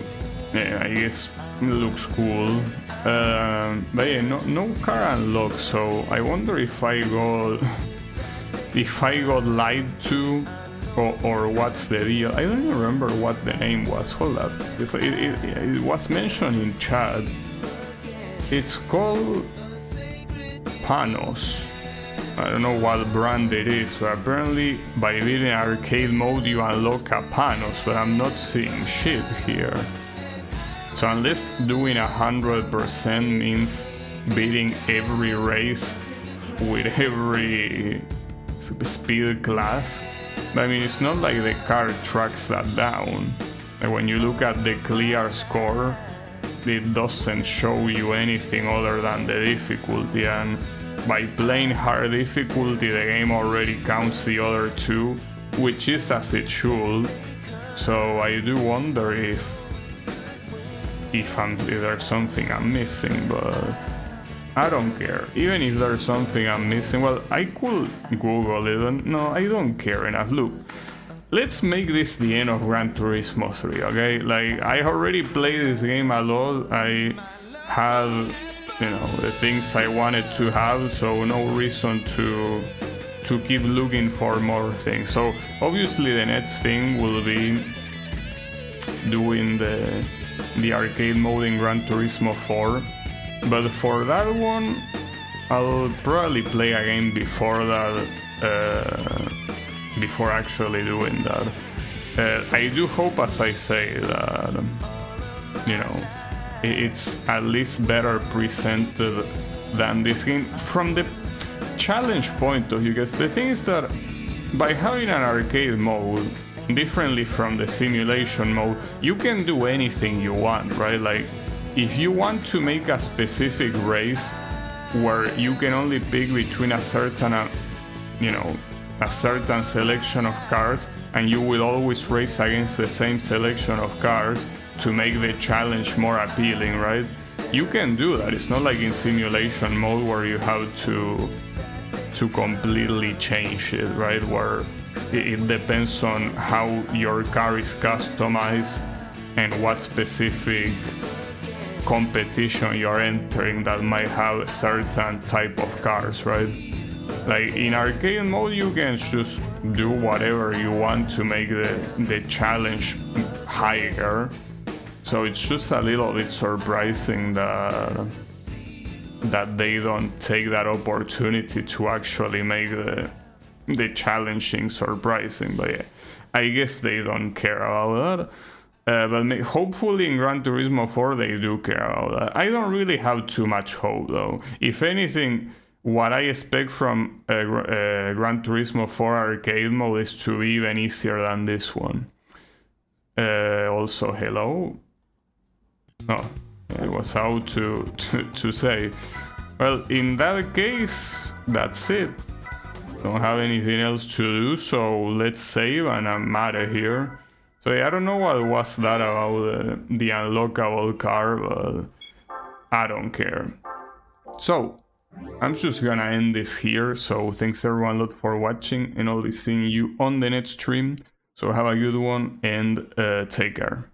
yeah, I guess it looks cool. But yeah, no car unlocked, so I wonder if I got lied to, or what's the deal. I don't even remember what the name was. Hold up, it was mentioned in chat. It's called Panos. I don't know what brand it is, but apparently by beating arcade mode you unlock a Panos, but I'm not seeing shit here. So unless doing 100% means beating every race with every speed class, I mean, it's not like the car tracks that down. Like when you look at the clear score, it doesn't show you anything other than the difficulty, and by playing hard difficulty the game already counts the other two, which is as it should. So I do wonder if there's something I'm missing, but I don't care. Even if there's something I'm missing, well, I could Google it, and no, I don't care enough. Look, let's make this the end of Gran Turismo 3, okay? Like, I already played this game a lot. I have, you know, the things I wanted to have, so no reason to keep looking for more things. So obviously the next thing will be doing the arcade mode in Gran Turismo 4, but for that one I'll probably play a game before that, before actually doing that. I do hope, as I say, that, you know, it's at least better presented than this game from the challenge point of view, because the thing is that by having an arcade mode differently from the simulation mode, you can do anything you want, right? Like, if you want to make a specific race where you can only pick between a certain, you know, a certain selection of cars, and you will always race against the same selection of cars to make the challenge more appealing, right? You can do that. It's not like in simulation mode where you have to completely change it, right? Where it depends on how your car is customized and what specific competition you're entering that might have a certain type of cars, right? Like in arcade mode, you can just do whatever you want to make the challenge higher. So it's just a little bit surprising that they don't take that opportunity to actually make the challenging surprising. But yeah, I guess they don't care about that. But hopefully in Gran Turismo 4 they do care about that. I don't really have too much hope though. If anything, what I expect from Gran Turismo 4 arcade mode is to be even easier than this one. Also, hello? Oh, It was out to say. Well, in that case, that's it. Don't have anything else to do, so let's save and I'm out of here. So yeah, I don't know what was that about the unlockable car, but I don't care. So, I'm just gonna end this here, so thanks everyone a lot for watching, and I'll be seeing you on the next stream. So have a good one, and take care.